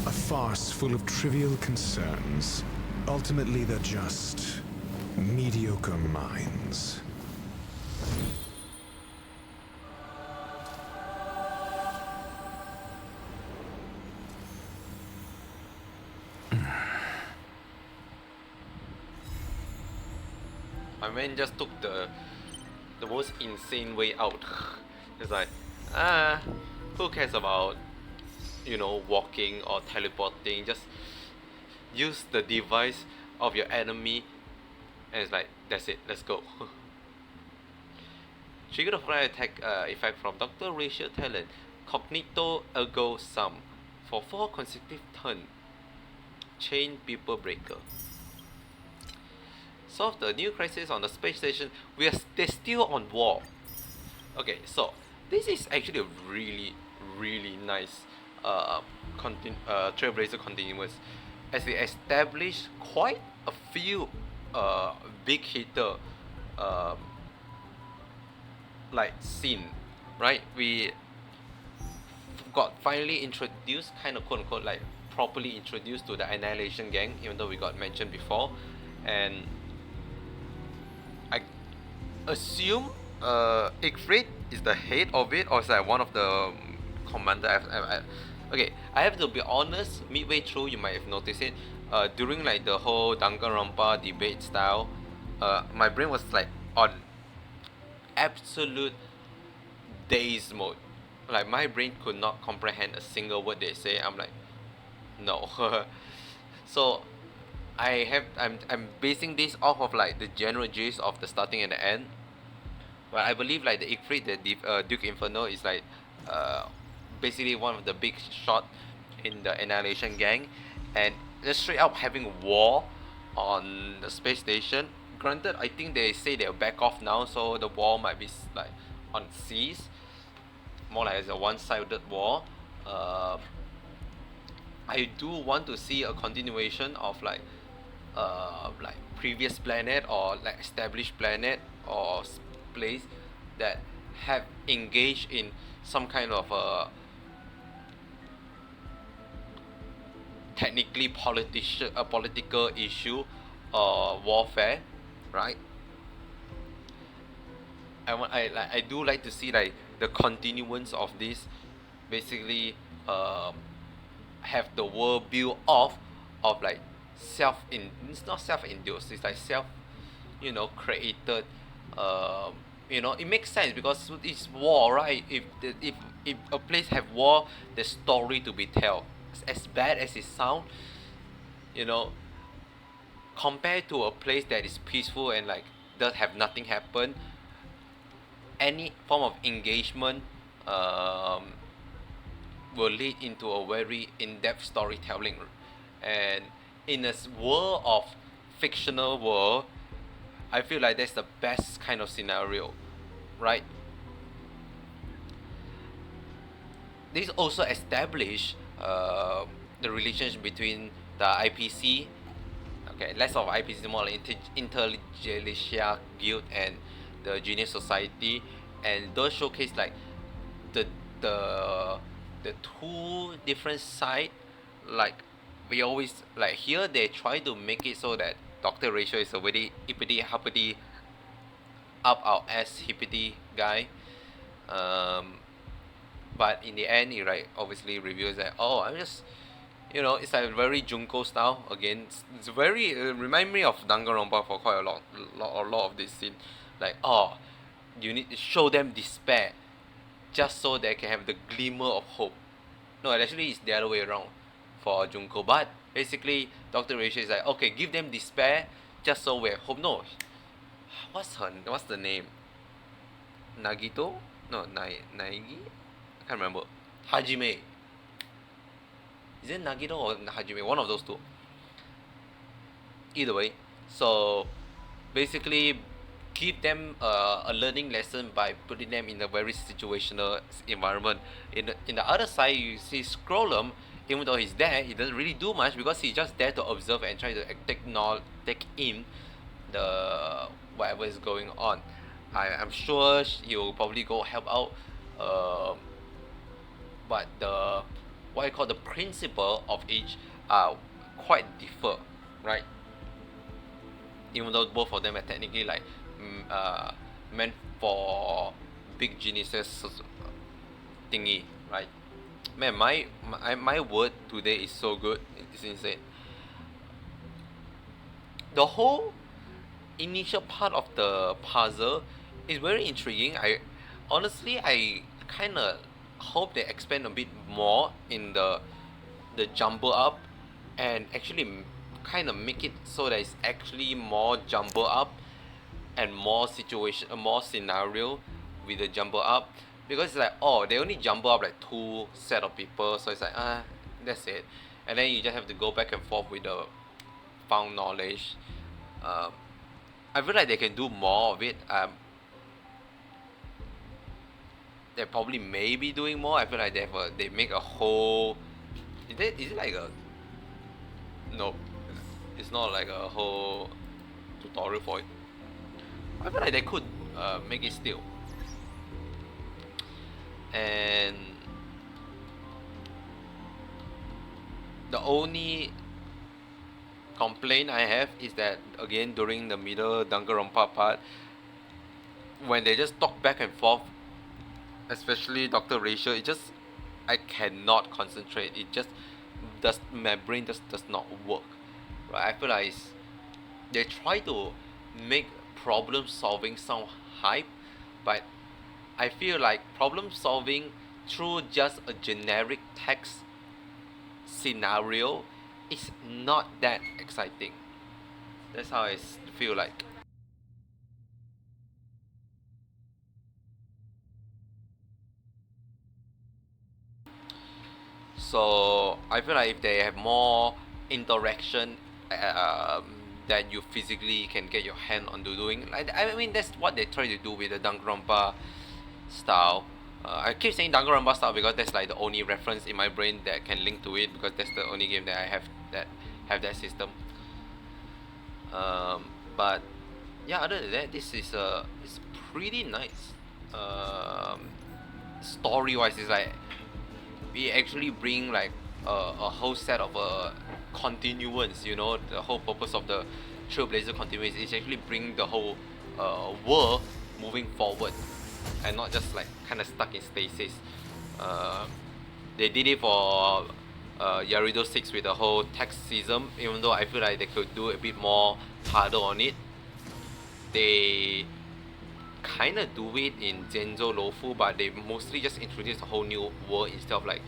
A farce full of trivial concerns. Ultimately, they're just mediocre minds. My man just took the most insane way out. It's like, who cares about, you know, walking or teleporting? Just use the device of your enemy, and it's like, that's it, let's go. Trigger the fire attack effect from Dr. Racial Talent, Cognito Ergo Sum, for 4 consecutive turns. Chain People Breaker. Solve the new crisis on the space station. They're still on war. Okay, so this is actually a really nice Trailblazer continuous, as they establish quite a few big hitter like scene, right? We got finally introduced, kind of quote unquote, like properly introduced to the Annihilation Gang, even though we got mentioned before, and I assume Igfrit is the head of it, or is like one of the commander. Okay, I have to be honest, midway through you might have noticed it, during like the whole Danganronpa debate style, my brain was like on absolute daze mode. Like my brain could not comprehend a single word they say. I'm like, no. So I'm basing this off of like the general gist of the starting and the end. But I believe like the Igfrit, the Duke Inferno, is like basically one of the big shot in the Annihilation Gang, and just straight up having war on the space station. Granted, I think they say they'll back off now, so the war might be like on seas, more like as a one-sided war. I do want to see a continuation of like previous planet or like established planet or place that have engaged in some kind of technically political issue or warfare, right? I do like to see like the continuance of this, basically have the world built off of like it's not self-induced, it's like created. It makes sense because it's war, right? If a place have war, there's story to be told. As bad as it sounds, compared to a place that is peaceful and like does have nothing happen, any form of engagement will lead into a very in-depth storytelling. And in a world of fictional world, I feel like that's the best kind of scenario, right? This also established the relationship between the IPC, okay, less of IPC, more like Intelligentsia Guild and the Genius Society, and those showcase like the two different side. Like we always like here, they try to make it so that Dr. Ratio is a very hippity hoppity up our ass hippity guy, but in the end he obviously reveals that, oh, I'm just, it's like very Junko style again. It's very remind me of Danganronpa for quite a lot of this scene, like, oh, you need to show them despair just so they can have the glimmer of hope. No, actually it's the other way around for Junko, but basically Dr. Ratio is like, okay, give them despair just so we have hope. No, what's the name? Nagito? No, Naigi? I can't remember. Hajime. Is it Nagito or Hajime? One of those two. Either way, so basically give them a learning lesson by putting them in a very situational environment. In the other side, you see Scrollum even though he's there, he doesn't really do much because he's just there to observe and try to take in the whatever is going on. I'm sure he'll probably go help out, but the what I call the principle of each are quite differ, right? Even though both of them are technically like meant for big geniuses thingy, right? Man, my word today is so good. It's insane. The whole initial part of the puzzle is very intriguing. I kind of hope they expand a bit more in the jumble up, and actually kind of make it so that it's actually more jumble up and more more scenario with the jumble up, because it's like, oh, they only jumble up like 2 set of people, so it's like that's it, and then you just have to go back and forth with the found knowledge. I feel like they can do more of it. They probably may be doing more. I feel like they make a whole. Is it like a? No, it's not like a whole tutorial for it. I feel like they could make it still. And the only complaint I have is that, again, during the middle Danganronpa part, when they just talk back and forth, especially Dr. Rachel, I cannot concentrate. My brain just does not work, right? I feel like they try to make problem solving sound hype, but I feel like problem solving through just a generic text scenario is not that exciting. That's how I feel like. So I feel like if they have more interaction that you physically can get your hand onto doing, like, I mean, that's what they try to do with the Danganronpa style. I keep saying Danganronpa style because that's like the only reference in my brain that can link to it, because that's the only game that I have that system. But yeah, other than that, this is it's pretty nice. Story wise, it's like we actually bring like a whole set of continuance. You know, the whole purpose of the Trailblazer continuance is actually bring the whole world moving forward, and not just like kind of stuck in stasis. They did it for Yarido 6 with the whole text system, even though I feel like they could do a bit more harder on it. They kind of do it in Genzo Lofu, but they mostly just introduce a whole new world instead of like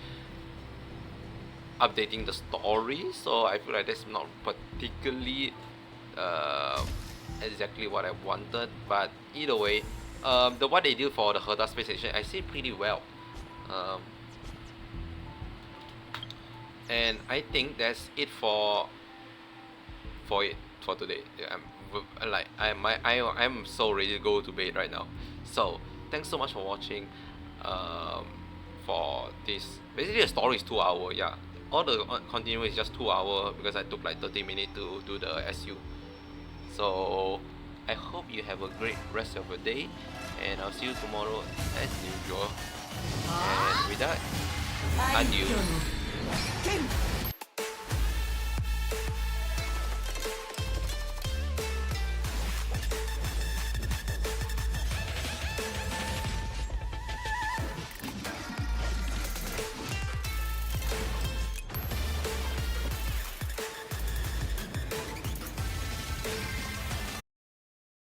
updating the story. So I feel like that's not particularly exactly what I wanted, but either way, what they did for the Herta space station, I see pretty well. And I think that's it for today. Yeah, I'm so ready to go to bed right now. So thanks so much for watching. For this, basically the story is 2 hours. Yeah, all the continuing is just 2 hours because I took like 30 minutes to do the SU. So I hope you have a great rest of your day, and I'll see you tomorrow as usual. And with that, adios.